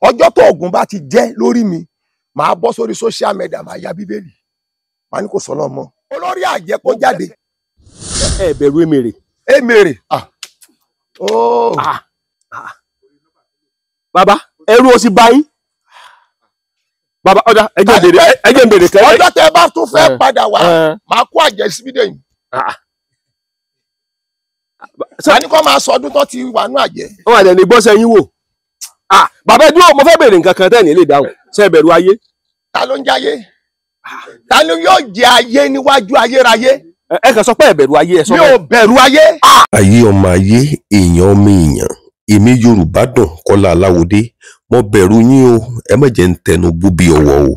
ọjọ́ tó ogun bá ti jẹ́ lórí mi màá bọ́ sórí social media màá ya bíbélì màá ní kò sọ lọ́mọ olórí àjẹ́ kó jáde. ẹ bẹ̀rù emèrè. emèrè bàbá ẹrú o sì bá yín bàbá ọjà ẹjẹ ń bèrè kẹrẹ. ọjọ́ tẹ bá tún fẹ́ padà wá màá kó àjẹ́ síbí dé yìí. sani kọ́ máa sọ ọdún tó ti wà nú àjẹ́. wọn àdẹ̀ ní gbọ́sẹ̀ yín wò. bàbá ẹ dúró mo fẹ́ bèrè nǹkan kan tẹ́ni lè dáhùn ṣé ẹ bẹ̀rù ayé. ta ló ń jẹ ayé ta ló yóò jẹ ayé níwájú ayérayé. ẹ kàn sọ pé ẹ bẹ̀rù ayé ẹ sọ bẹ́ẹ̀. mi ò bẹ̀rù ayé. ayé ọmọ ayé èèyàn ọmọ èèyàn èmi Yorùbá dùn Kọ́lá Aláwọdé mo bẹ̀rù yín o ẹ má jẹ́ ń tẹnu bú bí ọwọ́ o.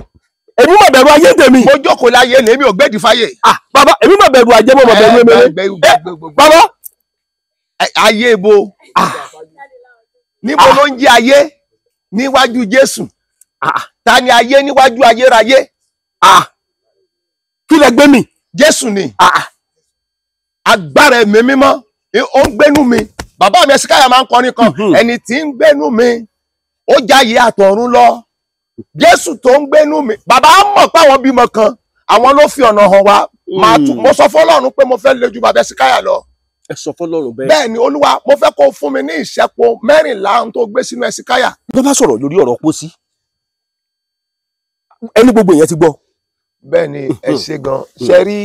èmi mà bẹ̀rù ayé tèmi. mo jókòó láyé lèmi ò gbẹ́dì fáyé. bàbá èmi mà bẹ̀rù ajé mo mà bẹ̀rù emèrè. bàbá. ayé bo níbo ló ń jẹ ayé níwájú Jésù ta ni ayé níwájú ayérayé. kí lẹ gbé mi. Jésù ni agbára ẹ̀mí mímọ́ ó ń gbénú mi. Bàbá mi Ẹ̀sìkáyà máa ń kọrin kan ẹni tí ń gbénú mi ó jáyé àtọ̀run lọ. Jésù tó ń gbénú mi bàbá mọ̀ pé àwọn bímọ kan àwọn ló fi ọ̀nà hàn wá mo sọ fọ́lọ́run pé mo fẹ́ le ju bàbá Ẹ̀sìkáyà lọ. ẹ sọ fọ́lọ́run bẹ́ẹ̀. bẹ́ẹ̀ ni Olúwa mo fẹ́ kó fún mi ní ìṣẹ́po 14 tó gbé sínú Ẹ̀sìkáyà. bí wọ́n bá sọ̀rọ̀ lórí ọ̀rọ̀ pósí ẹni gbogbo ìyẹn ti gbọ́. bẹ́ẹ̀ ni ẹ ṣe gan ṣe rí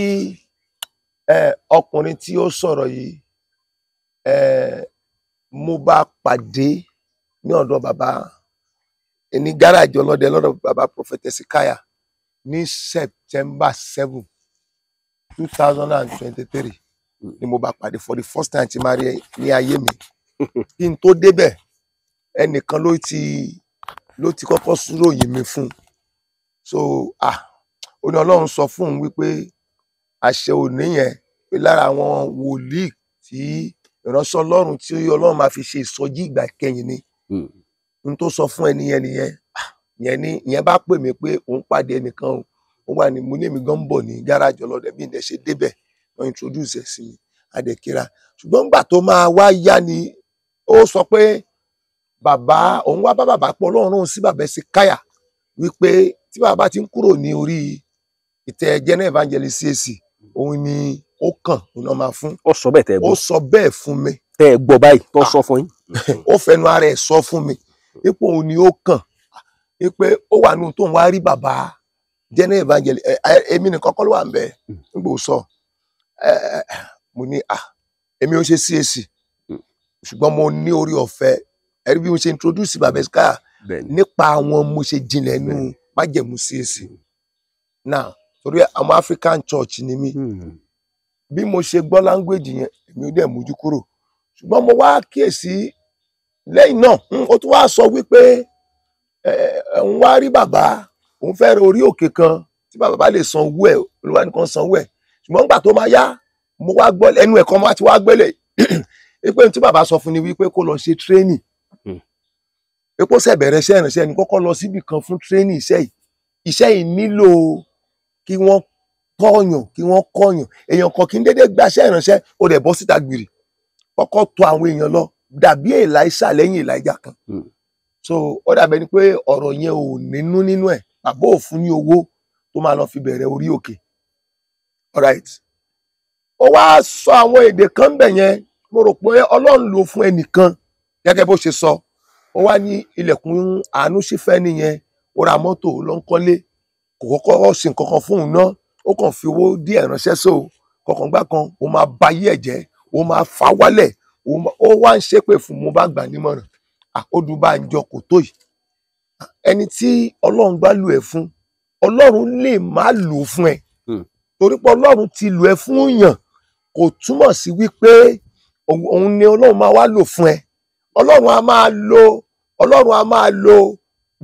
ọkùnrin tí ó sọ̀rọ̀ yìí mo bá pàdé ní ọ̀dọ̀ bàbá ní gáràjì ọlọ́dẹ lọ́dọ̀ bàbá Prophet Ẹ̀sìkáyà ní September 7, 2023 ni mo bá pàdé for the first time tí máa rí ní ayé mi. kí n tó débẹ̀ ẹnìkan ló ti kọ́kọ́ súròyìn mi fún so ó ní Ọlọ́run sọ fún un wípé àṣẹ òní yẹn pé lára àwọn wòlíì tí ìránṣẹ́ Ọlọ́run tí Ọlọ́run máa fi ṣe ìsọjí ìgbà ìkẹyìn ni n tó sọ fún ẹniyẹn ìyẹn bá pè mí pé òun pàdé ẹnìkan ó wà ní mo ní èmi gan ń bọ̀ ní gáràjì ọlọ́dẹ bí ǹdẹ ṣe débẹ̀ wọ́n introduce ẹ̀ sí mi adẹ̀kíra ṣùgbọ́n nígbà tó máa wá yá ni ó sọ pé bàbá òun wá bá bàbá pọ̀ Ọlọ́run sí bàbá Ẹ̀sìkáyà wípé tí bàbá ti ń kúrò ní orí ìtẹ́ General Evangelist CAC òun ni ó kàn òun náà máa fún. ó sọ bẹ́ẹ̀ tẹ́ ẹ gbọ́. ó sọ bẹ́ẹ̀ fún mi. tẹ́ ẹ gbọ́ báyìí tó sọ fún yín. ó fẹnu ara ẹ̀ sọ fún mi ipò òun ni ó kàn pé ó wà nínú tóun wá rí bàbá General Evangelist èmi nìkan kọ́ ló wà ń bẹ̀ nígbà ó sọ mo ní èmi ò ṣe CAC ṣùgbọ́n mo ní orí ọ̀fẹ́ ẹ̀rí bí mo ṣe introduce bàbá Ẹ̀sìkáyà nípa àwọn mo ṣe jinlẹ̀ nínú májẹ̀mú CAC náà torí àwọn African Church ni mí bí mo ṣe gbọ́ language yẹn èmi ò dẹ̀ mójú kúrò ṣùgbọ́n mo wá kíyèsí lẹ́yìn náà ó tún wá sọ wípé òun wá rí bàbá òun fẹ́ rẹ orí òkè kan tí bàbá bá lè san owó ẹ̀ Olúwa nìkan san owó ẹ̀ ṣùgbọ́n nígbà tó máa yá mo wá gbọ́ ẹnu ẹ̀kọ́ máa ti wá gbélé pé tí bàbá sọ fún ni wípé kó lọ ṣe training pé kó ṣe bẹ̀rẹ̀ iṣẹ́ ìrìnsẹ̀ ni kọ́kọ́ lọ síbì kan fún training iṣẹ́ yìí nílò kí wọ́n tọ́yàn kí wọ́n kọ́yàn èèyàn kan kì í dédé gbaṣẹ́ ìrìnsẹ̀ ó dẹ̀ bọ́ síta gbìrì kọ́kọ́ tọ̀ àwọn èèyàn lọ dàbí Èlíṣà lẹ́yìn Èlíjà kan so ó dàbẹ̀ ni pé ọ̀rọ̀ yẹn ò nínú ẹ̀ bàbá ò fún ní owó tó máa lọ fi bẹ̀rẹ̀ orí òkè alright ó wá sọ àwọn èdè kan bẹ̀ yẹn mo rò pé Ọlọ́run lò fún ẹnìkan gẹ́gẹ́ bó ṣe sọ ó wá ní ilẹ̀kùn àánú sífẹ́ nìyẹn ó ra mọ́tò ló ń kọ́lé kò kọ́kọ́ ṣe nǹkan kan fún òun náà ó kàn fi owó díẹ̀ ránṣẹ́ so kọkàn gbá kan ó máa ba ayé ẹ̀ jẹ́ ó máa fà wálẹ̀ ó wá ń ṣépè fún mo bá gbà nímọ̀ràn Odùbánjọ kò tó yìí ẹni tí Ọlọ́run bá lò ẹ́ fún Ọlọ́run lè má lò ó fún ẹ torí pé Ọlọ́run ti lò ẹ́ fún yàn kò túmọ̀ sí wípé òun ni Ọlọ́run máa wá lò fún ẹ Ọlọ́run á máa lo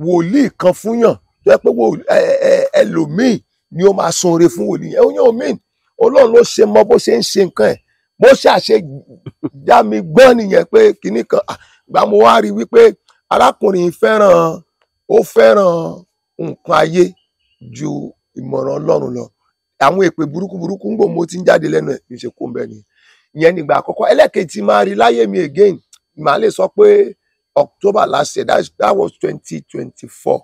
wòlíì kan fún yàn tó yẹ pé ẹlòmíì ni ó máa san oore fún wòlíì yẹn ó yàn omi Ọlọ́run ló ṣe mọ bó ṣe ń ṣe nǹkan ẹ̀ mo ṣàṣe já mi gbọ́n nìyẹn pé kinní kan gbà mo wá rí wípé arákùnrin fẹ́ràn nǹkan ayé ju ìmọ̀ràn Ọlọ́run lọ àwọn èpè burúkú ń gbò mo ti ń jáde lẹ́nu ẹ̀ kì í ṣe kó ń bẹ nìyẹn ìyẹn nígbà àkọ́kọ́ ẹlẹ́kejì máa rí láyé mi again màá lè sọ pé October last year, that was 2024.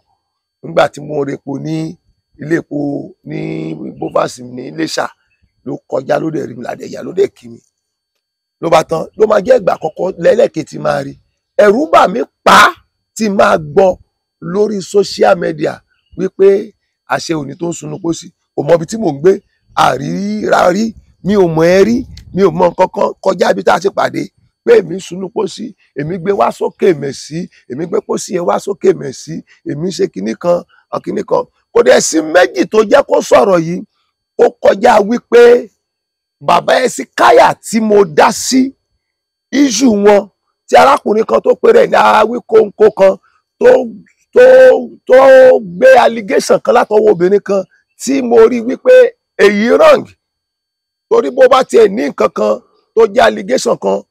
Nígbà tí mo repo ní ilé epo ní Bovas ní Iléṣà, ló kọjá ló dẹ̀ rí mi ládẹ̀yà ló dẹ̀ kí mi. Ló bá tán, ló máa jẹ́ ìgbà àkọ́kọ́ lẹ́lẹ́kejì máa rí. Ẹ̀rù bà mí pa tí máa gbọ́ lórí social media wípé àṣẹ òní tó ń sunu pósí, kò mọ ibi tí mò ń gbé, àríra rí, mi ò mọ ẹ rí, mi ò mọ nǹkan kan kọjá ibi tá a ti pàdé pé èmi sunu pósí, èmi gbé wá sókè mẹ̀sí, èmi gbé pósí yẹn wá sókè mẹ̀sí, èmi ṣe kinní kan, kinní kan. Kò dẹ̀ sí méjì tó jẹ́ kó sọ̀rọ̀ yìí, ó kọjá wípé bàbá Hesekiah tí mo dá sí issue wọn, tí arákùnrin kan tó péré ní Awíkóńkó kan tó gbé allegation kan látọwọ́ obìnrin kan tí mo rí wípé èyí wrong, torí bó bá tiẹ̀ ní nǹkan kan tó jẹ́ allegation kan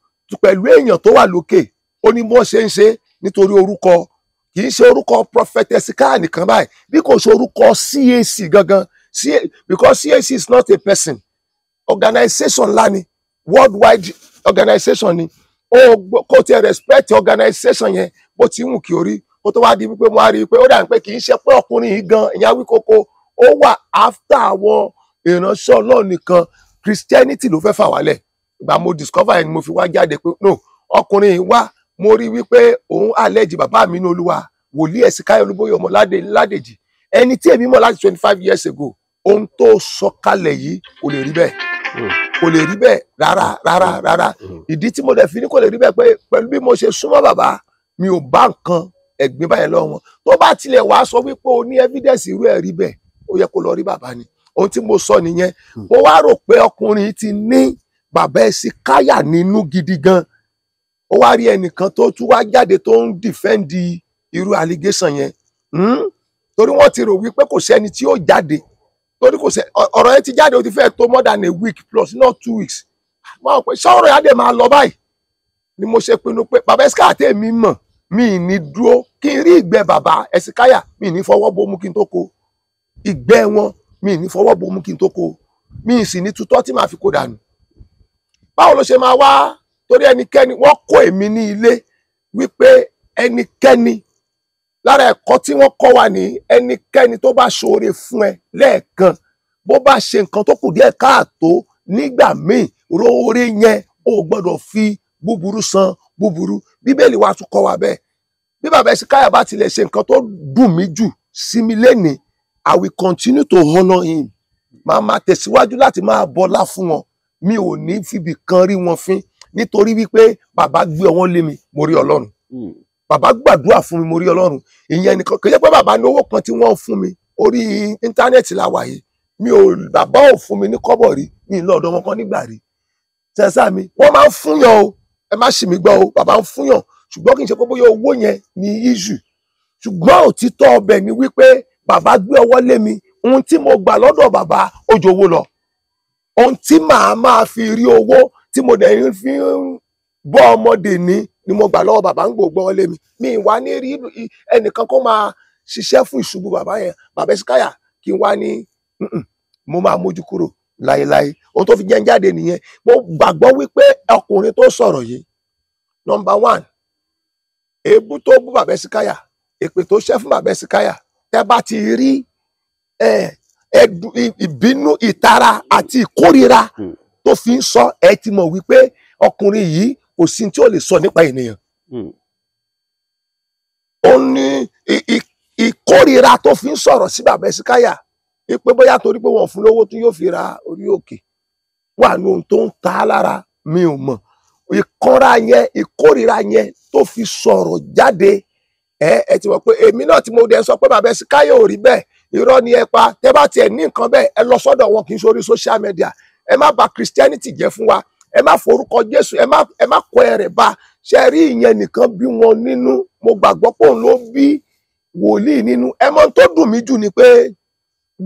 pẹ̀lú èèyàn tó wà lókè, ó ní bó ṣe ń ṣe nítorí orúkọ, kì í ṣe orúkọ Prophet Hesekiah nìkan báyìí, bí kò ṣe orúkọ CAC gangan, because CAC is not a person, organization ńlá ni, worldwide organization ni. Kò tiẹ̀ respect organization yẹn bó ti wù kí o rí, kó tó wá di wípé mo á rí i pé ó dà pé kì í ṣe pé ọkùnrin yìí gan ìyá Awíkóńkó ó wà after àwọn ìránṣẹ́ Ọlọ́run nìkan, Christianity ló fẹ́ fà wálẹ̀. Ìgbà mo discover ẹni mo fi wá jáde pé no, ọkùnrin yìí wá, mo rí wípé òun allege bàbá mi ní Olúwa wòlíì Hesekiah Olúbóyè ọmọ Ládèjì, ẹni tí èmi mọ̀ láti 25 years ago. Ohun tó sọ kalẹ̀ yìí kò lè rí bẹ́ẹ̀, kò lè rí bẹ́ẹ̀ rárá. Ìdí tí mo dẹ̀ fi ní kò lè rí bẹ́ẹ̀ pé pẹ̀lú bí mo ṣe súnmọ́ bàbá, mi ò bá nǹkan ẹ̀gbin báyẹn lọ́wọ́ wọn. Tó bá tilẹ̀ wá sọ wípé o ní evidence irú ẹ̀ rí bẹ́ẹ̀, ó yẹ kó lọ rí bàbá ni. Ohun tí mo sọ nìyẹn. Mo wá rò pé ọkùnrin ti ní bàbá Hesekiah nínú gidi gan. Ó wá rí ẹnìkan tó tún wá jáde tó ń defend irú allegation yẹn. Torí wọ́n ti rò wípé kò sẹ́ni tí ó jáde, torí kò sẹ́ ọ̀rọ̀ yẹn ti jáde, ó ti fẹ́ tó more than a week plus, not 2 weeks. Wọ́n pè sọ̀rọ̀ yá dé máa lọ báyìí, ni mo ṣe pinnu pé bàbá Hesekiah tèmi mọ̀, mi ní dúró kí n rí ìgbẹ́ bàbá Hesekiah, mi ní fọwọ́ bomú kí n tó kó ìgbẹ́ wọn, mi ní fọwọ́ bomú kí n tó kó, mi sì ní tutọ́ tí màá fi kó dànù. Báwo ló ṣe máa wá? Torí ẹnikẹ́ni, wọ́n kó èmi ní ilé wípé ẹnikẹ́ni, lára ẹ̀kọ́ tí wọ́n kọ́ wa ní ẹnikẹ́ni tó bá ṣoore fún ẹ lẹ́ẹ̀kan, bó bá ṣe nǹkan tó kù díẹ̀ káàtó nígbà míì, róore yẹn ó gbọ́dọ̀ fi búburú san búburú. Bíbélì wa tún kọ́ wa bẹ́ẹ̀. Bí bàbá Hesekiah bá tilẹ̀ ṣe nǹkan tó dùn mí jù sí mi lénìí, I will continue to honour him. Màá tẹ̀síwájú láti máa bọlá fún wọn. Mi ò ní fìbì kan rí wọn fín, nítorí wípé bàbá gbé ọwọ́ lé mi, mo rí Ọlọ́run. Bàbá gbàdúrà fún mi, mo rí Ọlọ́run. Ìyẹn nìkan, kì í ṣe pé bàbá ní owó kan tí wọ́n fún mi, orí íńtánẹ́ẹ̀tì la wà yìí. Bàbá ò fún mi ní kọ́bọ̀ rí, mi lọ́dọ̀ wọn kan nígbà rí. Sẹ́sà mi, wọ́n máa ń fúnyàn o, ẹ má ṣì mí gbọ́ o, bàbá ń fúnyàn, ṣùgbọ́n kì í ṣe pé bóyá owó yẹn ni issue. Ṣùgbọ́n òtítọ́ ọbẹ̀ ni wípé bàbá gbé ọwọ́ lé mi, ohun tí mo gbà lọ́dọ̀ bàbá ó ju owó lọ. Ohun tí màá máa fi rí owó tí mo dẹ̀ fi ń bọ́ ọmọdé ni mo gbà lọ́wọ́ bàbá ń gbọ́ ọwọ́ lé mi. Mi wá ní rí ẹnìkan kó máa ṣiṣẹ́ fún ìṣubú bàbá yẹn, bàbá Hesekiah, kí n wá ní mo máa mójú kúrò láéláé. Ohun tó fi jẹ́ ń jáde nìyẹn. Mo gbàgbọ́ wípé ọkùnrin tó sọ̀rọ̀ yìí, number 1, èébú tó bú bàbá Hesekiah, èpè tó ṣẹ́ fún bàbá Hesekiah, tẹ́ bá ti rí ìbínú, ìtara àti ìkórira tó fi ń sọ, ẹ ti mọ̀ wípé ọkùnrin yìí kò sí tí ó lè sọ nípa ènìyàn. Ó ní ìkórira tó fi ń sọ̀rọ̀ sí bàbá Hesekiah, pé bóyá torí pé wọ́n fún lówó tí yóò fi ra orí òkè, wà ní ohun tó ń ta lára, mi ò mọ̀. Ìkanra yẹn, ìkórira yẹn tó fi sọ̀rọ̀ jáde, ẹ ti mọ̀ pé èmi náà tí mo dẹ̀ sọ pé bàbá Hesekiah ò rí bẹ́ẹ̀, irọ́ ni ẹ pa. Tẹ́ bá tiẹ̀ ní nǹkan bẹ́ẹ̀, ẹ lọ sọ́dọ̀ wọn, kì í sórí social media. Ẹ má bà Christianity jẹ́ fún wa, ẹ má forúkọ Jésù, ẹ má kọ ẹrẹ̀ bá. Ṣe rí ìyẹn nìkan bí wọn nínú. Mo gbàgbọ́ pé òun ló bí wòlíì nínú. Ẹ mọ̀ tó dùn mí jù ni pé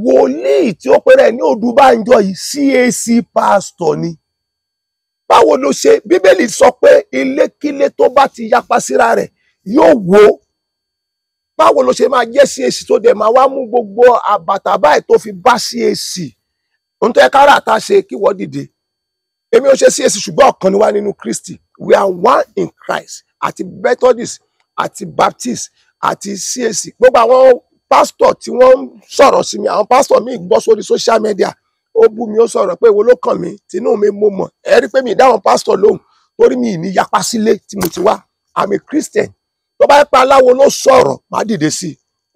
wòlíì tí ó péré ní Odúbánjọ yìí, CAC pastor ni. Báwo ló ṣe? Bíbélì sọ pé ilékílé tó bá ti yapa síra rẹ̀ yóò wó. Báwo ló ṣe máa jẹ́ CAC tó dẹ̀ máa wá mú gbogbo àbàtà báyìí tó fi bá CAC? Ohun tó yẹ kára àta ṣe kí wọ́n dìde. Èmi ò ṣe CAC, ṣùgbọ́n ọ̀kan ni wá nínú Kristi. We are one in Christ. Àti Methodist, àti Baptist àti CAC gbogbo àwọn pásítọ̀ tí wọ́n ń sọ̀rọ̀ sí mi àwọn pásítọ̀ míì gbọ́ sórí social media ó bú mi ó sọ̀rọ̀ pé èwo ló kàn mí tinú mi mo mọ̀ ẹ rí pé mi dáwọn pásítọ̀ lóhùn torí mi ní yapa sílé tí mo ti wá I'm a Christian tó bá pa aláwo ló sọ̀rọ̀ má dìde sí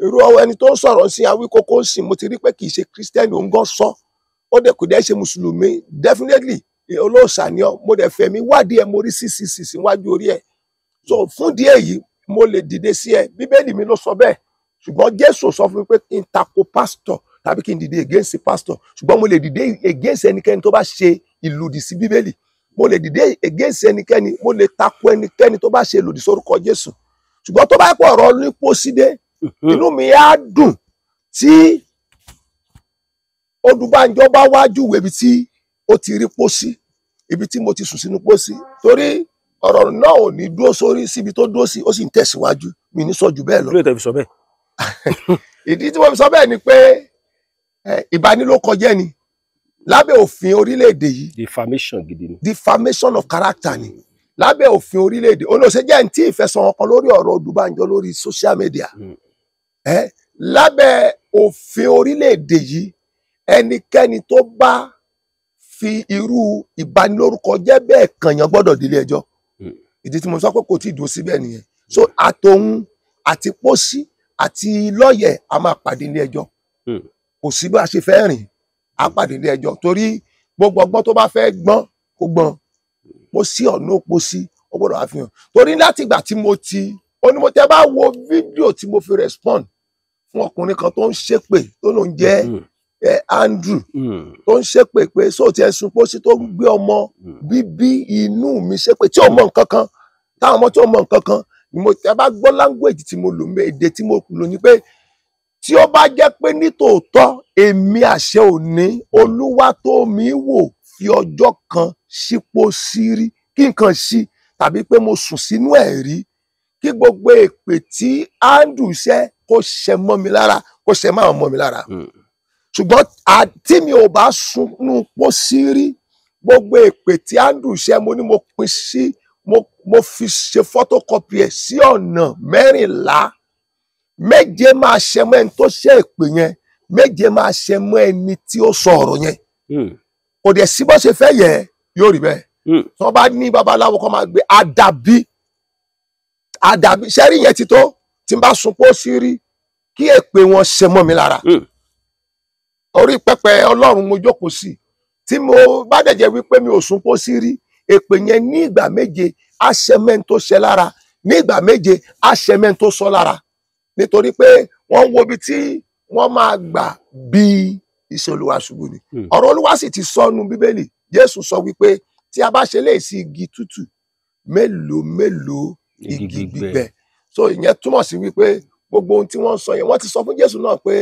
irú ẹni tó ń sọ̀rọ̀ sí Awíkókó sí mo ti rí pé kì í ṣe Christian òun gan sọ ó dẹ̀ kò dẹ̀ ṣe mùsùlùmí definitely olóòṣà ni ọ mo dẹ̀ fẹ̀mí wádìí ẹ mo rí ccc síwájú orí ẹ so fún díẹ̀ yìí mo lè dìde sí ẹ bíbélì mi ló sọ bẹ́ẹ̀ ṣùgbọ́n Jésù sọ fún mi pé kí n tako pásítọ̀ tàbí kí n dìde against pásítọ̀ ṣùgbọ́n mo lè dìde against ẹnikẹ́ni tó bá ṣe ìlòdì sí bíbélì mo lè dìde against ẹnikẹ́ni mo lè tako ẹnikẹ́ni tó bá ṣe ìlòdì sórúkọ Jésù ṣùgbọ́n tó bá pọ̀ ọ̀rọ̀ ní pósídé inú mi á dùn tí Odùbánjọ bá wájú ibi tí ó ti rí pósí ibi tí mo ti sùn sínú pósí torí ọ̀rọ̀ náà ò ní dúró sórí síbi tó dúró sí ó sì ń tẹ̀síwájú mi ní sọ jù bẹ́ẹ̀ lọ. kí ló tẹ́ fi sọ bẹ́ẹ̀. ìdí tí mo fi sọ bẹ́ẹ̀ ni pé ìbanilórúkọjẹ́ ni lábẹ́ òfin orílẹ̀-èdè yìí. defamation gidi ni. defamation of character ni lábẹ́ òfin orílẹ̀-èdè olóṣèjẹ́ ní tí ìfẹsọ̀rọ̀ kan lórí ọ̀rọ̀ Odùbánjọ lórí social media. lábẹ́ òfin orílẹ̀-èdè yìí ẹnikẹ́ni tó bá fi irú ìbanilórúkọjẹ́ bẹ́ẹ̀ kànyàn gbọ́dọ̀ délé ẹjọ́. ìdí tí mo sọ pé kò tí ì dúró síbẹ̀ nìyẹn so àtòun àti pósí àti lọ́yẹ̀ a máa pàdé ilé ẹjọ́ kò sí bá a ṣe fẹ́ rìn a pàdé ilé ẹjọ́ torí gbogbo ọgbọ́n tó bá fẹ́ gbọ́n kó gbọ́n pósí ọ̀nà pósí ó gbọ́dọ̀ wá fi hàn torí láti ìgbà tí mo ti onímọ̀tẹ́ bá wo fídíò tí mo fi respond fún ọkùnrin kan tó ń ṣépè tó ló ń jẹ́ Andrew tó ń ṣépè pé sóò tí ẹ sun pósí tó ń gbé ọmọ bíbí inú mi ṣépè tí ò mọ nǹkan kan táwọn ọmọ tí ò mọ nǹkan kan ni mo tẹ bá gbọ́ language tí mo lò èdè tí mo lò ní pé tí ó bá jẹ́ pé nítòótọ́ èmi àṣẹ òní Olúwa tó mi wò fi ọjọ́ kan sípò sírí kí nǹkan sí tàbí pé mo sùn sínú ẹ̀ rí kí gbogbo èpè tí Andrew ṣẹ́ kó ṣẹ mọ́ mi lára kó ṣẹ máa mọ́ mi lára ṣùgbọ́n tí mi ò bá sunú pósí rí gbogbo èpè tí Andrew ṣẹ́ mo ní mo pín sí mo fi ṣe photocopy ẹ̀ sí ọ̀nà 14 méje máa ṣẹ mọ́ ẹni tó ṣe èpè yẹn méje máa ṣẹ mọ́ ẹni tí ó sọ ọ̀rọ̀ yẹn kò dẹ̀ sí bó ṣe fẹ́ yẹ yóò rí bẹ́ẹ̀ tí wọ́n bá ní babaláwo kan máa gbé àdàbí ṣẹ́rí yẹn ti tó tí n bá sun pósí rí kí èpè wọn ṣẹ mọ́ mi lára orí pẹpẹ Ọlọ́run mo jókòó sí tí mo bá dẹ̀ jẹ́ wípé mi ò sun pósí rí èpè yẹn ní ìgbà méje àṣẹmẹ́ni tó ṣẹ lára ní ìgbà méje àṣẹmẹ́ni tó sọ lára nítorí pé wọ́n wo ibi tí wọ́n máa gbà bí iṣẹ́ Olúwa ṣubú ni ọ̀rọ̀ Olúwa sì ti sọnù Bíbélì Jésù sọ wípé tí a bá ṣe lè sí igi tútù mélòó igi gbígbẹ so ìyẹn túmọ̀ sí wípé gbogbo ohun tí wọ́n sọ yẹn wọ́n ti sọ fún Jésù náà pé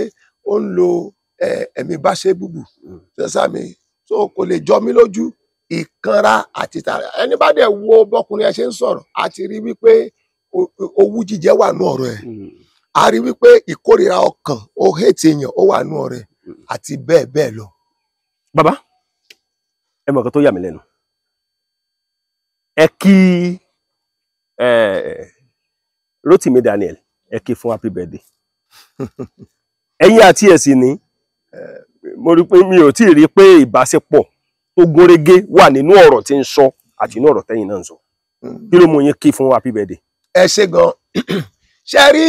ó ń lo ẹ̀mí bá ṣe búbù sẹ́sàmì so kò lè jọ mí lójú ìkanra àti tara ẹni bá dẹ̀ wo bọ́kùnrin ẹ ṣe ń sọ̀rọ̀ a ti rí wípé owú jíjẹ wà nú ọ̀rọ̀ ẹ̀ a rí wípé ìkórìíra ọkàn ó hate èèyàn ó wà nú ọ̀rọ̀ ẹ̀ àti bẹ́ẹ̀ bẹ́ẹ̀ lọ. bàbá ẹ mọ̀ kan tó yà mí lẹ́nu ẹ kí Rotimi Daniel ẹ kí fún happy birthday ẹ̀yin àti ẹ̀sìn ní mo rí pé mi ò tí ì rí pé ìbáṣepọ̀ tó gúnrégé wà nínú ọ̀rọ̀ tí ń sọ àti inú ọ̀rọ̀ tẹ́yìn náà ń sọ kí ló mú yín kí fún happy birthday. ẹ ṣe gan ṣe rí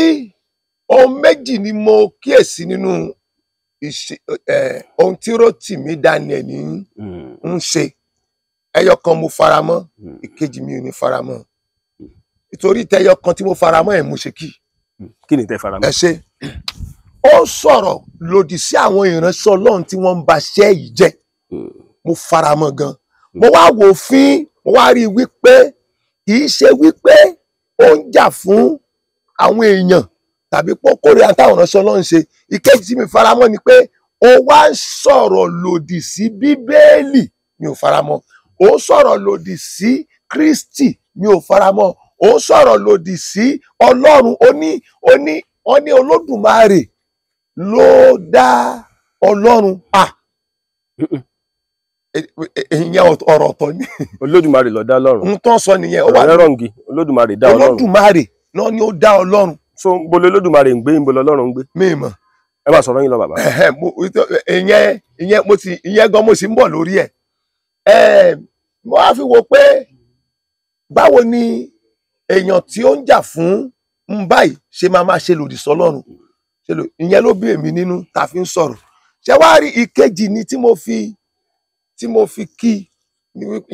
ohun méjì ni mo kíyèsí nínú ohun tí Rotimi Daniel ń ṣe ẹyọ kan mo faramọ́ ìkejì mi ò ní faramọ́ nítorí tẹyọ kan tí mo faramọ́ ẹ̀ mo ṣe kí ni tẹ faramọ́. ẹ ṣe ó sọ̀rọ̀ lòdì sí àwọn ìránṣẹ́ Ọlọ́run tí wọ́n ń ba ṣẹ́ yìí jẹ́ mo faramọ́ gan mo wá wò fín mo wá rí wípé kì í ṣe wípé ó ń jà fún àwọn èèyàn tàbí kórìíra táwọn ìránṣẹ́ Ọlọ́run ṣe ìkejì tí mi faramọ́ ni pé ó wá ń sọ̀rọ̀ lòdì sí Bíbélì mi ò faramọ́ ó sọ̀rọ̀ lòdì sí Kristi mi ò faramọ́ ó sọ̀rọ̀ lòdì sí Ọlọ́run ó ní Olódùmarè ló dá Ọlọ́run ìyẹn ọ̀rọ̀ ọ̀tọ̀ ni. Olódùmarè ló dá Ọlọ́run. n tó sọ nìyẹn. ọ̀rọ̀ rọ̀ǹgì Olódùmarè dá Ọlọ́run. Olódùmarè náà ni ó dá Ọlọ́run. so bolo Olódùmarè ń gbé bolo Ọlọ́run ń gbé. mi mọ̀. ẹ bá sọ̀rọ̀ yín lọ bàbá. ìyẹn gan mo sì ń bọ̀ lórí ẹ̀. mo wá fi wo pé báwo ni èèyàn tí ó ń jà fún ń báyìí ṣe máa ṣe lòdì sọ́lọ́run. ìyẹn ló bí èmi nínú tá a fi ń sọ̀rọ̀. ṣé wàá rí ìkejì ni tí mo fi kí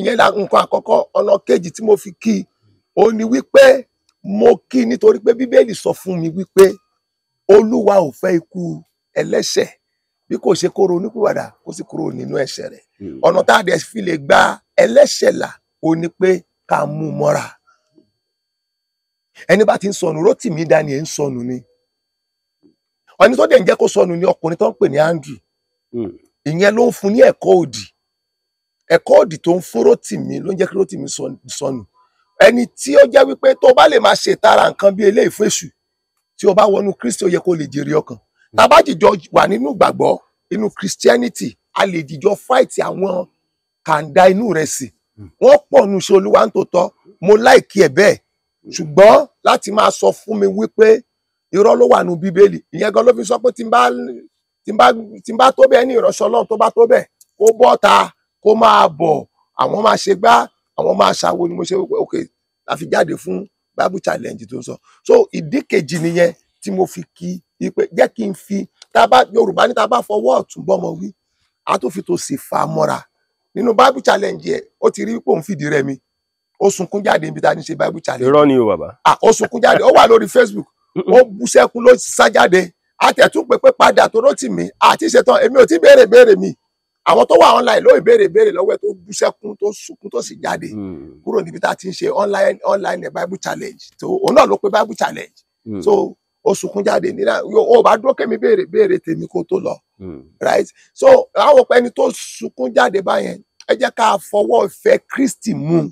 ìyẹn nǹkan àkọ́kọ́. ọ̀nà kejì tí mo fi kí ó ní wípé mo kí nítorí pé Bíbélì sọ fún mi wípé Olúwa ò fẹ́ ikú ẹlẹ́ṣẹ̀ bí kò ṣe kó ronúpìwàdà kó sì kúrò nínú ẹ̀ṣẹ̀ rẹ̀. ọ̀nà tá a dẹ̀ fi lè gba ẹlẹ́ṣẹ̀ là ó ní pé ká mú mọ́ra. ẹni bá ti ń sọnù, Rótìmí Daniel ń sọnù ni. ẹni tó dẹ̀ ń jẹ́ kó sọnù ni ọkùnrin tó ń pè ní Andrew. ìyẹn ló ń fún ní ẹ̀kọ́ òdì. ẹ̀kọ́ òdì tó ń fún Rótìmí ló ń jẹ́ kí Rótìmí sọnù. ẹni tí ó jẹ́ wípé tó bá lè máa ṣe tara nǹkan bí eléyìí fún èṣù, tí o bá wọnú Kristi ó yẹ kó lè jèrè ọkàn. tá a bá jìjọ wà nínú ìgbàgbọ́ inú Christianity, a lè jìjọ fight àwọn kàńdá inú rẹ̀ sí. wọ́n pọ̀ nù ṣe Olúwa ń tòótọ́, mo láìkí ẹ̀ bẹ́ẹ̀. ṣùgbọ́n láti máa sọ fún mi wípé irọ́ ló wà nù Bíbélì, ìyẹn gan ló fi sọ pé tí n bá tó bẹ́ẹ̀ ní ìránṣẹ́ Ọlọ́run tó bá tó bẹ́ẹ̀ kó bọ́ta kó máa bọ̀, àwọn máa ṣe gbá àwọn máa ṣàwo ni mo ṣe wípé ok láfi jáde fún Bible challenge tó ń sọ. so ìdí kejì nìyẹn tí mo fi kí i pé jẹ́ kí n fi Yorùbá ní tá a bá fọwọ́ ọ̀tún bọ́mọ wí a tó fi tó sì fà mọ́ra. nínú Bible challenge ẹ̀ ó ti rí pé òun fìdí rẹmi, ó sunkún jáde níbi tá a ní ṣe Bible challenge. irọ́ ni o bàbá. ó sunkún jáde, ó wà lórí Facebook, ó bú sẹ́kún ló sá jáde. àtẹ̀tún pé padà tó Rótìmí àti ṣetán èmi ò tí béèrè mi. àwọn tó wà online ló ìbéèrè lọ́wọ́ ẹ̀ tó bú sẹ́kún tó sunkún tó sì jáde kúrò níbi tá a ti ń ṣe online Bible challenge. tó òun náà ló pé Bible challenge. so ó sunkún jáde nílá ó bá dúró kémi béèrè tèmi kó tó lọ. right so àwọn ọ̀pẹ ẹni tó sunkún jáde báyẹn ẹ jẹ́ ká fọwọ́ ìfẹ́ Kristi mú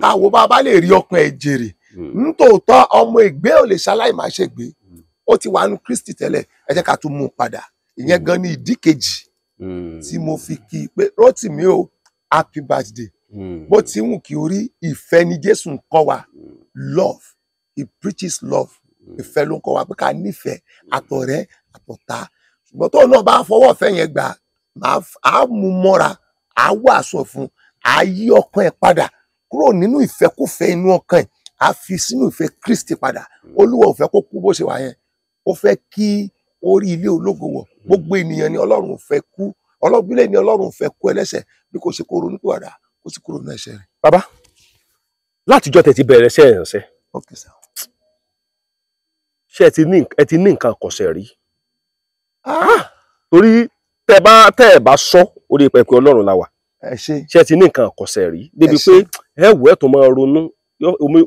ká wo bá a bá lè rí ọkàn ẹ̀ jèrè. nítòótọ́ ọmọ ègbé ò lè ṣaláì má ṣègbé, ó ti wà nù Kristi tẹ́lẹ̀, ẹ jẹ́ ká tún mú un padà. ìyẹn gan ni ìdí kejì tí mo fi kí i pé Rótìmí o happy birthday. bó ti wù kí orí ìfẹ́ ni Jésù ń kọ́ wa, love, he preaches love. ìfẹ́ ló ń kọ́ wa pé ká nífẹ̀ẹ́ àtọ̀rẹ́ àtọ̀tá. ṣùgbọ́n tóun náà bá fọwọ́ ìfẹ́ yẹn gbà á mú mọ́ra, á wàásù fún, á yí ọkàn ẹ̀ padà kúrò nínú ìfẹ́kúfẹ́ inú ọkàn ẹ̀, á fi sínú ìfẹ́ Kristi padà. Olúwa ò fẹ́ kó kú bó ṣe wà yẹn, ó fẹ́ kí orí ilé ológo wọ̀. gbogbo ènìyàn ni Ọlọ́run ò fẹ́ kú, ọlọ́gbìnlẹ̀ ni Ọlọ́run ò fẹ́ kú ẹlẹ́ṣẹ̀ bí kò ṣe kó ronúpìwàdà kó sì kúrò nínú ẹ̀ṣẹ̀ rẹ̀. bàbá látijọ́ tẹ́ ti bẹ̀rẹ̀ iṣẹ́ ìránṣẹ́, okay sir. ṣé ẹ ti ní nǹkan àkọsẹ̀ rí? torí tẹ́ ẹ bá sọ orí pẹpẹ Ọlọ́run la wà. ṣé ẹ ti ní nǹkan àkọsẹ̀ rí débi pé ẹ wò ẹ tó máa ronú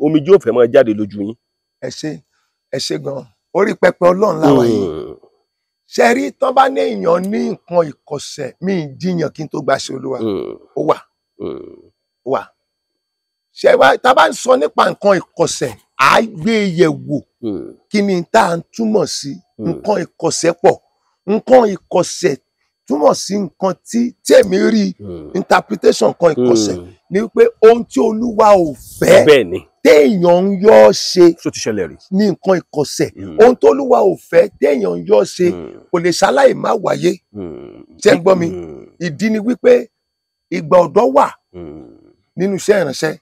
omijé ò fẹ́ máa jáde lójú yín? ẹ ṣé gan, orí pẹpẹ Ọlọ́run la wà yìí. ṣe rí tán bá ní èèyàn ní nǹkan ìkọsẹ̀, mi ì jiyàn kí n tó gbaṣẹ́ Olúwa. ó wà ṣe wá tá a bá ń sọ nípa nǹkan ìkọsẹ̀ à á gbé yẹ̀wò kí ni tá à ń túmọ̀ sí. nǹkan ìkọsẹ̀ pọ̀. nǹkan ìkọsẹ̀ túmọ̀ sí nǹkan tí èmi rí interpretation nǹkan ìkọsẹ̀ ni wípé ohun tí Olúwa ò fẹ́ téèyàn ń yọ́ ṣe ní nǹkan ìkọsẹ̀. ohun tó Olúwa ò fẹ́ téèyàn ń yọ́ ṣe kò lè ṣaláì má wáyé. ṣé ń gbọ́ mi? ìdí ni wípé ìgbà ọ̀dọ́ wà nínú iṣẹ́ ìránṣẹ́.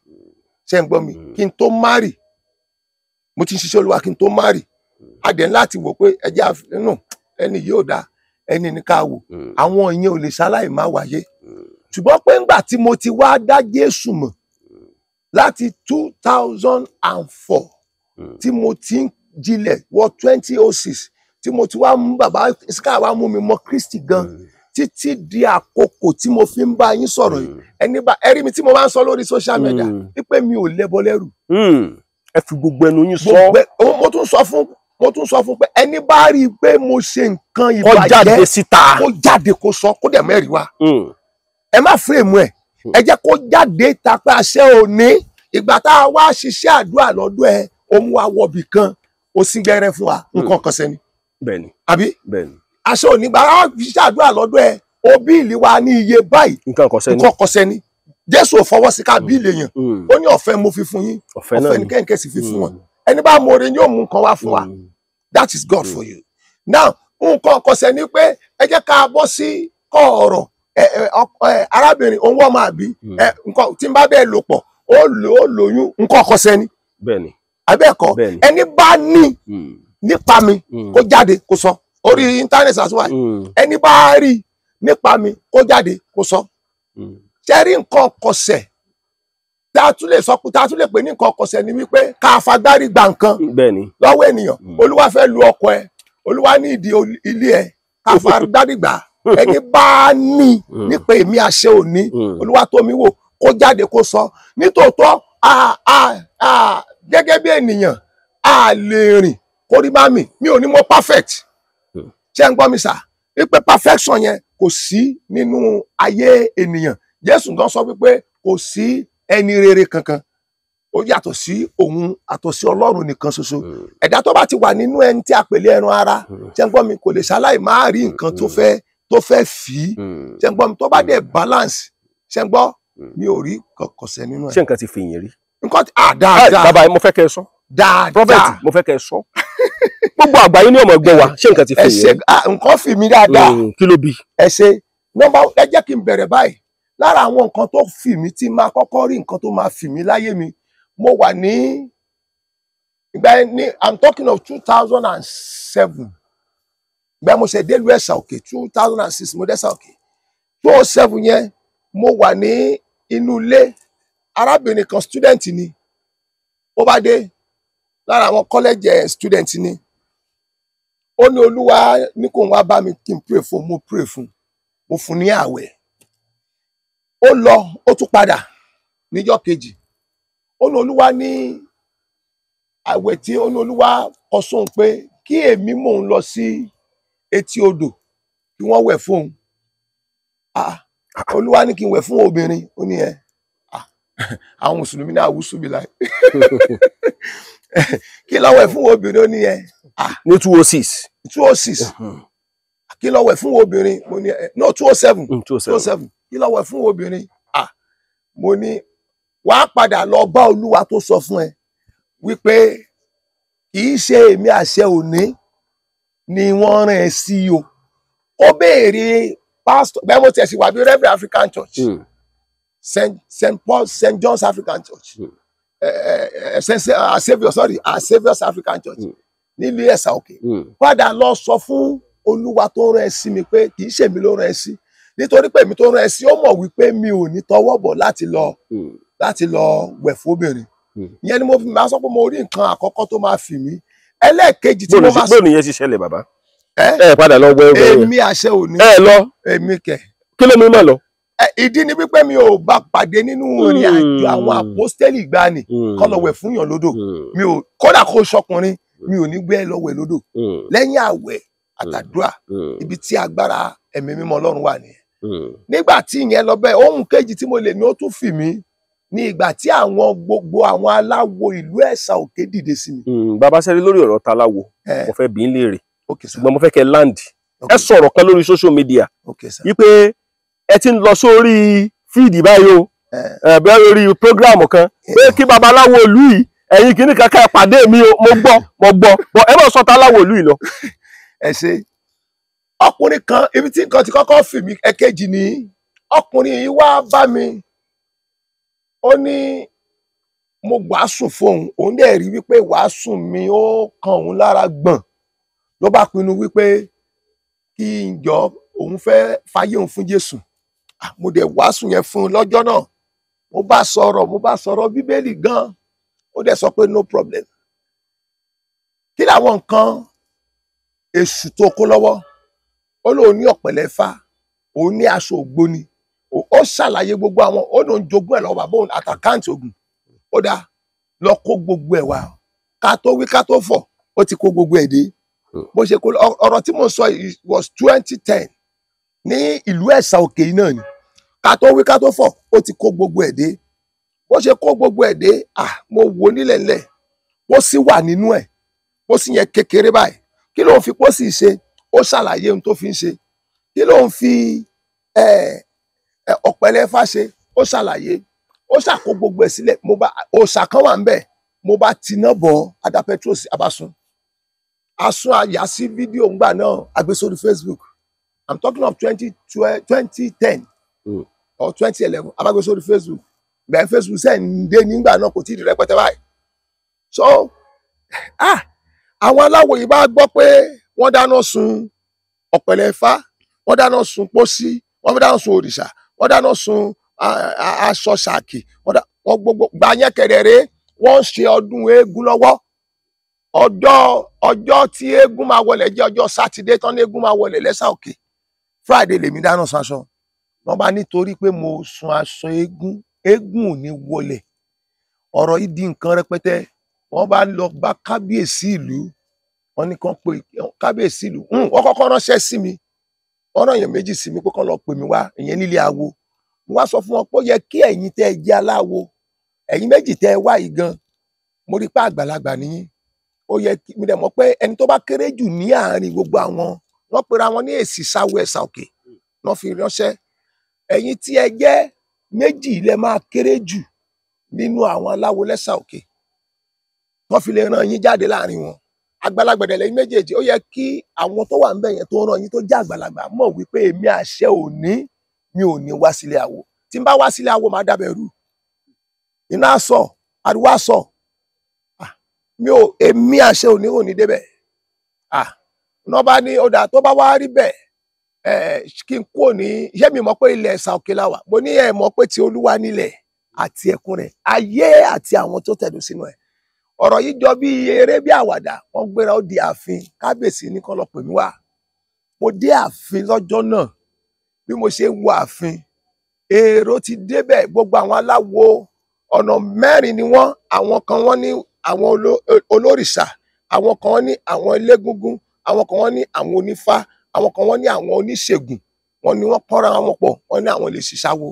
ṣé ń gbọ́ mi? kí n tó márì, mo ti ń ṣiṣẹ́ Olúwa kí n tó márì, a dẹ̀ láti wò pé ẹjẹ́ àfinú ẹni yóò dá ẹni ní ká wò. àwọn ìyẹn ò lè ṣaláì má wáyé. ṣùgbọ́n pé ńgbà tí mo ti wá dá Jésù mọ̀ láti 2004 tí mo ti ń jinlẹ̀ wọ 2006 tí mo ti wá mú bàbá Sky wá mú mi mọ Kristi gan títí di àkókò tí mo fi ń bá yín sọ̀rọ̀ yìí. ẹ̀rí mi tí mo máa ń sọ lórí social media wípé mi ò lẹ́bọ lẹ́rù. ẹ fi gbogbo ẹnu yín sọ. mo tún sọ fún pé ẹni bá rí i pé mo ṣe nǹkan ìbàjẹ́ kó jáde síta, kó jáde kó sọ kó dẹ̀ mẹ́rin wá. ẹ má fírèmù ẹ̀, ẹ jẹ́ kó jáde tapẹ́ àṣẹ òní. ìgbà tá a wá ṣiṣẹ́ àdúrà lọ́dún ẹ̀ òun wa wọ̀bì kan ó sì gbẹ́rẹ́ fún wa nǹkan kan sẹ́ni. bẹ́ẹ̀ni àbí bẹ́ẹ̀ni àṣẹ òní gbà á ṣiṣẹ́ àdúrà lọ́dún ẹ̀ ó bíìlì wa ní iye báyìí nǹkan kan sẹ́ni. Jésù ò fọwọ́ sí ká bíìlì èèyàn, ó ní ọ̀fẹ́ mo fi fún yín, ọ̀fẹ́ ní kẹ́hìnkẹ́ sì fi fún wọn. ẹni bá mọ oore yóò mú nǹkan wá fún wa. That is God for you. Now nǹkan ọ̀kọ̀sẹ̀ ni pé ẹ jẹ́ ká bọ́ sí kọ́ ọ̀rọ̀ arábìnrin òun wọ́n máa bí nǹkan tí n bá bẹ́ẹ̀ lò pọ̀ ó lóyún nǹkan ọ̀kọ̀sẹ̀ ni. Bẹ́ẹ̀ni. Abẹ́ẹ̀kọ́ ẹni bá ní nípa mi kó jáde kó sọ orí íńtánẹ́ẹ̀tì àtúwà ẹni bá rí nípa mi kó jáde kó sọ. Ṣé rí nǹkan ọ̀kọ̀sẹ̀ tá a tún lè pè ní nǹkan ọ̀kọ̀sẹ̀ ni wípé ká fagbárí gba nǹkan lọ́wọ́ ènìyàn. Olúwa fẹ́ lu ọkọ ẹ, Olúwa ní ìdí ilé ẹ, ká fagbárí gbà. Ẹni bá ní nípa èmi àṣẹ òní, Olúwa tó mi wò kó jáde kó sọ. Nítòótọ́ gẹ́gẹ́ bí ènìyàn a lè rìn kórí má mi ò ní mọ̀ perfect. Ṣé ń gbọ́ mi sà? Wípé perfection yẹn kò sí nínú ayé ènìyàn. Jésù gan sọ wípé kò sí ẹni rere kankan. Ó yàtọ̀ sí òun àtọ̀ sí Ọlọ́run nìkan ṣoṣo. Ẹ̀dá tó bá ti wà nínú ẹni tí a pèlè ẹran ara, ṣé ń gbọ́ mi, kò lè ṣaláì máa rí nǹkan tó fẹ́ fi. Ṣé ń gbọ́ mi, tó bá dé balance, ṣé ń gbọ́ mi ò rí kọ̀kọ̀sẹ̀ nínú ẹ̀. Ṣé nǹkan ti fi yín rí? Nǹkan dáadáa. Bàbá mo fẹ́ kẹ́ ẹ sọ. Dáadáa. Prophet mo fẹ́ kẹ́ ẹ sọ. Gbogbo àgbáyé ní ọmọ gbọ́ wa, ṣé nǹkan ti fi yín rí? Nǹkan fi mí dáadáa. Kí ló bí? Ẹ ṣe ẹ jẹ́ kí n bẹ̀rẹ̀ báyìí. Lára àwọn nǹkan tó fi mí tí máa kọ́kọ́ rí nǹkan tó máa fi mí láyé mi, mo wà ní ìgbà ní I'm talking of 2007. Ìgbà mo ṣe délùú Ẹ̀sà Òkè 2006 mo dẹ́sà Òkè. 2007 yẹn mo wà ní inú ilé arábìnrin kan student ni. Ó bá dé lára àwọn college student ni. Ó ní Olúwa ní kò wá bá mi kí n pray fún, mo pray fún, mo fún ní àwẹ̀. Ó lọ ó tún padà níjọ́ kejì. Ó ní Olúwa ní àwẹ̀ tí ó ní Olúwa kọ sóhun pé kí èmi mò ń lọ sí etí odò kí wọ́n wẹ̀ fún òun. Olúwa ní kí n wẹ̀ fún obìnrin. Ó ní àwọn mùsùlùmí ní àwùsù bí láì kí ló wẹ̀ fún obìnrin. Ó ní ní 206 kí ló wẹ̀ fún obìnrin. Mo ní no 207 kí ló wẹ̀ fún obìnrin. Mo ní wàá padà lọ bá Olúwa tó sọ fún ẹ wípé kì í ṣe èmi àṣẹ òní ni wọ́n rán ẹ sí o. Ó béèrè pastor bẹ́ẹ̀ mo tẹ̀sí wà bí Reverend African Church, St. Paul St. John's African Church, Our Saviour's African Church nílùú Ẹ̀sà Òkè. Padà lọ sọ fún Olúwa tó rán ẹ sí mi pé kì í ṣe mi ló rán ẹ sí, nítorí pé èmi tó rán ẹ sí ó mọ̀ wípé mi ò ní tọwọ́ bọ̀ láti lọ wẹ̀ fóbìnrin. Ìyẹn ni mo fi máa sọ pé mo rí nǹkan àkọ́kọ́ tó máa fi mí. Ẹlẹ́ẹ̀kejì tí mo máa sọ. bóòlù yẹn ti ṣẹlẹ̀ bàbá. Ẹ padà lọ wẹ̀ wẹ̀. Èmi àṣẹ òní. Ẹ lọ. Èmi kẹ̀. Kí ló mú mọ̀ lọ? Ìdí ni wípé mi ò bá pàdé nínú ìrìn àjò àwọn àpọ́stélì ìgbàanì kọ́ lọ wẹ̀ fún yàn lódò. Mi ò kódà kó ṣọkùnrin mi ò ní gbé ẹ lọ wẹ̀ lódò. Lẹ́yìn àwẹ̀ àtàdúrà ibi tí agbára ẹ̀mí mímọ́ Ọlọ́run wà nìyẹn. Nígbà tí ìyẹn lọ bẹ́ẹ̀, ohun kejì tí mo lè ní ó tún fì mí ní ìgbà tí gbogbo àwọn aláwo ìlú Ẹ̀sà Òkè dìde sí mi. Bàbá sẹ́rí lórí ọ̀rọ̀ taláwo mo fẹ́ bí ń léèrè ṣùgbọ́n mo fẹ́ kẹ́ land ẹ sọ̀rọ̀ kan lórí social media wípé ẹ ti ń lọ sórí fíìdì báyìí o bẹ́ẹ̀ lórí program kan pé kí babaláwo ìlú yìí ẹ̀yin kìíní kankan ẹ pàdé mi o mo gbọ́ ẹ bá sọ taláwo ìlú yìí lọ. Ẹ ṣe ọkùnrin kan ibi tí nǹkan ti kọ́kọ́ fì mí ẹ̀kejì ní ọkùnrin yìí wá bá mi. Ó ní mo wàásù fóun, òun dẹ̀ rí wípé wàásù mi ó kan òun lára gbọ̀n. Ló bá pinnu wípé kí n jọ òun fẹ́ fayé òun fún Jésù. Mo dẹ̀ wàásù yẹn fún un lọ́jọ́ náà. Mo bá sọ̀rọ̀ Bíbélì gan. Ó dẹ̀ sọ pé no problem. Kí làwọn nǹkan èṣù tó kó lọ́wọ́? Ó lóun ní ọ̀pẹ̀lẹ̀ Ifá, òun ní aṣọ ògbóni. Ó ṣàlàyé gbogbo àwọn ó lóun jogún ẹ̀ lọ́wọ́ bàbá òun àtàkáǹtì Ògùn. Ó dá lọ kó gbogbo ẹ̀ wá. Ká tó wí ká tó fọ̀, ó ti kó gbogbo ẹ̀ dé. Bó ṣe kó ọ̀rọ̀ tí mo sọ was 2010 ní ìlú Ẹ̀sà Òkè náà ni. Ká tó wí ká tó fọ̀, ó ti kó gbogbo ẹ̀ dé. Bó ṣe kó gbogbo ẹ̀ dé, mo wò nílẹ̀ ńlẹ̀. Pósí wà nínú ẹ̀. Pósí yẹn kékeré báyìí. Kí ló ń fi pósí ṣe? Ó ṣàlàyé ohun tó fi ń ṣe. Kí ló ń fi ọ̀pẹ̀lẹ̀ Ifá ṣe? Ó ṣàlàyé. Ó ṣàkó gbogbo ẹ̀ sílẹ̀. Òòṣà kan wà ńbẹ̀ mo bá tiná bọ̀ ada petrol sí abasun asun àyà sí fídíò ńgbà náà agbé sórí Facebook. I'm talking of 2010 or 2011 abagbé sórí Facebook bẹ́ẹ̀ Facebook sẹ́ ń dé nígbà náà kò tí ì di rẹpẹtẹ báyìí. So àwọn aláwo yìí bá gbọ́ pé wọ́n dáná sun ọ̀pẹ̀lẹ̀ Ifá, wọ́n dáná sun pósí, wọ́n dáná sun òrìṣà, wọ́n dáná sun aṣọ ṣàkì, wọ́n gbogbo gbà yẹn kẹ̀rẹ̀rẹ̀ wọ́n ṣe ọdún eégún lọ́wọ́. Ọjọ́ tí eégún máa wọlé jẹ́ ọjọ́ sátidé tán ní eégún máa wọlé lẹ́sà òkè. Friday lèmi dáná sun aṣọ. Wọ́n bá nítorí pé mo sun aṣọ eégún ò ní wọlé. Ọ̀rọ̀ yìí di nǹkan rẹpẹtẹ. Wọ́n bá lọ bá kábíyèsí ìlú. Wọ́n ní kàn pé kábíyèsí ìlú. Wọ́n kọ́kọ́ ránṣẹ́ sí mi. Wọ́n rán èèyàn méjì sí mi pé kàn lọ pè mí wá ìyẹn nílé awo. Mo wá sọ fún wọn pé ó yẹ kí ẹ̀yin tẹ́ ẹ jẹ́ aláwo, ẹ̀yin méjì tẹ́ ẹ wá yìí gan. Mo rí pé àgbàlagbà nìyí. Ó yẹ kí mi dẹ̀ mọ̀ pé ẹni tó bá kéré jù ní àárín gbogbo àwọn wọ́n pera wọn ní èsì sáwọ ẹ̀sà òkè wọ́n fi ránṣẹ́. Ẹ̀yin tí ẹ jẹ́ méjì lẹ máa kéré jù nínú àwọn aláwo lẹ́sà òkè. Wọ́n fi lè rán yín jáde láàrin wọn. Àgbàlagbà dẹ̀ lẹ́yìn méjèèjì ó yẹ kí àwọn tó wà ńbẹ̀ yẹn tó rán yín tó jẹ́ àgbàlagbà mọ̀ wípé èmi àṣẹ òní mi ò ní wá sílé awo. Tí n bá wá sílé awo máa dábẹ̀rú. Iná sọ, ariwo sọ. Èmi àṣẹ òní débẹ̀. Wọ́n bá ní ọ̀dà tó bá wá rí bẹ́ẹ̀ kí n kúrò ní iṣẹ́ mi mọ̀ pé ilẹ̀ ẹ̀sà òkè la wà. Mo ní ẹ̀ mọ̀ pé ti Olúwa nílẹ̀ àti ẹ̀kún rẹ̀ ayé àti àwọn tó tẹ̀dó sínú ẹ̀. Ọ̀rọ̀ yìí jọ bí eré bí àwàdà. Wọ́n gbéra ó di ààfin kábíyèsí ní kán lọ pè mí wá. Mo dé ààfin lọ́jọ́ náà. Bí mo ṣe wo ààfin èrò ti débẹ̀ gbogbo àwọn aláwo ọ̀nà mẹ́rin ni wọ́n. Àwọn kan wọ́n ní àwọn olórìṣà, àwọn kan wọ́n ní àwọn elégúngún, àwọn kan wọ́n ní àwọn onífá, àwọn kan wọ́n ní àwọn oníṣègùn. Wọ́n ní wọ́n pọ́nra wọn pọ̀, wọ́n ní àwọn lè ṣiṣáwo.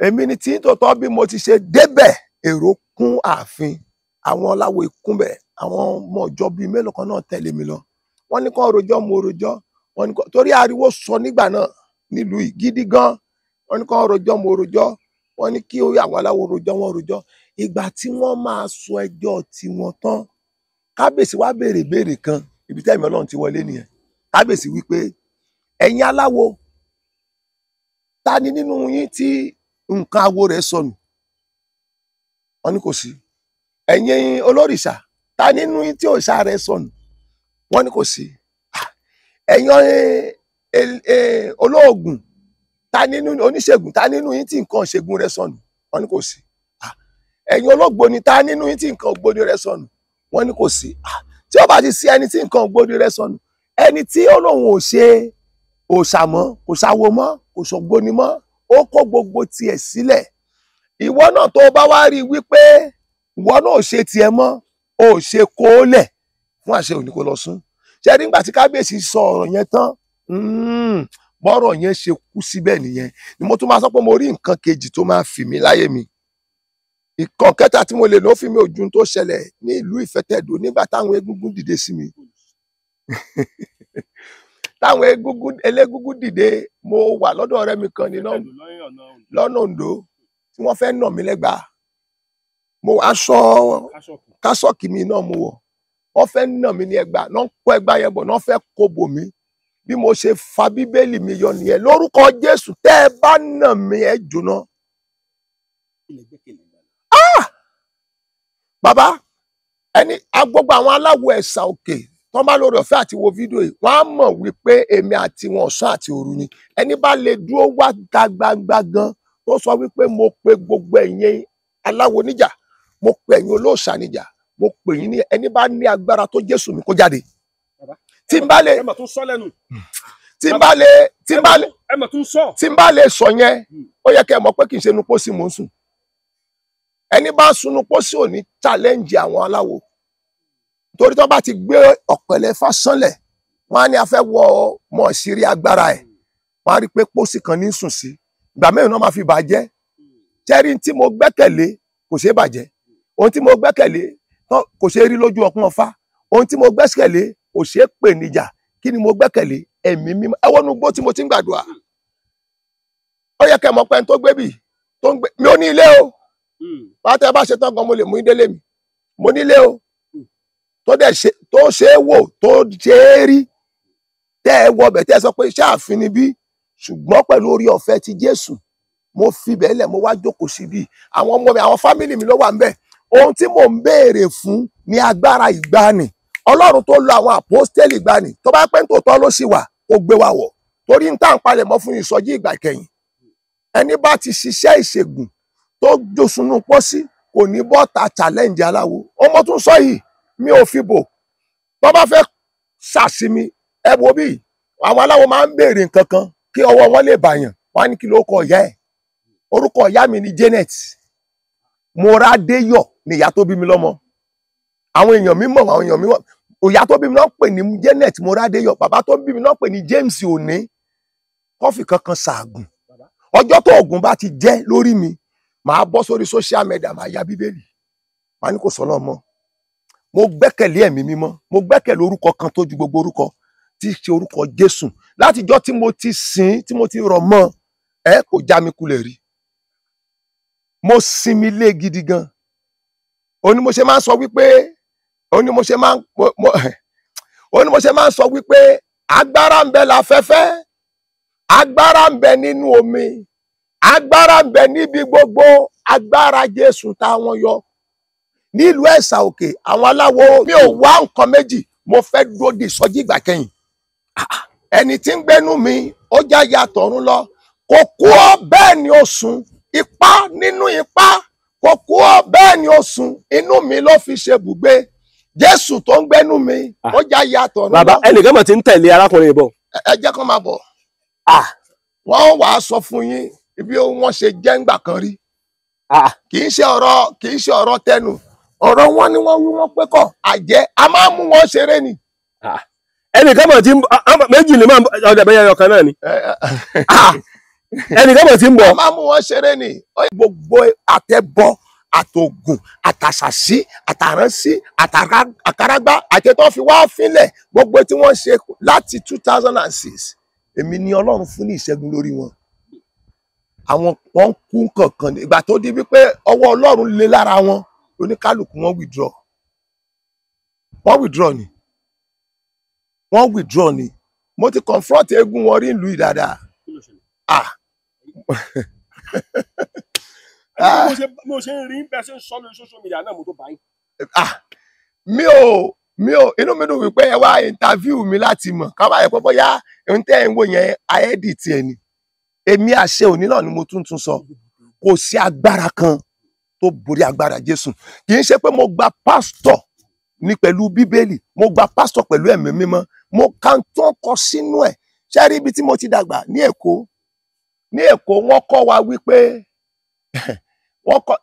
Èmi ni tí tòótọ́ bí mo ti ṣe débẹ̀ èrò kún ààfin. Àwọn aláwo ìkúnbẹ̀, àwọn ọmọ ìjọ bíi mélòó kan náà tẹ̀lé mi lọ. Wọ́n ní kán rojọ́ mo rojọ́. Wọ́n ní torí ariwo sọ nígbà náà nílùú yìí gidi gan. Wọ́n ní kán rojọ́ mo rojọ́. Wọ́n ní kí orí àwọn aláwo rojọ́ wọ́n rojọ́. Ìgbà tí wọ́n máa sọ ẹjọ́ tiwọn tán kábíyèsí wá béèrè kan ibi tẹ́mi Ọlọ́run ti wọlé nìyẹn. Kábíyèsí wípé ẹ̀yin aláwo ta ni nínú yín tí nǹkan awo rẹ̀ sọnù? Wọ́n ní kò sí. Ẹ̀yin olórìṣà ta nínú yín tí òòṣà rẹ̀ sọnù? Wọ́n ní kò sí. Ẹ̀yin olóògùn ta nínú oníṣègùn ta nínú yín tí nǹkan ṣègùn rẹ̀ sọnù? Wọ́n ní kò sí. Ẹ̀yin olóògbóni ta nínú yín tí nǹkan ògbóni rẹ̀ sọnù? Wọ́n ní kò sí. Tí ó bá ti sí ẹni tí nǹkan ògbóni rẹ̀ sọnù, ẹni tí ó lóun ò ṣe òòṣà mọ́, kò ṣàwo mọ́, kò ṣògbóni mọ́, ó kó gbogbo tiẹ̀ sílẹ̀. Ìwọ náà tó bá wá rí wípé ìwọ náà ò ṣe tiẹ̀ mọ́, ò ṣe kó lẹ̀ fún àṣẹ òní kó lọ sún. Ṣé nígbà tí kábíyèsí sọ ọ̀rọ̀ yẹn tán, bọ́rọ̀ yẹn ṣe kú síbẹ̀ nìyẹn ni mo tún máa sọ pé mo rí nǹkan kejì tó máa fì mí láyé mi. Ìkan kẹta tí mo lè lọ fi mi ojú tó ṣẹlẹ̀ ní ìlú Ìfẹ́tẹ̀dó nígbà táwọn egúngún dìde sí mi. Táwọn elégúngún dìde, mo wà lọ́dọ̀ ọ̀rẹ́ mi kan ní lọ́nà Oǹdó tí wọ́n fẹ́ nà mí lẹ́gbàá. Mo aṣọ kásọ̀kì mi náà mo wọ̀. Wọ́n fẹ́ nà mí ní ẹgbàá, náà kó ẹgbàá yẹn bọ̀, náà fẹ́ kó bò mí. Bí mo ṣe fa bíbélì mi yọ nìyẹn lórúkọ Jésù tẹ́ ẹ bá nà mí ẹ jóná. Bàbá gbogbo àwọn aláwo ẹ̀sà òkè tó bá lórí ọ̀fẹ́ àti wo fídíò yìí wọ́n á mọ̀ wípé èmi àti wọn ọ̀sán àti òru ni. Ẹni bá lè dúró wá gbangba gan tó sọ wípé mo pe gbogbo ẹ̀yin aláwo níjà, mo pe ẹ̀yin olóòṣà níjà, mo pè yín ní ẹni bá ní agbára tó Jésù mi kó jáde. Tí n bá lè sọ yẹn ó yẹ kẹ́ ẹ mọ̀ pé kì í ṣe inú pósí mò ń sùn. Ẹni bá sunu pósí ò ní challenge àwọn aláwo. Torí tó bá ti gbé ọ̀pẹ̀lẹ̀ Ifá sánlẹ̀ wọ́n á ní a fẹ́ wọ mọ̀ sírí agbára ẹ̀. Wọ́n á rí pé pósí kan ní sùn sí. Ìgbà mẹ́rin náà máa fi bàjẹ́. Jẹ́rí tí mo gbẹ́kẹ̀lé kò ṣeé bàjẹ́. Ohun tí mo gbẹ́kẹ̀lé kò ṣeé rí lójú ọpọ́n Ọ̀fà. Ohun tí mo gbẹ́kẹ̀lé kò ṣeé pè níjà. Kí ni mo gbẹ́kẹ̀lé? Ẹ̀mí mímọ́. Ẹ wọnú igbó tí mo ti ń gbàdúrà. Ó yẹ kẹ́ mọ̀ pé ẹni tó gbé bì tó ń gbé mi ò ní ilé o. pátá bá ṣe tán gan mo lè mú ìdílé mi mo nílé o tó ṣe é wò tó ṣe é rí tẹ́ ẹ wọbẹ̀ tẹ́ ẹ sọ pé iṣẹ́ àfin ni bí ṣùgbọ́n pẹ̀lú orí ọ̀fẹ́ ti Jésù mo fi bẹ́ẹ̀ lẹ̀ mo wá jókòó síbí àwọn ọmọ mi àwọn fámìlì mi ló wà ń bẹ̀ ohun tí mò ń béèrè fún ní agbára ìgbani Ọlọ́run tó lo àwọn àpọ́stélì ìgbani tó bá pẹ́ tòótọ́ ló sì wà ó gbé wa wọ̀ torí ń tà ń palẹ̀ mọ́ fún ìsọjí ìgbà kẹyìn ẹni bá ti ṣiṣẹ́ ìṣègùn tó jòsùnú pósí kò ní bọ́ta challenge aláwo ọmọ tún sọ yìí mi ò fi bò tó bá fẹ́ ṣàṣìmí ẹ wo bí àwọn aláwo máa ń béèrè nǹkan kan kí ọwọ́ wọn lè bàyàn wọn á ní kí ló kọ ìyá ẹ̀ orúkọ ìyá mi ni Janet Moradéyọ̀ ni ìyá tó bí mi lọ́mọ àwọn èèyàn mi mọ̀ àwọn èèyàn mi mọ̀ ìyá tó bí mi náà pè ní Janet Moradéyọ̀ bàbá tó bí mi náà pè ní James Òní kọfì kankan ṣàgùn ọjọ́ tó oògùn bá ti jẹ́ lórí mi màá bọ́ sórí social media màá ya bíbélì màá ní kò sọ náà mọ́ mo gbẹ́kẹ̀lé ẹ̀mí mímọ́ mo gbẹ́kẹ̀lé orúkọ kan tó ju gbogbo orúkọ tí í ṣe orúkọ Jésù látijọ́ tí mo ti sìn tí mo ti rọ̀ mọ́ kò já mi kulẹ̀ rí mo sinmi lé gidi gan òní mo ṣe máa ń sọ wípé òní mo ṣe máa ń sọ wípé agbára ń bẹ láfẹ́fẹ́ agbára ń bẹ nínú omi agbára ń bẹ níbi gbogbo agbára Jésù táwọn yọ nílùú Ẹ̀sà Òkè àwọn aláwo mi ò wá nǹkan méjì mo fẹ́ dúró di ìsọjí ìgbà kẹyìn ẹni tí ń gbénú mi ó já ya tọ̀run lọ kò kú ọ bẹ́ẹ̀ ni ó sùn ipá nínú ipá kò kú ọ bẹ́ẹ̀ ni ó sùn inú mi ló fi ṣe bùgbé Jésù tó ń gbénú mi ó já ya tọ̀run lọ. bàbá ẹnìkan mọ̀ tí ń tẹ̀lé arákùnrin bọ̀. ẹ jẹ́ kó máa bọ̀ wọ́n wàá sọ fún yín ibi wọ́n ṣe jẹ́ ńgbà kan rí kì í ṣe ọ̀rọ̀ tẹnu ọ̀rọ̀ wọn ni wọ́n wí wọ́n pé kọ̀ àjẹ́ a máa mú wọn ṣeré ni. ẹnìkan mọ̀ tí méjì ni ọjà bẹ́yẹ ọkàn náà ni ẹnìkan mọ̀ tí ń bọ̀. a máa mú wọn ṣeré ni gbogbo àtẹ̀bọ àtògùn àtàṣàṣí àtàránsí àkàràgbá àtẹ̀tọ́ fi wá fílẹ̀ gbogbo tí wọ́n ṣe láti 2006 èmi ni Ọlọ́run fún ní ìṣẹ́gun lórí wọn àwọn wọn kú kankan ìgbà tó di wípé ọwọ́ Ọlọ́run lé lára wọn oníkálùkù wọn withdraw ni mo ti confront eégún wọn rí ìlú ìdàdà mo ṣe ń rí bẹ́ẹ̀ ṣe ń sọ lórí social media náà mo tó bá yín. mi ò inú mi dùn wípé ẹ wá interview mi láti mọ̀ káwá ẹ pé bóyá ohun tẹ́ ẹ̀ ń wò yẹn ayédì tiẹ̀ ni èmi àṣẹ òní náà ni mo tún sọ kò sí agbára kan tó borí agbára Jésù kì í ṣe pé mo gba pásítọ̀ ní pẹ̀lú Bíbélì mo gba pásítọ̀ pẹ̀lú ẹ̀mí mímọ́ mo kàn tán kọ sínú ẹ̀ ṣé rí ibi tí mo ti dàgbà ní Èkó wọ́n kọ́ wa wípé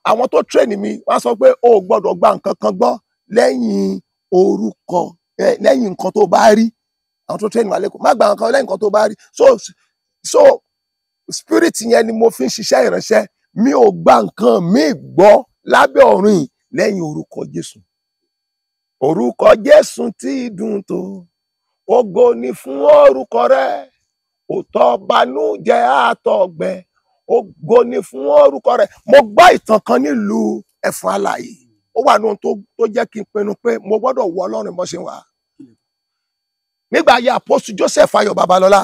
àwọn tó tírẹ̀nì mi wọ́n sọ pé o ò gbọ́dọ̀ gba nǹkan kan gbọ́ lẹ́yìn orúkọ lẹ́yìn nǹkan tó bá rí àwọn tó tírẹ̀nì wa lẹ́kọ̀ọ́ má gba nǹkan lẹ́yìn nǹkan tó bá rí so spirit yẹn ni mo fi ń ṣiṣẹ́ ìránṣẹ́ mi ò gba nǹkan mi gbọ́ lábẹ́ ọ̀run yìí lẹ́yìn orúkọ Jésù orúkọ Jésù tí dùn tó ògo ni fún orúkọ rẹ̀ òtọ́ banújẹ́ àtọ̀gbẹ ògo ni fún orúkọ rẹ̀ mo gbọ́ ìtàn kan nílùú Ẹ̀fọ̀n Alààyè ó wà ní ohun tó jẹ́ kí n pinnu pé mo gbọ́dọ̀ wọ Ọlọ́run bó ṣe wà nígbà ayé àpọ́sù Joseph Ayọ̀ Babalọ́lá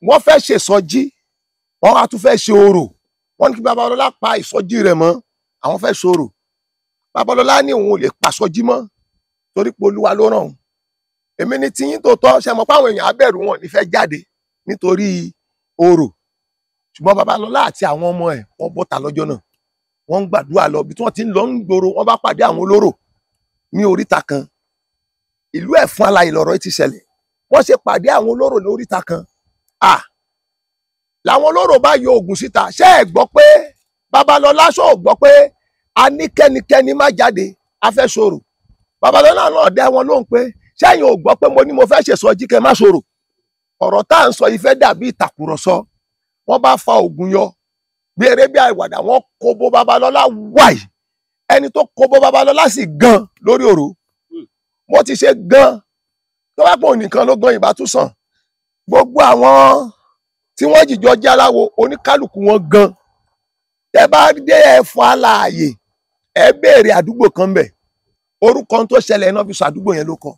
wọ́n fẹ́ ṣe ìsọjí wọ́n á tún fẹ́ ṣe orò wọ́n ní kí Babalọ́lá pa ìsọjí rẹ̀ mọ́ àwọn fẹ́ ṣe orò Babalọ́lá ní òun ò lè pa ìsọjí mọ́ torí pé Olúwa ló rán òun èmi ní tiyín tó tọ́ ṣe mọ̀ pé àwọn èèyàn abẹ́rù wọn ní fẹ́ jáde nítorí orò ṣùgbọ́n Babalọ́lá àti àwọn ọmọ ẹ̀ wọ́n bọ́ta lọ́jọ́ náà wọ́n ń gbàdúrà lọ bí tí wọ́n ti ń lọ ń gbòòrò wọ́n bá pàdé àwọn olóró ní oríta kan ìlú Ẹ̀fọ̀n Alààyè lọ̀rọ̀ ti ṣẹlẹ̀ wọ́n ṣe pàdé àwọn olóró ní oríta kan làwọn olóró bá yọ oògùn síta ṣé ẹ gbọ́ pé Babalọ́lá ṣó gbọ́ pé a ní kẹ́nikẹ́ni má jáde a fẹ́ sọ̀rọ̀ Babalọ́lá náà dá wọn lóhùn pé ṣẹ́yìn ò gbọ́ pé mo ní mo fẹ́ ṣèsọjí kẹ́ má sọ̀rọ̀ ọ̀rọ̀ tá à ń sọ yìí fẹ́ dàbí ìtàkùrọ̀sọ wọ́n bá fa oògùn yọ bí eré bí àìwàdà wọ́n kobo Babalọ́lá wáì ẹni tó kobo Babalọ́lá sì gan lórí òró mo ti ṣe gan tó bá pọ̀ nìkan ló gan ìbá tún sàn gbogbo àwọn tí wọ́n jìjọ jẹ́ aláwo oníkálukú wọn gan tẹ́ bá dé Ẹ̀fọ̀n Alààyè ẹ béèrè àdúgbò kan bẹ̀ orúkọ tó ṣẹlẹ̀ náà fi sọ àdúgbò yẹn ló kọ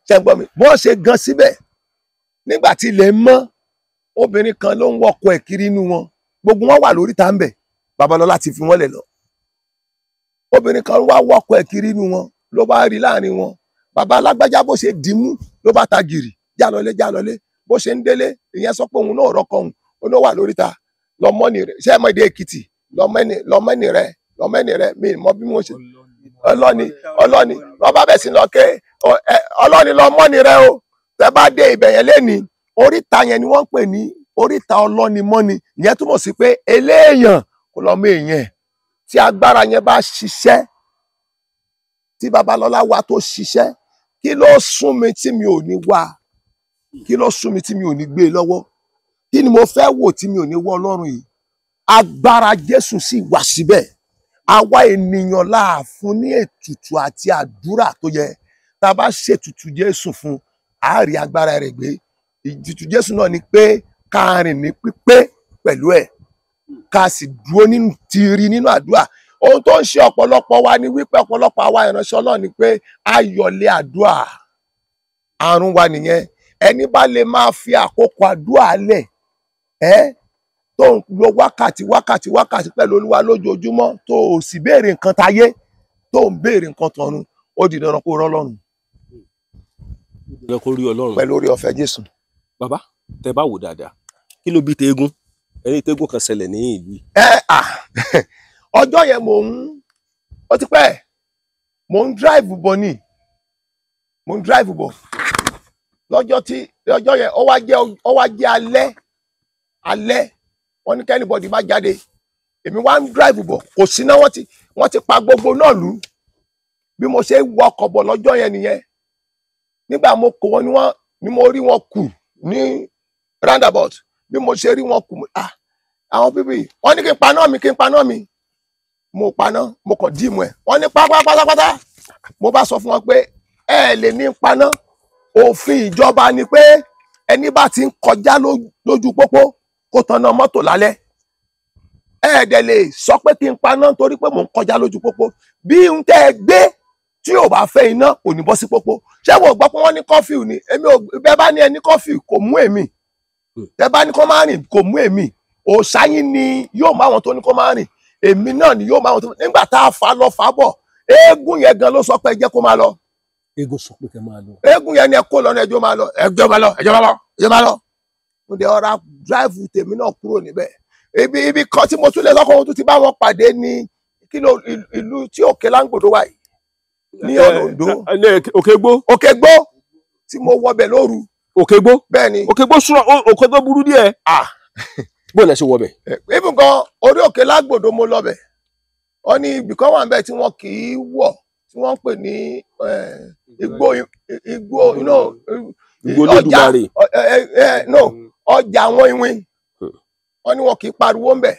ṣe gbọ́ mi bọ́n ṣe gan síbẹ̀ nígbà tí ilẹ̀ mọ́ obìnrin kan ló ń wọkọ̀ ẹ̀ kiri inú wọn gbogbo wọn wà lórí tá ń bẹ̀ Babalọ́lá ti fi wọ́n lẹ̀ lọ obìnrin kan wá wọkọ̀ ẹ̀ kiri inú wọn ló bá rí láàrin wọn bàbá alágbájá bó ṣe dìímú ló bá ta gìrì jálọlé bó ṣe ń délé ìyẹn sọ pé òun náà rọkọ òun ó ló wà lórí ta lọmọnì rẹ ṣé ẹ mọ èdè Èkìtì lọmọnì rẹ mi mọ bí mo ṣe ọlọ́ni lọ́ba bẹ̀ sí lọ ké ọlọ́ni lọmọnì rẹ o tẹ bá dé ibẹ̀ yẹn lẹ́ni oríta yẹn ni wọ́n ń pè ní oríta ọlọ́ni mọ́ni ìyẹn túmọ̀ sí pé eléèyàn kò lọ́mọ èèyàn tí agbára yẹn bá ṣiṣẹ́ tí Babalọ́lá wa tó ṣiṣẹ́ kí ló sún mi tí mi ò ní wá kí ló sún mi tí mi ò ní gbé lọ́wọ́ kí ni mo fẹ́ wò tí mi ò ní wọ́ Ọlọ́run yìí agbára Jésù sì wà síbẹ̀ àwa ènìyàn la fún ní ètùtù àti àdúrà tó yẹ tá a bá ṣètùtù Jésù fún a rí agbára rẹ̀ gbé ìtùtù Jésù náà ni pé ká rìn ní pípé pẹ̀lú ẹ̀ ká sì dúró nínú tìrì nínú àdúrà ohun tó ń ṣe ọ̀pọ̀lọpọ̀ wa ni wípé ọ̀pọ̀lọpọ̀ àwa ìránṣẹ́ Ọlọ́run ni pé ayọ̀lé àdúrà àrùn wa nìyẹn ẹni bá lè máa fi àkókò àdúrà lẹ̀ tó ń lo wákàtí pẹ̀lú Olúwa lójoojúmọ́ tó o sì béèrè nǹkan táyé tó ń béèrè nǹkan tọ̀run ó di dandan kó rọ́ Ọlọ́run pẹ̀lú orí ọ̀fẹ́ Jésù. Bàbá tẹ bá wò dáadáa kí ló bí teégún ẹni teégún kan ṣẹlẹ̀ ní ìlú yìí. ọjọ́ yẹn ó ti pẹ́ mò ń drive bọ̀ ni lọ́jọ́ yẹn ó wá jẹ́ alẹ́ wọ́n ní kẹ́nìbọ̀dì má jáde èmi wá ń drive bọ̀ kò sí náà wọ́n ti pa gbogbo náà lù bí mo ṣe wọkọ̀ bọ̀ lọ́jọ́ yẹn nìyẹn nígbà mo kò wọ́n ni mo rí wọn kù ní roundabout bí mo ṣe rí wọn kù àwọn bíbí wọ́n ní kí n paná mi mo paná mo kàn dìímù ẹ̀ wọ́n ní pátápátá mo bá sọ fún wọn pé ẹ lè ní paná òfin ìjọba ni pé ẹni bá ti ń kọjá lójú pópó kó tanná mọ́tò lálẹ́ ẹ̀ẹ́dẹ̀ lè sọ pé kí n paná torí pé mò ń kọjá lójú pópó bí n tẹ́ ẹ gbé tí ò bá fẹ́ iná kò ní bọ́ sí pópó ṣé wọ́n gbọ́ pé wọ́n ní kọ́fíù ni èmi ò bẹ́ẹ̀ bá ní ẹni kọ́fíù kò mú èmi tẹ́ bá ní kó má rìn kò mú èmi òṣàyìn ni yóò má wọn tó ní kó má rìn èmi náà ni yóò má wọn tó nígbà tá a fà lọ fà bọ̀ eégún yẹn gan ló sọ pé ẹ jẹ́ kó máa lọ. eégún sọ pé kẹ́ máa lọ. eégún yẹn ni ẹ kó lọ ní ẹjọ́ máa lọ mo dé ọ̀rá drive tèmi náà kúrò níbẹ̀ ibi kan tí mo tún lè lọ́kọ̀ ohun tó ti bá wọn pàdé ní kílò ìlú tí Òkè Láńgbòdo wà yìí ní ọ̀nà Oǹdó. Òkègbó tí mo wọbẹ̀ lóru. Òkègbó bẹ́ẹ̀ ni. Òkègbó burú díẹ̀. bóyá ẹ ṣe wọbẹ̀. ibi kan orí Òkè Láńgbòdo mo lọbẹ̀ wọ́n ní ibì kan wà ń bẹ̀ tí wọ́n kì í wọ̀ tí wọ́n ń pè ní ọjà àwọn iwin wọ́n ní wọn kì í pariwo ń bẹ̀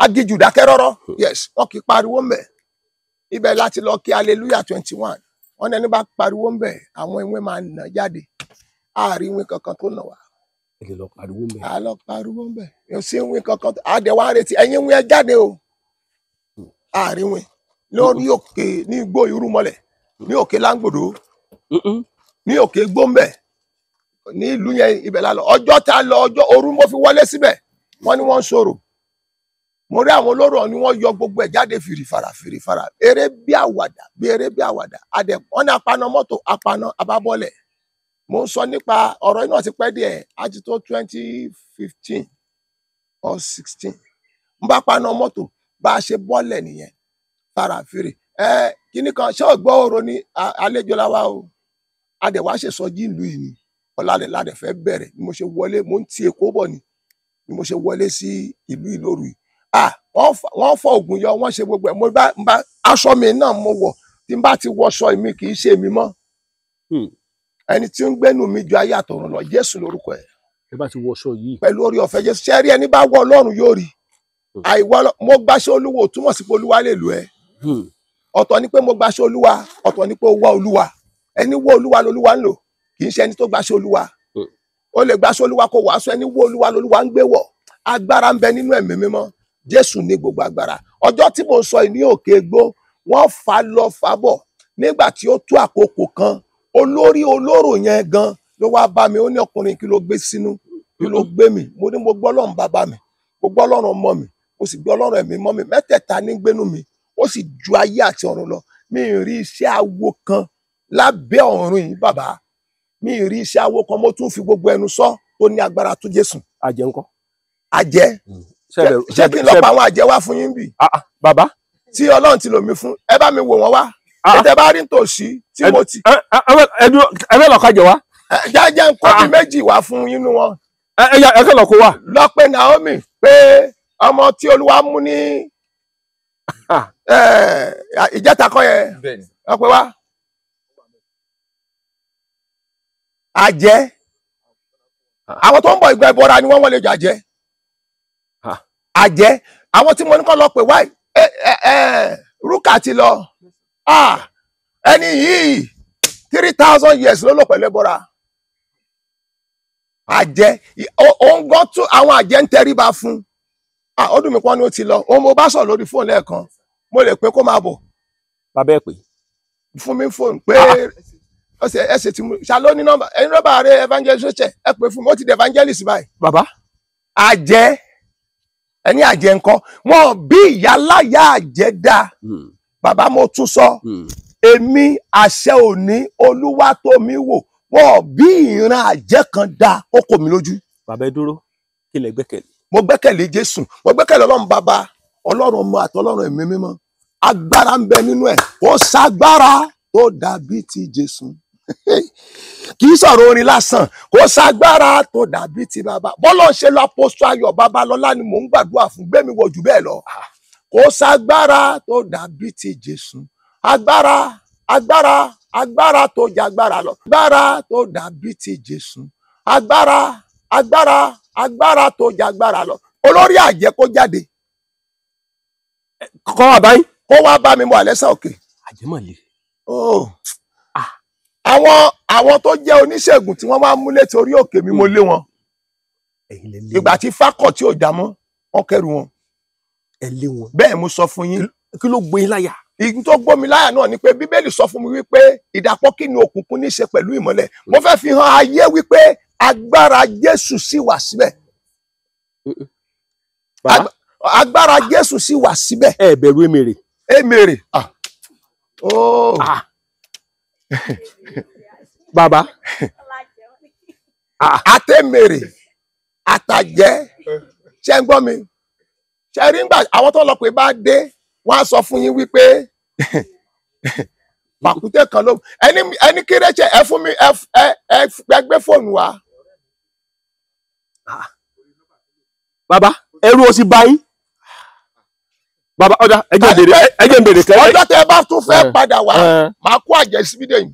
agijù dákẹ́ rọ́rọ́ yes wọn kì í pariwo ń bẹ̀ ibẹ̀ láti lọ kí hallelujah 21 wọ́n ní ẹni bá pariwo ń bẹ̀ àwọn iwin máa nà jáde àárín iwin kankan tó nà wá. ẹ lọ pariwo ń bẹ̀. a lọ pariwo ń bẹ̀ yóò sí iwin kankan àdẹ̀wà retí ẹ̀yin iwin ẹ jáde o àárín iwin lórí òkè ní igbó Irúnmọlẹ̀ ní Òkè Láńgbòdo ní Òkè Gbóǹbẹ̀ ní ìlú yẹn ibẹ̀ la lọ ọjọ́ tá a lọ ọjọ́ òru mo fi wọlé síbẹ̀ wọ́n ní wọ́n ń sọ̀rọ̀ mo rí àwọn olóró ni wọ́n yọ gbogbo ẹ̀ jáde fìrìfàrà eré bí àwàdà adẹ wọ́n ní apaná mọ́tò apaná abábọ́lẹ̀ mo ń sọ nípa ọ̀rọ̀ iná ti pẹ́ díẹ̀ àti tó 2015 or 16 n bá paná mọ́tò bá a ṣe bọ́lẹ̀ nìyẹn fàràfìrì kíní kan ṣé ò gbọ́ ọ̀rọ̀ ní àlejò la wá o adẹ̀wá ṣe sọjí ìlú yìí ni ọ̀làdẹ̀ fẹ́ bẹ̀rẹ̀ ni mo ṣe wọlé mo ń ti Èkó bọ̀ ni mo ṣe wọlé sí ìlú Ìlóru yìí wọ́n fọ ògùn yọ wọ́n ṣe gbogbo ẹ̀ mo bá aṣọ mi náà mo wọ̀ tí n bá ti wọṣọ mi kì í ṣe mi mọ́ ẹni tí ń gbẹ́nu mi ju ayé àtọ̀run lọ Jésù lórúkọ ẹ̀. ẹ bá ti wọṣọ yìí. pẹ̀lú orí ọ̀fẹ́ Jésù ṣe rí ẹni bá wọ Ọlọ́run yóò rí àìwọ mo gbàṣẹ Olúwa ò túmọ̀ sí pé Olúwa lè lò ẹ́ ọ̀tọ̀ ni pé mo gbàṣẹ Olúwa ọ̀tọ̀ ni pé ó wá Olúwa ẹni wọ Olúwa lolúwa ń lò kì í ṣe ẹni tó gbàṣẹ Olúwa ó lè gbàṣẹ Olúwa kó wàásù ẹni wọ Olúwa lolúwa ń gbé wọ̀ agbára ń bẹ nínú ẹ̀mí mímọ́. Jésù ní gbogbo agbára. Ọjọ́ tí mo sọ yìí ní Òkè Igbó, wọ́n fà lọ fà bọ̀. Nígbà tí ó tó àkókò kan, olórí olóró yẹn gan ló wá bá mi. Ó ní, ọkùnrin kí ló gbé sínú, kí ló gbé mi. Mo ní, mo gbọ́ Ọlọ́run bàbá mi, mo gbọ́ Ọlọ́run ọmọ mi, mo sì gbọ́ Ọlọ́run ẹ̀mí mọ́ mi. Mẹ́tẹ̀ẹ̀ta ní gbénú mi, ó sì ju ayé àti ọ̀run lọ. Mi ì rí iṣẹ́ awo kan lábẹ́ ọ̀run yìí bàbá. Mi ì rí iṣẹ́ awo kan, mo tún fi gbogbo ẹnu sọ, tó ní agbára tó Jésù. Àjẹ́ ńkọ́? Àjẹ́. Ṣé kí n lọ pa àwọn àjẹ́ wá fún yín bì? Bàbá. Tí Ọlọ́run ti lò mí fún, ẹ bá mi wò wọ́n wá. Tẹ́ bá rí nítòsí tí mo ti. Ẹ fẹ́ lọ kájọ wá? Jẹ́ ń kó bí méjì wá fún yín nú wọn. Ẹ fẹ́ lọ kó wá? Lọ pé Naomi pé ọmọ tí Olúwa mú ní ìjẹta kọ́ yẹn. Lọ pé wá. Àjẹ́. Àwọn tó ń bọ̀ ìgbà ìbọra ni wọ́n lè jàjẹ́. Àjẹ́. Àwọn tí mo ní kọ́ lọ pé wáì. Rúkà ti lọ. Ẹni yìí 3,000 years ló lò pẹ̀lú ẹbọra. Àjẹ́. Òun gan tún àwọn àjẹ́ ń tẹríba fún. Ó dùn mí pọ́n ní ó ti lọ. Òun mo bá sọ̀rọ̀ lórí fóònù lẹ́ẹ̀kan. Mo lè pé kó máa bọ̀. Bàbá ẹ pè. Fún mi fóònù pé ẹsẹ̀ tí mo ṣàlọ́ ní nọ́mbà. Ẹni nọ́mbà rẹ evangelist ẹ pè fún mi. Ó ti di evangelist báyìí. Bàbá. Àjẹ́. Ẹni àjẹ́ ńkọ́. Wọ́n bí ìyáláyà àjẹ́ dá. Bàbá mo tún sọ. Èmi àṣẹ òní Olúwa tó mi wò. Wọ́n bí ìran àjẹ́ kan dá ó kò mí lójú. Bàbá ẹ dúró. Kí lẹ gbẹ́kẹ̀lé? Mo gbẹ́kẹ̀lé Jésù. Mo gbẹ́kẹ̀lé Ọlọ́run bàbá, Ọlọ́run ọmọ àti Ọlọ́run ẹ̀mí mímọ́. Agbára ń bẹ nínú ẹ̀. Kò ságbára tó dàbí ti Jésù. Kì í sọ̀rọ̀ orin lásán. Kò ságbára tó dàbí ti bàbá. Bọ́lá ṣe lọ Apostle Ayọ̀ Babalọ́lá ni mò ń gbàdúrà fún. Gbé mi wọ̀ jù bẹ́ẹ̀ lọ. Kò ságbára tó dàbí ti Jésù. Agbára tó jagbára lọ. Agbára tó dàbí ti Jésù. Agbára tó jagbára lọ. Olórí àjẹ́ kó jáde. Kọ́ wà báyìí. Kó wá bá mi mọ àlẹ́sà òkè. Àjẹ́ mọ̀ lè. Àwọn tó jẹ́ oníṣègùn tí wọ́n máa ń mú létí orí òkè mi, mo lé wọn. Ìgbà tí fákọ̀ tí ò já mọ́, wọ́n kẹ́rù wọn. Ẹ lé wọn. Bẹ́ẹ̀ mo sọ fún yín. Kí ló gbé yín láyà? Ìgbà tó gbó mi láyà náà ni pé Bíbélì sọ fún mi wípé ìdàpọ̀ kí ni òkùnkùn ní í ṣe pẹ̀lú ìmọ́lẹ̀. Mo fẹ́ fi hàn ayé wípé agbára Jésù sì wà síbẹ̀. Agbára Jésù sì wà síbẹ̀. Ẹ bẹ̀rù èmèrè. Èmèrè. Bàbá. Àtẹ̀mèrè àtàjẹ́. Ṣé ń gbọ́ mi? Ṣé rí ńgbà àwọn tó lọ pé bá dé, wọ́n á sọ fún yín wípé pàkúté kan ló ẹni kéréje ẹ fún mi ẹ gbé fóònù wa. Bàbá ẹrú o sì bá yín. Bàbá ọjà ẹjẹ ń bèrè kẹ. Ọjọ́ tẹ bá tún fẹ́ padà wá, máa kó àjẹ́ sí fídíò yìí.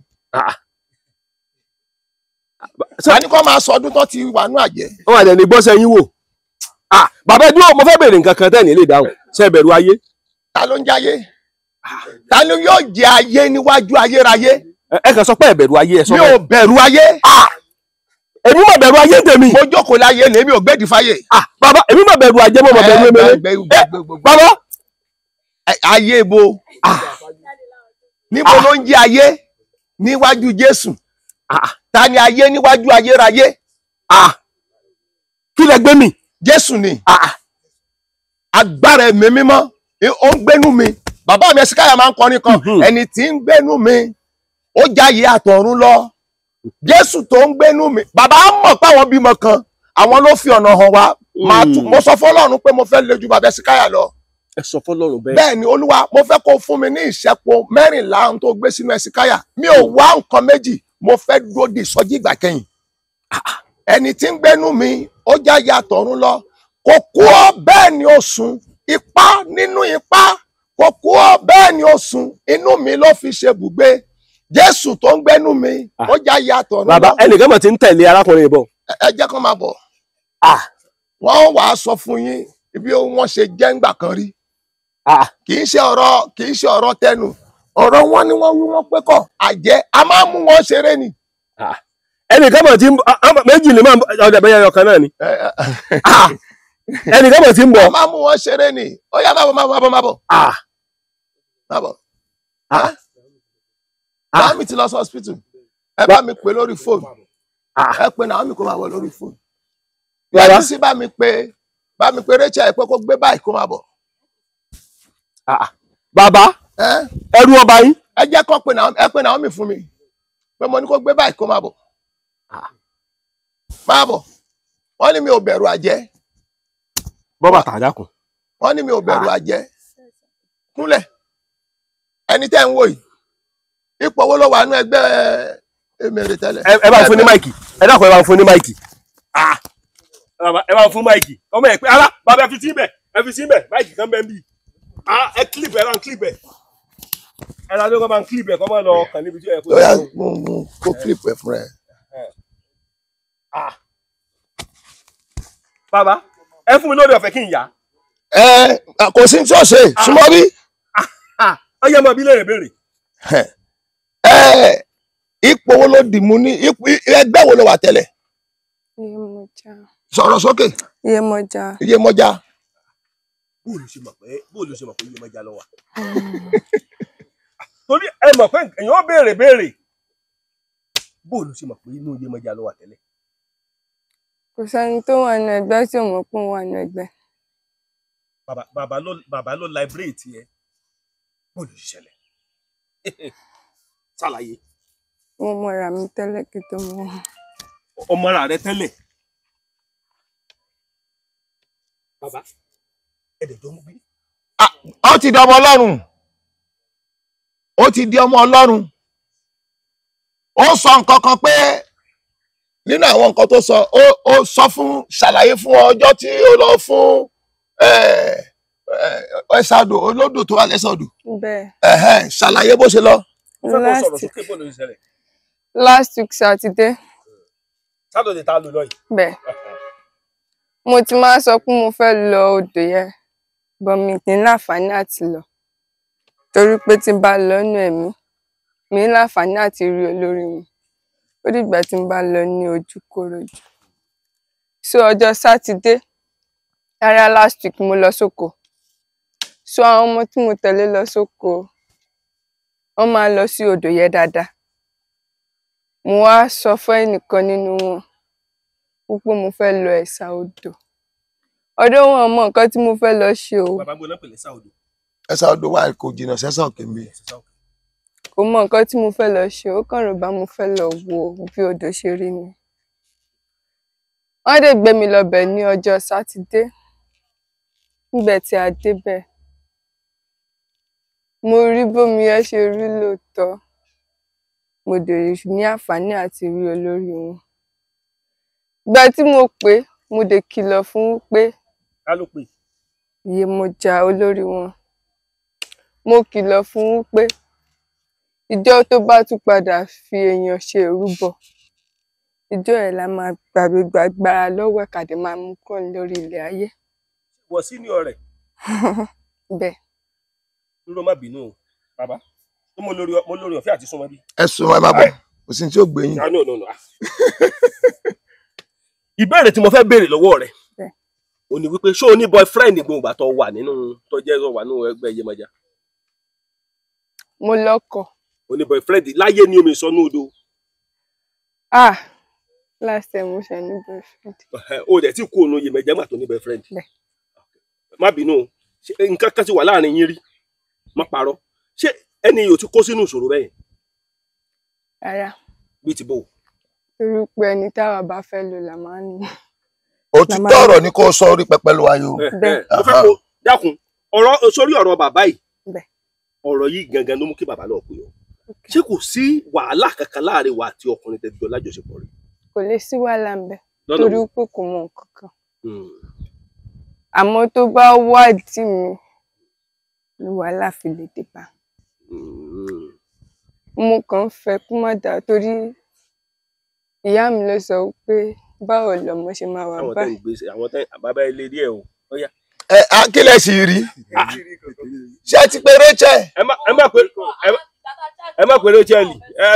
Sani kọ́ máa sọ ọdún tó ti wà nú àjẹ́. Wọ́n wà lẹ́nu gbọ́sẹ̀ yín wò. Bàbá ẹ dúró, mo fẹ́ bèrè nǹkan kan tẹ́ni lè dáhùn. Ṣé ẹ bẹ̀rù ayé? Ta ló ń jẹ ayé? Ta ló yóò jẹ ayé níwájú ayérayé? Ẹ kàn sọ pé ẹ bẹ̀rù ayé ẹ sọ. Mi ò bẹ̀rù ayé. Èmi mà bẹ̀rù ayé tèmi. Mo jókòó láyé ni èmi ò gbẹ́dì fáyé. Bàbá èmi mà bẹ̀rù ayé, mo mà bẹ̀rù èmèrè. Bàbá. Ayé bo. Níbo ló ń jẹ ayé? Níwájú Jésù. Ta ni ayé níwájú ayérayé? Kí lẹ gbé mi? Jésù ni. Agbára ẹ̀mí mímọ́ ó ń gbénú mi. Bàbá mi Ẹ̀sìkáyà máa ń kọrin kan. Ẹni tí ń gbénú mi ó jáyé àtọ̀run lọ. Jésù tó ń gbénú mi. Bàbá mọ̀ pé àwọn bímọ kan, àwọn ló fi ọ̀nà hàn wá. Mo sọ fọ́lọ́run pé mo fẹ́ le ju bàbá Ẹ̀sìkáyà lọ. Ẹ sọ fọ́lọ́run bẹ́ẹ̀. Bẹ́ẹ̀ ni Olúwa, mo fẹ́ kó fún mi ní ìṣẹ́po 14 tó gbé sínú Ẹ̀sìkáyà. Mi ò wá nǹkan méjì, mo fẹ́ dúró di ìsọjí ìgbà kẹyìn. Ẹni tí ń gbénú mi ó jáyé àtọ̀run lọ. Kò kú ọ bẹ́ẹ̀ ni ó sùn. Ipá nínú ipá. Kò kú ọ bẹ́ẹ̀ ni ó sùn. Inú mi ló fi ṣe bùgbé. Jésù tó ń gbénú mi ó jáyé àtọ̀run lọ. Bàbá ẹnìkan mọ̀ tí ń tẹ̀lé arákùnrin bọ̀. Ẹ jẹ́ kó máa bọ̀. Wọ́n wàá sọ fún yín bí wọ́n ṣe jẹ́ ńgbà kan rí. Kì í ṣe ọ̀rọ̀ tẹnu. Ọ̀rọ̀ wọn ni wọ́n wí wọ́n pé kọ̀ àjẹ́. A máa mú wọn ṣeré ni. Ẹnìkan mọ̀ tí méjì lè máa ọjà bẹ́yẹ ọkàn náà ni. ẹnìkan bọ̀ tí ń bọ̀. máa mú wọn ṣeré ni ó yá má bọ̀. Má bọ̀. Naomi ti lọ sí hospital ẹ bá mi pè lórí fóònù ẹ pè Naomi kó máa bọ̀ lórí fóònù yàtọ̀ sí bá mi pè Rachel pé kó gbé báyìí kó máa bọ̀. Bàbá ẹrú ọba yín. Ẹ jẹ́ kó pè Naomi fún mi pé mo ní kó gbé báyìí kó máa bọ̀. Máa bọ̀ wọ́n ní mi ò bẹ̀rù àjẹ́. Bọ́bà tàdákùn. Wọ́n ní mi ò bẹ̀rù àjẹ́. Kúnlẹ̀ ẹni tẹ́ ń wò yìí ipò owó ló wà nínú ẹgbẹ́ Emèrè tẹ́lẹ̀. Ẹ bá ń fún ní máìkì ẹ dákun ẹ bá ń fún ní máìkì. Ẹ bá ń fún máìkì ọmọ ẹ pé ara bàbá ẹ fi sí bẹ̀ máìkì kan bẹ́ẹ̀ bí. Ẹ clip ẹ bá ń clip ẹ. Ẹ lọ́dún kan bá ń clip ẹ kọ́ máa lọ kàn níbi tí ẹ kó. Lọ́yà kó clip ẹ fún ẹ. Bàbá ẹ fún mi lórí ọ̀fẹ́ kí n yá. Kò sí tí ó ṣe súnmọ́ bí. Ọyẹ ọmọ bí lè béèrè. Ipò wo ló dì mú ní ẹgbẹ́ wo ló wà tẹ́lẹ̀? Iyemọja. Sọ̀rọ̀ sókè. Iyemọja. Iyemọja. Bóòlù ṣe mọ̀ pé Iyemọja lọ wà. Torí ẹ mọ̀ pé èèyàn béèrè. Bóòlù ṣe mọ̀ pé inú Iyemọja lọ wà tẹ́lẹ̀. Kò sẹ́ni tó wà nínú ẹgbẹ́ tí ò mọ̀ pé òun wà nínú ẹgbẹ́. Bàbá ló liberate ẹ. Bóòlù ṣẹlẹ̀. Ṣàlàyé. Mo mọ̀ra mi tẹ́lẹ̀ kí tó mọ̀. Ọmọra rẹ tẹ́lẹ̀. Bàbá ẹ̀dẹ̀ tó ń gbé. Ó ti di ọmọ Ọlọ́run. Ó ti di ọmọ Ọlọ́run. Ó sọ nǹkan kan pé nínú àwọn nǹkan tó sọ ó sọ fún ṣàlàyé fún ọjọ́ tí ó lọ fún ẹ̀sàdò olódò tó wà lẹ́sàdò. Bẹ́ẹ̀. Ṣàlàyé bó ṣe lọ. Last week Saturday. Saturday ta lò lọ yìí. Bẹ́ẹ̀. Mo ti máa sọ pé mo fẹ́ lọ odò yẹn bọ̀ mi ní láǹfààní àti lọ torí pé tí n bá lọ nínú ẹ̀mí mi ní láǹfààní àti rí olórí mi ó dìgbà tí n bá lọ ní ojúkòròjú. So ọjọ́ Sátidé rárá last week mo lọ sóko. So àwọn ọmọ tí mo tẹ̀lé lọ sóko wọ́n máa lọ sí odò yẹn dáadáa. Mo wá sọ fún ẹnìkan nínú wọn wípé mo fẹ́ lọ ẹ̀sà odò. Ọdún wọn mọ nǹkan tí mo fẹ́ lọ ṣe o. Bàbá gbọ́dọ̀ pè lẹ́sà odò. Ẹ̀sà odò wà kò jìnnà sẹ́sà òkè mi. Kò mọ nǹkan tí mo fẹ́ lọ ṣe ó kàn rò bá mo fẹ́ lọ wo bí odò ṣe rí ni. Wọ́n dẹ̀ gbé mi lọ bẹ̀ ní ọjọ́ Sátidé. Níbẹ̀ tí a débẹ̀ mo rí bómi ẹ ṣe rí lóòótọ́. Mo dẹ̀ ní àǹfààní àti rí olórí wọn. Ìgbà tí mo pè mo dẹ̀ kìlọ̀ fún pé ká ló pè? Iyemọja olórí wọn. Mo kìlọ̀ fún pé ìjọ tó bá tún padà fi èèyàn ṣe ìrúbọ ìjọ ẹ̀ la máa gbàgbára lọ́wọ́ ẹ̀kadì máa mú kúrò lórí ilẹ̀ ayé. Wọ̀ sí ní ọ̀rẹ́. Bẹ́ẹ̀. Dúró má bínú o bàbá mo lórí ọ̀fẹ́ àti súnmọ́ bí. Ẹ súnmọ́ ẹ má bọ̀ kò sí tí ó gbé yín. No. Ìbéèrè tí mo fẹ́ béèrè lọ́wọ́ rẹ̀ ó ní wípé ṣé o ní boyfriend gbogbo ìgbà tó wà nínú tó jẹ́ wà nínú ẹgbẹ́ Iyemọja? Mo lọ́kọ. O ní boyfriend láyé ní omi ìsọnú odò. Last time mo ṣe ní boyfriend. O dẹ̀ tí kú ònú Iyemọja mà tó ní boyfriend. Má bínú o nǹkan kan ti wà láàrin yín rí má parọ́ ṣé ẹni yóò ti kó sínú ìṣòro bẹ́ẹ̀? Rárá. Bí ti bò. Torí pé ẹni táwa bá fẹ́ lò là máa ń ní. Òtítọ́ ọ̀rọ̀ ni kò sọ orí pẹpẹ ló wáyé o. Mo fẹ́ kó dákun sórí ọ̀rọ̀ bàbá yìí. Ọ̀rọ̀ yìí gangan ló mú kí bàbá náà pè ọ́. Ṣé kò sí wàhálà kankan láàrin wa àti ọkùnrin tẹ́jọ́ lájọṣepọ̀ rẹ̀? Kò lè sí wàhálà ń bẹ torí pé kò mọ nǹkan kan. Àmọ́ tó bá wádìí mi ni wàhálà fi lè dé bá. Mo kàn ń fẹ́ kó má dáa torí ìyá mi ló sọ pé báwo lọmọ ṣe máa wà báyìí. Àwọn bàbá ilé rí ẹ o. Kí lẹ sì rí? Ṣé ti pé Rachel? Ẹ má pè Rachel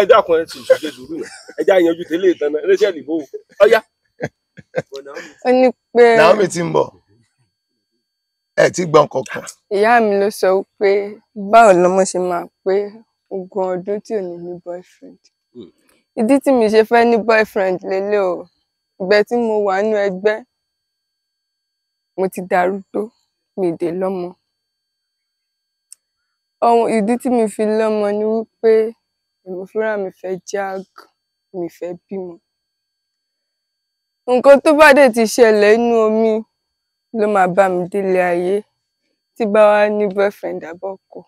ẹ dákun ẹ sì ṣe dùrú náà ẹ já yanjú tẹ́lẹ̀ ìtàn náà Rachel bò ó yá. Ó ní pé Naomi ti ń bọ̀. ẹ ti gbọ́n kankan. ìyá mi ló sọ pé báwo lọmọ ṣe máa pé 20 ọdún tí ò ní ní boyfriend. Ìdí tí mi ṣe fẹ́ ní boyfriend lélẹ̀ o. Ìgbà tí mo wà nínú ẹgbẹ́ mo ti darúgbó mi dé lọ́mọ. Ìdí tí mi fi lọ́mọ ni wípé èmi fúnra mi fẹ́ jag, mi fẹ́ bímọ. Nǹkan tó bá dé ti ṣẹlẹ̀ inú omi ló máa bá mi délé ayé tí bá wá ní boyfriend àbọ̀kọ.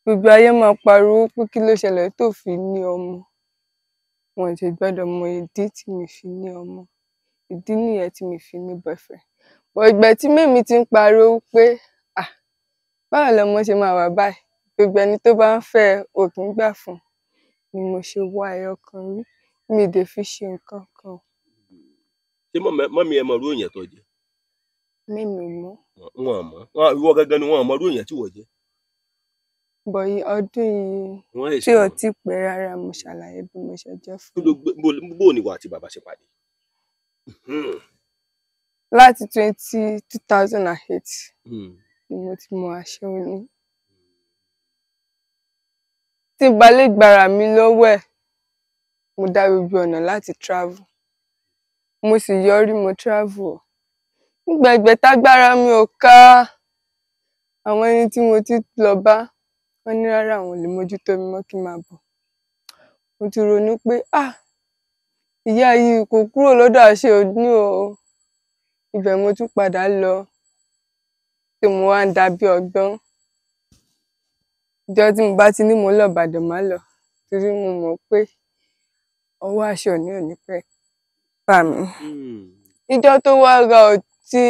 Gbogbo ayé máa pariwo pé kí ló ṣẹlẹ̀ tó fi ní ọmọ. Wọn ti gbọ́dọ̀ mọ ìdí tí mi fi ní ọmọ. Ìdí nìyẹn tí mi fi ní boyfriend. But ìgbà tí mẹ́mi ti ń pariwo pé báwo lọmọ ṣe máa wà báyìí, gbogbo ẹni tó bá ń fẹ́ òkè ń gbà fún ni mo ṣe wá ẹyọ kan rí, mi dé fi ṣe nǹkan kan. Ṣé mọ́mí ẹ mọ irú èèyàn tó jẹ́? Mẹ́mi mọ́. Wọn mọ̀. Ìwọ gangan ni wọn mọ irú èèyàn tí wọ́n jẹ́. Bọ̀yì ọdún yìí tí ò tí pẹ́ rárá mo ṣàlàyé bí mo ṣe jẹ́ fún. Bó ni ìwà àti bàbá ṣe pàdé? Láti 2008 ni mo ti mọ aṣẹ́wó ní. Tí n bá lè gbára mi lọ́wọ́ ẹ̀, mo dá gbogbo ọ̀nà láti travel. Mo sì yọrí mo travel. Nígbà ìgbẹ́ tágbára mi ò ká àwọn ẹni tí mo ti lọ bá, wọ́n ní rárá àwọn ò lè mójútó mi mọ́ kí n máa bọ̀. Mo ti ronú pé ìyá yìí kò kúrò lọ́dọ̀ àṣẹ òní o. Ibẹ̀ mo tún padà lọ tí mo wá ń dà bí ọgbọ́n. Ìjọ́ tí mo bá ti ní mo lọ Ìbàdàn máa lọ torí mo mọ̀ pé ọwọ́ àṣẹ òní ò ní pẹ́ bá mi. Ìjọ́ tó wá ra ọtí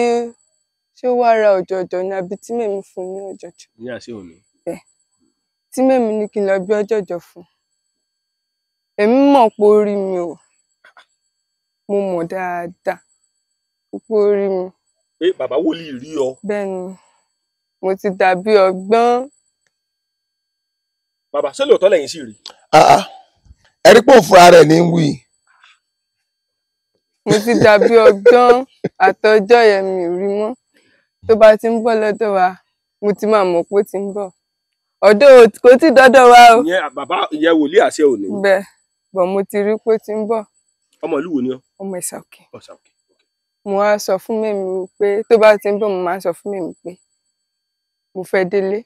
ṣé ó wá ra ọ̀jọ̀jọ̀ ni àbí tí mẹ́mi fún ní ọ̀jọ̀jọ̀. Ní àṣẹ òní. Bẹ́ẹ̀ tí mẹ́mi ní kí n lọ gbé ọ̀jọ̀jọ̀ fún. Èmi mọ̀ pé ó rí mi o. Mo mọ̀ dáadáa pé ó rí mi. Pé bàbá wòlíì rí ọ. Bẹ́ẹ̀ ni mo ti dàbí ọgbọ́n. Bàbá ṣé lóòótọ́ lẹ́yìn sì rí? Ẹ rí pé òun fúnra rẹ̀ ní ń wí. Mo ti dàbí ọgbọ́n àtọjọ́ yẹn mi ò rí mọ́. Tó bá ti ń bọ̀ lọ́dọ̀ wa mo ti máa mọ̀ pé ó ti ń bọ̀. Ọ̀dọ̀ kò tí dọ́dọ̀ wa o. Ìyẹn bàbá ìyẹn wòlíì àṣẹ òní. Bẹ́ẹ̀ bọ̀ mo ti rí pé ó ti ń bọ̀. Ọmọ ìlú wo ni ọ? Ọmọ Ìsà Òkè. Ọ̀sà Òkè. Mo wá sọ fún mẹ́mi pé tó bá ti ń bọ̀ mo máa sọ fún mẹ́mi pé mo fẹ́ délé.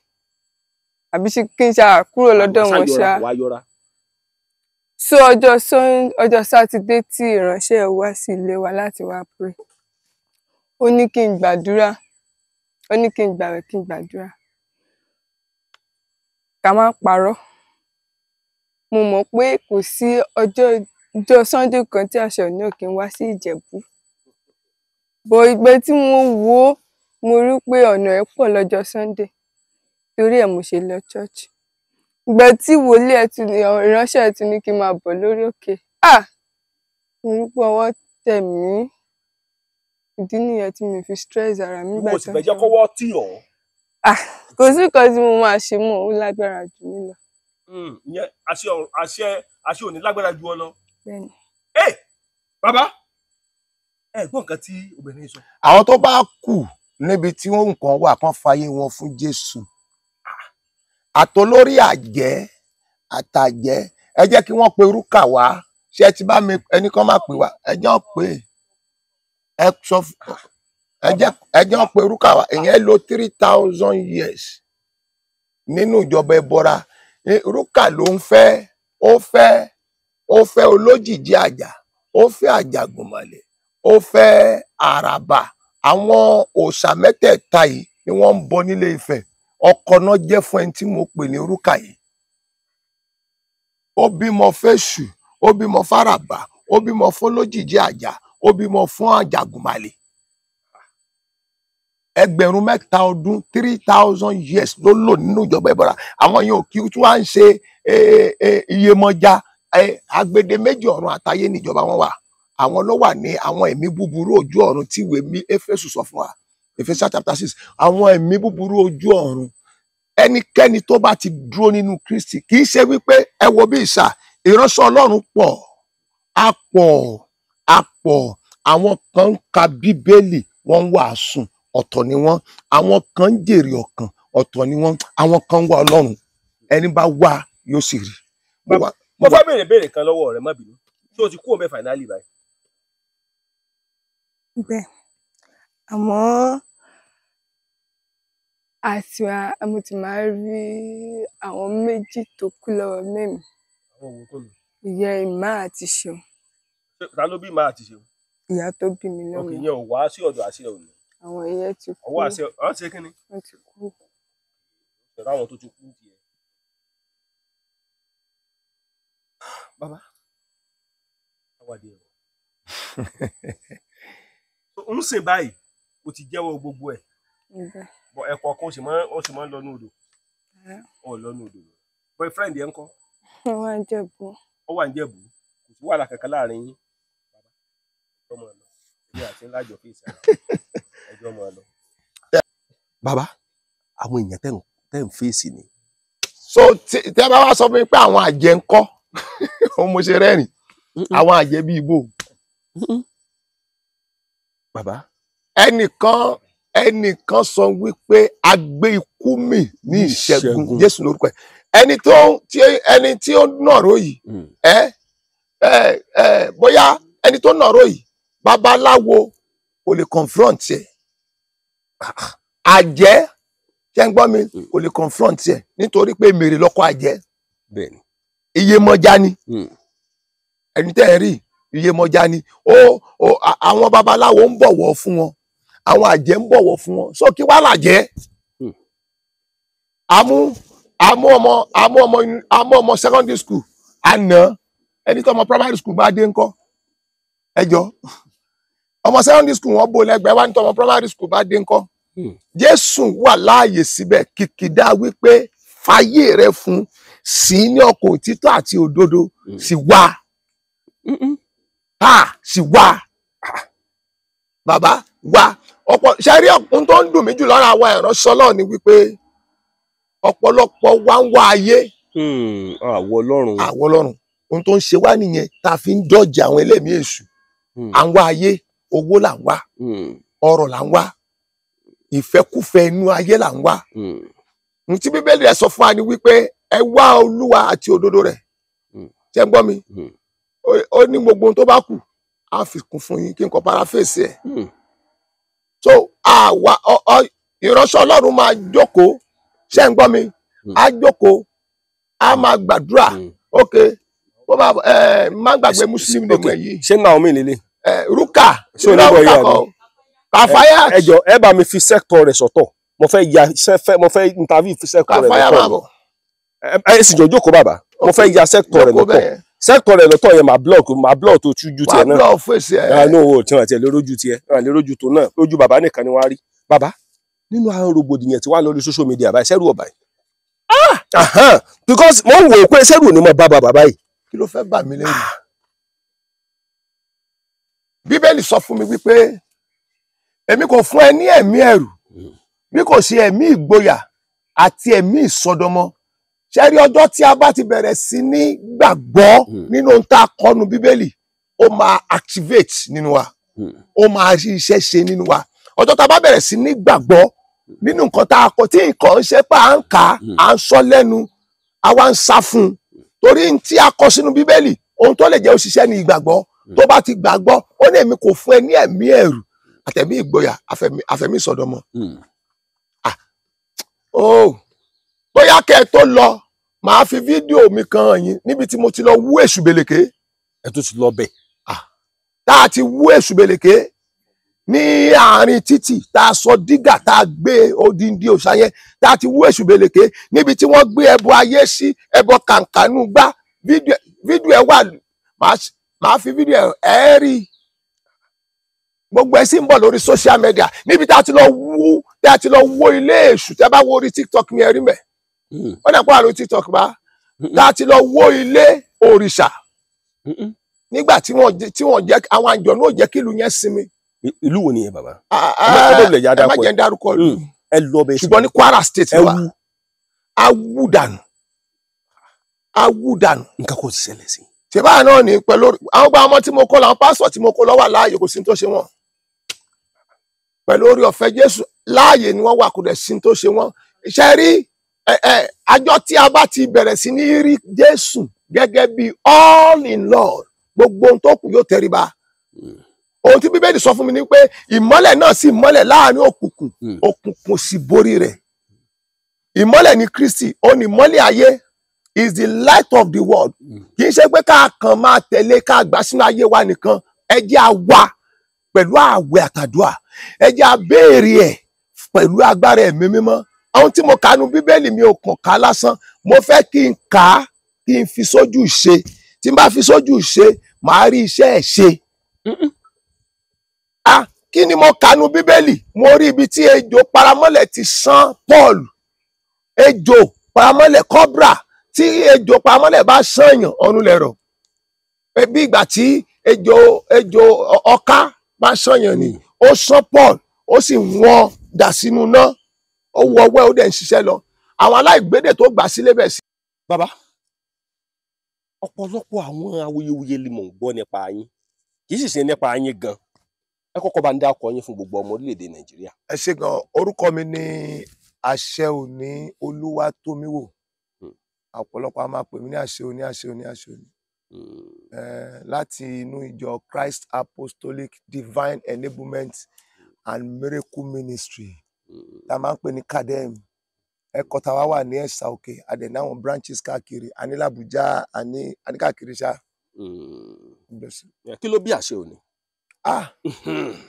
Àbí ṣe kí n kúrò lọ́dọ̀ wọn ṣá. So ọjọ́ Sátidé tí ìránṣẹ́ wá sí ilé wa láti wá pray. Ó ní kí n gbàdúrà. Ó ní kí n gbààwẹ̀ kí n gbàdúrà. Ká má parọ́. Mo mọ̀ pé kò sí ọjọ́ Sunday kan tí àṣẹ òní ò kí n wá sí Ìjẹ̀bú. Bọ̀ ìgbẹ́ tí mo wò ó, mo rí pé ọ̀nà ẹ̀ pọ̀ lọ́jọ́ Sunday. Torí ẹ̀ mo ṣe lọ church. Ìgbà tí wòlíì ìránṣẹ́ ẹ̀ tún ní kí n máa bọ̀ lórí òkè. Mo rí pé ọwọ́ tẹ̀ mí. Ìdí nìyẹn tí mi fi stress ara mi gbà tán. Mo sì fẹ́ jẹ́ kọ́wọ́ tì ọ́. Kò sí nǹkan tí mo máa ṣe mọ́, ó lágbára jù mí lọ. Ìyẹn àṣẹ òní lágbára ju ọ lọ. Bẹ́ẹ̀ni. Bàbá ẹ gbọ́ nǹkan tí obìnrin sọ. Àwọn tó bá kù níbi tí wọ́n nǹkan wà kán fàyè wọn fún Jésù. Àtolórí àjẹ́ àtàjẹ́ ẹ jẹ́ kí wọ́n pe Rúkà wá. Ṣé ti bá mi ẹni kan máa pè wá ẹ jẹ́ pé ẹ sọ ẹ jẹ́ pé Rúkà wá. Ìyẹn lò 3000 years nínú ìjọba ẹbọra. Rúkà ló ń fẹ́ ó fẹ́ olójìjí àjà, ó fẹ́ àjàgùnmọ̀lẹ̀, ó fẹ́ àràbà. Àwọn òòṣà mẹ́tẹ̀ẹ̀ta yìí ni wọ́n ń bọ nílé Ifẹ̀. Ọkọ náà jẹ́ fún ẹni tí mo pè ní Rúkà yìí. Ó bímọ fẹ́ṣù, ó bímọ fáràbà, ó bímọ fún olójìjí àjà, ó bímọ fún àjàgùnmọ̀lẹ̀. Ẹgbẹ̀rún mẹ́ta ọdún 3000 years ló lò nínú ìjọba ẹbọra. Àwọn yẹn ò kí tí wọ́n ń ṣe iyemọja agbede méjì ọ̀run àtayé níjọba wọn wà. Àwọn ló wà ní àwọn ẹ̀mí búburú ojú ọ̀run tí ìwé Éfésù sọ fún wa. Ephesians chapter 6. Àwọn ẹ̀mí búburú ojú ọ̀run. Ẹnikẹ́ni tó bá ti dúró nínú Kristi kì í ṣe wípé ẹ wo bí ìsà ìránṣẹ́ Ọlọ́run pọ̀. A pọ̀ àwọn kan ń ka Bíbélì wọ́n ń wàásù ọ̀tọ̀ ni wọ́n, àwọn kan ń jèrè ọkàn, ọ̀tọ̀ ni wọ́n, àwọn kan ń wá Ọlọ́run, ẹni bá wá yóò sì rí. Mo fẹ́ béèrè kan lọ́wọ́ rẹ, má bínú, ṣé o ti kú òun finally báyìí? Bẹ́ẹ̀, àmọ́ mo ti máa rí àwọn méjì tó kú lọ́wọ́ mẹ́mi. Àwọn òun kò ní. Ìyá Ìmá àti Ṣeun. Ta ló bí Ìmá àti Ṣeun? Ìyá tó bí mi lọ́mọ. Òkè yẹn ò wá sí ọ̀dọ̀ àṣẹ òní. Àwọn ìyẹn ti kú. Ọwọ́ àṣẹ ọ̀hún ṣe kí ni? Wọ́n ti kú. Ṣẹ̀rọ àwọn tó ti kú tiẹ̀. Bàbá, àwàdì ẹ̀rọ. Ń sìn báyìí, o ti jẹ́wọ́ gbogbo ẹ̀. Bọ̀ ẹ̀kọ́ kan ó sì máa ń lọ ní odò. Ó lọ ní odò. Boyfriend yẹn ń kọ́. Wọ́n wá ń Jẹ̀bú. Ó wà ní Jẹ̀bú. Kò sí wàhálà kankan láàrin yín. Bàbá, ẹjọ́ máa lọ. Ilé àti ńlá jọ fèsì àná. Ẹjọ́ máa lọ. bàbá àwọn èèyàn tẹ́ ń fèsì ni. So tí a bá wá sọ fún mi pé àwọn àjẹ́ ń kọ́ òun mo ṣe rẹ́rìn àwọn àjẹ́ bíi ibo. bàbá ẹnìkan sọ wípé a gbé ikú mì ní ìṣẹ́gun Jésù lórúkọ ẹ̀. ẹni tí ó nọ̀rọ̀ yìí bóyá ẹni tó nọ̀rọ̀ yìí babaláwo kò lè confront ẹ̀, àjẹ́ ṣé ń gbọ́ mi kò lè confront ẹ̀ nítorí pé mèrè lọ́kọ àjẹ́. bẹ́ẹ̀ni. Iyemọja ni ẹni tẹ́ ẹ rí Iyemọja ni àwọn babaláwo ń bọ̀wọ̀ fún wọn, àwọn àjẹ́ ń bọ̀wọ̀ fún wọn, so kí wàá làjẹ́. àmú ọmọ secondary school àná ẹni tó ọmọ primary school bá dé ńkọ́ ẹjọ́ ọmọ secondary school wọn bó lẹ́gbẹ̀ẹ́ wá ní tó ọmọ primary school bá dé ńkọ́. Jésù wà láàyè síbẹ̀ kìkìdá wípé fàyè rẹ fún sí ní ọkàn òtítọ́ àti òdodo sì wá sì wá bàbá wá ọ̀pọ̀ ṣẹ́rí ohun tó ń dùn mí jù lọ́rọ̀ àwọn ìránṣẹ́ Ọlọ́run ni wípé ọ̀pọ̀lọpọ̀ wá ń wá ayé àwọ̀ Ọlọ́run ohun tó ń ṣe wá nìyẹn tá a fi ń dọ́jì àwọn ẹlẹ́mìí èṣù à ń wá ayé, owó là ń wá, ọrọ̀ là ń wá, ìfẹ́kúfẹ́ inú ayé là ń wá. Ohun tí Bíbélì rẹ̀ sọ fún wa ni wípé ẹ wá Olúwa àti òdodo rẹ̀. Ṣé ń gbọ́ mi? Ó ní gbogbo ohun tó bá kù á fi kún fún yín kí n kọ paraphrase ẹ̀. So ìránṣẹ́ Ọlọ́run máa jókòó, ṣé ń gbọ́ mi? Á jókòó, á máa gbàdúrà. Ok, bó bá má gbàgbé Muslim name ẹ̀ yìí. Ṣé Naomi lélẹ̀? Rúkà ṣé Rúkà kọ́ Kàfáyà. Ẹ jọ̀ọ́ ẹ bá mi fi sector rẹ̀ sọ̀tọ̀. Mo fẹ́ interview fi sector rẹ̀ lọ́tọ̀. Ẹ sì jọ jókòó bàbá. Mo fẹ́ ya sector rẹ̀ lọ́tọ̀. Sector rẹ̀ lọ́tọ̀ yẹn máa block tó tú ju tiẹ̀ náà. Wàá block fèsì ẹ̀. Àánú owó tí wọ́n ti lè rójú tiẹ̀, wọ́n lè rójú tó náà, lójú bàbá nìkan ni wọ́n á rí. Bàbá nínú àwọn rògbòdìyàn tí wà lórí social media báyìí sẹ́rù ọ̀bà yìí. Because mo ń wò ó pé sẹ́rù ni mo bá bàbá báyìí. Kí ló fẹ́ bà mí lẹ́rù? Bíbélì sọ fún mi wípé èmi kò fún ẹ ní ẹ̀mí ẹ̀rù bí kò ṣe ẹ̀mí ìgboyà àti ẹ̀mí ìsọdọmọ. Ṣé rí ọjọ́ tí a bá ti bẹ̀rẹ̀ sí ní gbàgbọ́ nínú ohun tá a kọ́nu Bíbélì ó máa activate nínú wa, ó máa rí iṣẹ́ ṣe nínú wa. Ọjọ́ tá a bá bẹ̀rẹ̀ sí ní gbàgbọ́ nínú nǹkan tá a kọ tí nǹkan ń ṣe pé à ń kà á, à ń sọ lẹ́nu, àwa ń sá fún un torí tí a kọ sínú Bíbélì ohun tó lè jẹ́ òṣìṣẹ́ ní ìgbàgbọ́. Tó bá ti gbàgbọ́ ó ní èmi kò fún ẹ ní ẹ̀mí ẹ̀rù àtẹ̀mí ìgboyà àfẹ̀mí ìsọdọmọ. Bóyá kẹ́ ẹ tó lọ màá fi fídíò mi kan hàn yín níbi tí mo ti lọ wú èṣù bèlèké. ẹ tó ti lọ bẹ̀. Tá a ti wú èṣù bèlèké ní àárín títì, tá a sọ dígà, tá a gbé odindi òòṣà yẹn, tá a ti wú èṣù bèlèké níbi tí wọ́n gbé ẹbọ ayé sí, ẹbọ kàǹkànú gbá. Fídíò ẹ wà, màá fi fídíò ẹ rí gbogbo ẹ sì ń bọ̀ lórí social media níbi tá a ti lọ wó ilé èṣù. Tẹ́ bá wo orí TikTok mi ẹ rí mẹ́, wọ́n dẹ̀ pọ̀ àlọ́ TikTok bá tá a ti lọ wó ilé òrìṣà nígbà tí wọ́n jẹ́ àwọn àjọ náà jẹ́ kí ìlú yẹn sinmi. ìlú wo nìyẹn bàbá? ẹ má jẹ́ ń dárúkọ ìlú ṣùgbọ́n ní Kwara State ló wà. Awú dànù. nǹkan kò ti ṣẹlẹ̀ sí. ṣèbá náà ní pẹ̀lú àwọn ọmọ tí mo kọ́ làwọn pásọ̀ tí mo kọ́ lọ́wọ́ láàyè kò sí tó ṣe wọ́n. pẹ̀lú orí ọ̀fẹ́ Jésù láàyè ni wọ́n wà, kò dẹ̀ sí tó ṣe wọ́n. Ṣé rí àjọ tí a bá ti bẹ̀rẹ̀ sí ní rí Jésù gẹ́gẹ́ bí all in Lord, gbogbo ohun tó kù yóò tẹríba. Ohun tí Bíbélì sọ fún mi ni pé ìmọ́lẹ̀ náà sì mọ́lẹ̀ láàrin òkùnkùn, òkùnkùn sì borí rẹ̀. Ìmọ́lẹ̀ ni Kristi, ó ní ìmọ́lẹ̀ ayé, is the light of the world. Kì í ṣe pé ká kàn máa tẹ̀lé ká gbà sínú ayé wa nìkan. Ẹ jẹ́ a wà pẹ̀lú àwẹ̀ àtàdúà. Ẹ jẹ́ a béèrè ẹ̀ pẹ̀lú agbára ẹ̀mí mímọ́. Ohun tí mo kà nínú Bíbélì mi ò kàn ká lásán. Mo fẹ́ kí n kà á, kí n fi sójú ìṣe. Tí n bá fi sójú ìṣe, màá rí iṣẹ́ ẹ̀ ṣe. Kí ni mo kà nínú Bíbélì? Mo rí ibi tí ejò paramọ́lẹ̀ ti ṣán Paul. Ejò paramọ́lẹ̀ cobra, tí ejò paramọ́lẹ̀ bá ṣànyàn ọ̀run lẹ̀rọ̀. Bí ìgbà tí ejò ọká bá ṣànyàn ni. Ó ṣán Paul, ó sì wọ́n dà sínú náà. Ó wọ ọwọ́ ó dẹ̀ ń ṣiṣẹ́ lọ. Àwọn aláìgbédè tó gbà sílé bẹ̀ sí. Bàbá, ọ̀pọ̀lọpọ̀ àwọn awuyewuye ni mò ń gbọ́ nípa yín, kì í sì ṣe nípa yín gan. Ẹ kọ́kọ́ bá ń dákọ yín fún gbogbo ọmọ orílẹ̀-èdè Nàìjíríà. Ẹ ṣé gan. Orúkọ mi ni Àṣẹ Òní Olúwatómíwò. Ọ̀pọ̀lọpọ̀ a máa pè mí ní Àṣẹ Òní, Àṣẹ Òní, Àṣẹ Òní. Láti inú ìjọ Christ Apostolic Divine Enablement and Miracle Ministry, tá a máa ń pè ní CADEM. Ẹ̀kọ́ tá a wà ní Ẹ̀sà Òkè, a dẹ̀ ní àwọn branches káàkiri, a ní l'Àbújá, a ní káàkiri ṣá. Kí ló bí Àṣẹ Òní?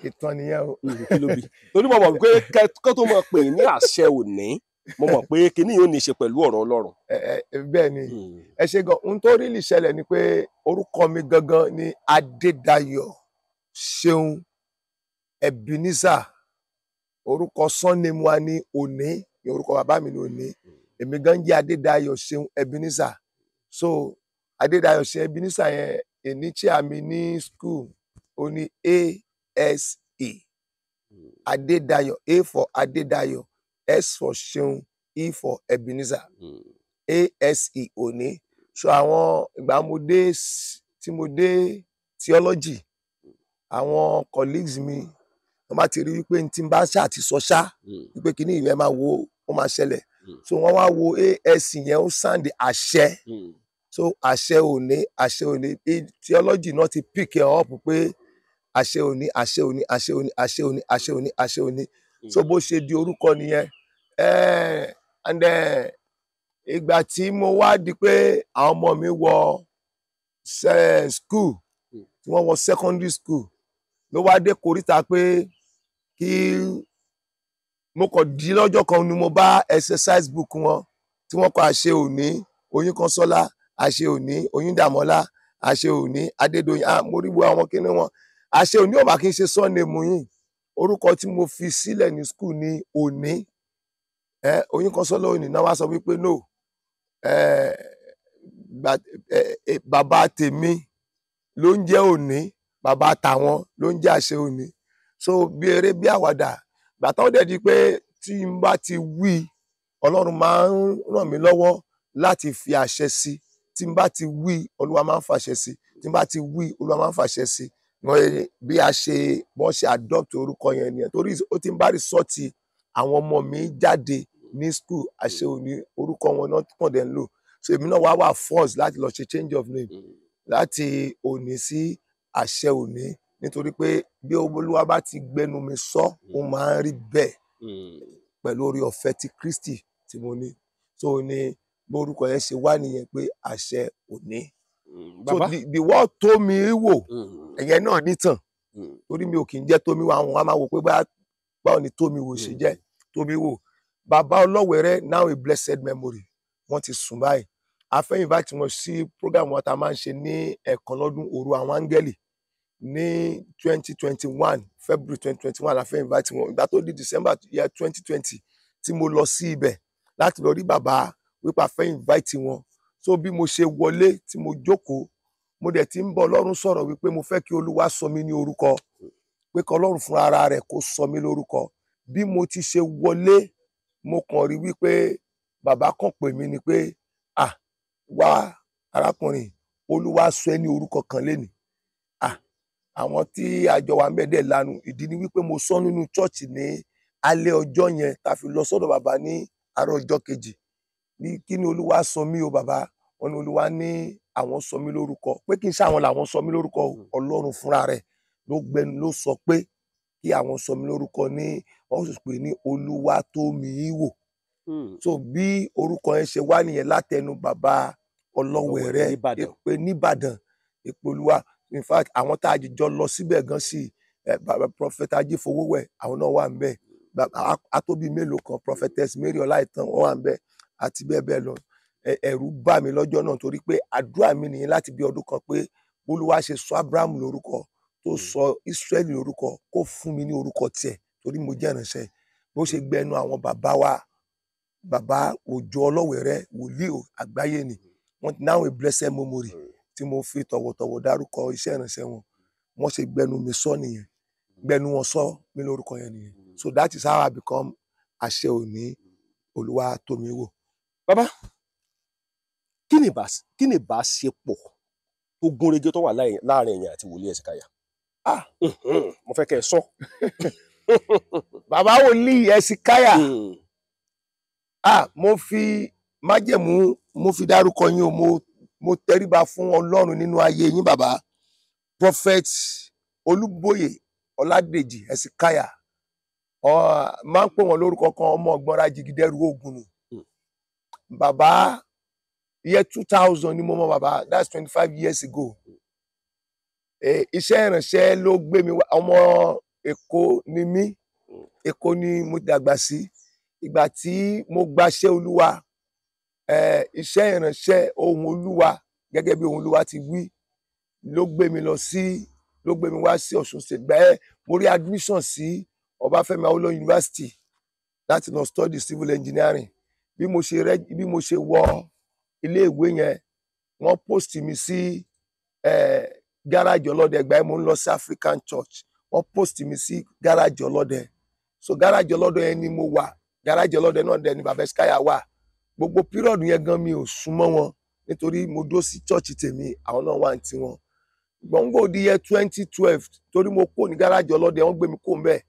Ìtàn nìyẹn o. Kí ló bí? Torí mo mọ̀ pé kó tó mọ̀ pé ní Àṣẹ Òní, mo mọ̀ pé kíní yóò ní í ṣe pẹ̀lú ọ̀rọ̀ Ọlọ́run. Bẹ́ẹ̀ ni. Ẹ ṣé gan. Ohun tó rí lè ṣẹlẹ̀ ni pé orúkọ mi gangan ni Adédayọ̀ Ṣeun Ebenezer. Orúkọ surname wa ní Òní. Orúkọ bàbá mi ní Òní. Èmi gan jẹ́ Adédayọ̀ Ṣeun Ebenezer. So Adédayọ̀ Ṣeun Ebenezer yẹn, èní tí a mi ní school, ó ní ASE. Adédayọ̀, A for Adédayọ̀, S for Ṣeun, E for Ebenezer. ASE Òní. So àwọn ìgbà tí mo dé theology, àwọn colleagues mi wọ́n bá ti rí wípé tí n bá ṣáà ti sọ ṣá wípé kíní ìwé máa wo ó máa ṣẹlẹ̀. So wọ́n wá wo ASE yẹn, ó sound àṣẹ. So Àṣẹ Òní, Àṣẹ Òní. Theology náà ti pick ẹ up pé Àṣẹ Òní, Àṣẹ Òní, Àṣẹ Òní, Àṣẹ Òní, Àṣẹ Òní, Àṣẹ Òní. So bó ṣe di orúkọ nìyẹn. And ìgbà tí mo wá di pé àwọn ọmọ mi wọ school, tí wọ́n wọ secondary school, ló wá dé koríta pé kí mo kàn di lọ́jọ́ kan ni mo bá exercise book wọn tí wọ́n kọ Àṣẹ Òní Oyínkọ́sọ́lá, Àṣẹ Òní Oyíndàmọ́lá, Àṣẹ Òní Adédoyin. Mo rí wo àwọn kíní wọn. Àṣẹ Òní ò bá kí n ṣe surname yín. Orúkọ tí mo fi sílẹ̀ ní school ní Òní. Oyínkọ́sọ́lá Òní náà wá sọ wípé no, bàbá tèmi ló ń jẹ́ Òní, bàbá tàwọn ló ń jẹ́ Àṣẹ Òní. So bí eré bí àwàdà, gbàtà ó dẹ̀ di pé tí n bá ti wí, Ọlọ́run máa ń ràn mí lọ́wọ́ láti fi àṣẹ sí. Tí n bá ti wí, Olúwa máa ń fàṣẹ sí. Tí n bá ti wí, Olúwa máa ń fàṣẹ sí. Bí wọ́n ṣe adopt orúkọ yẹn nìyẹn. Torí ó ti ń bá rìsọ́ọ̀tì àwọn ọmọ mi jáde ní school, Àṣẹ Òní orúkọ wọn náà kàn dẹ̀ ń lò. So èmi náà wá force láti lọ ṣe change of name láti Òní sí Àṣẹ Òní, nítorí pé bí Olúwa bá ti gbẹnu mi sọ, ó máa ń rí bẹ́ẹ̀ pẹ̀lú orí ọ̀fẹ́ ti Kristi tí mo ní. So ní orúkọ yẹn ṣe wá nìyẹn pé Àṣẹ Òní. So the word Tómiwò, ẹ̀yẹn náà nítàn. Torí mi ò kì í jẹ́ Tómiwò, àwọn á máa wò pé báwo ni Tómiwò ṣe jẹ́. Tómiwò, bàbá Ọlọ́wẹ̀rẹ́, now a blessed memory, wọ́n ti sùn báyìí. A fẹ́ invite wọn sí program wọn tá a máa ń ṣe ní ẹ̀ẹ̀kan lọ́dún, Òru Àwọn Áńgẹ́lì, ní 2021, February 2021 la fẹ́ invite wọn. Ìgbà tó di December year 2020 tí mo lọ sí ibẹ̀ láti lọ rí bàbá wípé a fẹ́ invite wọn. So bí mo ṣe wọlé tí mo jókòó, mo dẹ̀ ti ń bọ̀ Ọlọ́run sọ̀rọ̀ wípé mo fẹ́ kí Olúwa sọ mí ní orúkọ, pé kí Ọlọ́run fún ara rẹ̀ kó sọ mí lórúkọ. Bí mo ti ṣe wọlé, mo kàn rí wípé bàbá kàn pè mí ni pé wá arákùnrin, Olúwa sọ ẹ́ ní orúkọ kan lénìí. àwọn tí àjọ wa ń bẹ̀ dẹ̀ lanu. Ìdí ni wípé mo sọ nínú chọ́ọ̀chì ní alẹ́ ọjọ́ yẹn tá fi lọ sọ́dọ̀ bàbá ní àárọ̀ ọjọ́ kejì ní kí ni Olúwa sọ mí o bàbá. Wọ́n ní Olúwa ní àwọn sọ mí lórúkọ pé kí n ṣe àwọn làwọn sọ mí lórúkọ Ọlọ́run fúnra rẹ̀ ló sọ pé kí àwọn sọ mí lórúkọ ní wọ́n sì pè ní Olúwatómiwò. So bí orúkọ yẹn ṣe wá nìyẹn látẹnu bàbá Ọlọ́wẹ̀rẹ́ Èpè nìbàdàn Èpè Olúwa. In fact àwọn tá a jọ lọ síbẹ̀ gan sí bàbá prophet Ajífowówẹ̀ àwọn náà wà ń bẹ̀, atóbi mélòó kan prophetess Mary Ọláìtàn wọ́n wà ń bẹ̀ àti bẹ́ẹ̀ bẹ́ẹ̀ lọ. Ẹ̀rù bà mí lọ́jọ́ náà torí pé àdúrà mi nìyẹn láti bí ọdún kan pé Olúwa ṣe sọ Abraham lórúkọ tó sọ Israẹli lórúkọ kó fún mi ní orúkọ tiẹ̀ torí mo jẹ́ ìránṣẹ́. Bó ṣe gbẹnu àwọn bàbá wa bàbá Òjó Ọlọ́wẹ̀rẹ́ wòlíì àgbáyé ni wọ́n now a blessed memory tí mo fi tọ̀wọ̀tọ̀wọ̀ dárúkọ iṣẹ́ ìránṣẹ́ wọn. Wọ́n ṣe gbẹnu mi sọ nìyẹn, gbẹnu wọn sọ mí lórúkọ yẹn nìyẹn. So that is how I become Àṣẹ Òní Olúwatómiwò. Bàbá, kí ni ìbáṣepọ̀ tó gúnrégé tó wà láàrin ẹ̀yin àti wòlíì Hesekiah? Mo fẹ́ kẹ́ ẹ sọ. Bàbá wòlíì Hesekiah, mo fi májẹ̀mú mo fi dárúkọ yín o, mo tẹríba fún Ọlọ́run nínú ayé yín bàbá. Prophet Olúbóyè Ọládèjì Hesekiah, máa ń pè wọ́n lórúkọ kan ọmọ ọgbọ́nra jìgìdẹ́rù Ògùnnù. Bàbá year 2000 ni mo mọ̀ bàbá, that's 25 years ago. Iṣẹ́ ìránṣẹ́ ló gbé mi wá. Ọmọ Èkó ni mí, Èkó ni mo dàgbà sí. Ìgbà tí mo gbaṣẹ́ Olúwa, iṣẹ́ ìránṣẹ́ ohun Olúwa gẹ́gẹ́ bí ohun Olúwa ti wí ló gbé mi wá sí Ọ̀ṣun State. Bẹ́ẹ̀ mo rí admission sí Ọbáfẹ́mi Awólọ́wọ̀ University láti lọ study civil engineering. Bí mo ṣe wọ ilé ìwé yẹn wọ́n post mi sí gáràjì Ọlọ́dẹ. Ìgbà yẹn mo ń lọ sí African Church, wọ́n post mi sí gáràjì Ọlọ́dẹ. So gáràjì Ọlọ́dẹ yẹn ni mo wà, gáràjì Ọlọ́dẹ náà dẹ̀ ni bàbá Hesekiah wà. Gbogbo period yẹn gan mi ò súnmọ́ wọn nítorí mo dó sí church tèmi, àwọn náà wà ní tiwọn. Gbọ̀ngbò di year 2012 torí mo kó ní gáràjì Ọlọ́dẹ, wọ́n gbé mi kó mbẹ̀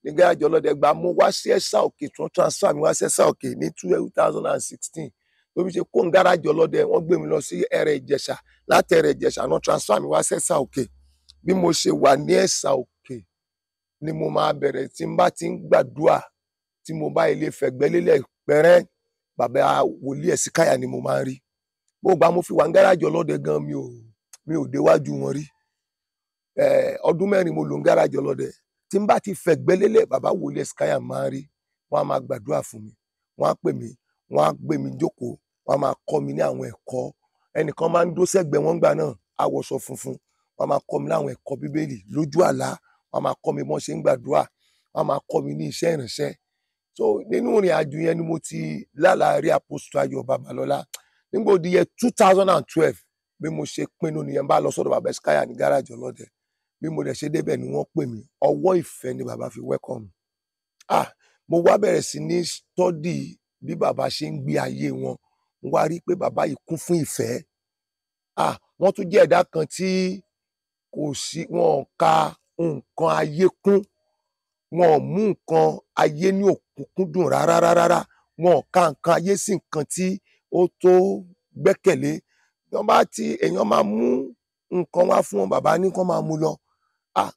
ní gáràjì Ọlọ́dẹ. Gbà mo wá sí Ẹ̀sà Òkè, tí wọ́n transfer mi wá sí Ẹ̀sà Òkè ní 2016. Tóbi ṣe kó ní gáràjì Ọlọ́dẹ, wọ́n gbé mi lọ sí Ẹ̀rẹ̀ Ìjẹ̀ṣà, láti Ẹ̀rẹ̀ Ìjẹ̀ṣà náà transfer mi wá sí Ẹ̀sà Òkè. Bí mo ṣe wà ní Ẹ̀sà Òkè ni mo máa bẹ̀rẹ̀ tí n bá ti ń gbàdúrà tí mo bá ilé fẹ̀gbẹ́ lélẹ̀ pẹ́rẹ́ bàbá wòlíì Hesekiah ni mo máa ń rí. Gbogbo mo fi wà ní gáràjì Ọlọ́dẹ gan mi ò déwájú wọn rí. Ọdún 4 mo lò ní gáràjì Ọlọ́dẹ. Tí n bá ti fẹ̀gbẹ́ lélẹ̀ bàbá wòlíì Hesekiah máa ń rí. Wọ́n á máa gbàdúrà fún mi, wọ́n á pè mí, wọ́n á gbé mi jókòó, wọ́n á máa kọ́ mi ní àwọn ẹ̀kọ́. Ẹnìkan máa ń dó sẹ́gbẹ̀ẹ́ wọn gbà náà, á wọṣọ funfun, wọ́n á máa kọ́ mi láwọn ẹ̀kọ́ Bíbélì lójú àlá, wọ́n á máa kọ́ mi bọ́n ṣe ń gbàdúrà, wọ́n á máa kọ́ mi ní iṣẹ́ ìránṣẹ́. So nínú ìrìn àjò yẹn ni mo ti lálàá rí Apostle Ayọ̀ Babalọ́lá. Nígbà ó di year 2012 bí mo ṣe pinnu nìyẹn, bá lọ sọ́dọ̀ bàbá Hesekiah ní gáràjì Ọlọ́dẹ. Bí mo dẹ̀ ṣe débẹ̀ ni wọ́n pè mí, ọwọ́ ìfẹ́ ni bàbá fi welcome. Mo wá bẹ̀rẹ̀ sí ní study bí bàbá ṣe ń gbé ayé wọn. Mo wá rí pé bàbá yìí kún fún ìfẹ́. Wọ́n tún jẹ́ ẹ̀dá kan tí wọn ka nǹkan ayé kún, wọn ò mú nǹkan ayé ní òkúnkúndùn rárá. Wọn ò ka nǹkan ayé sí nǹkan tí ó tó gbẹ́kẹ̀lé. Èèyàn máa mú nǹkan wá fún wọn, bàbá ní kán máa mú lọ.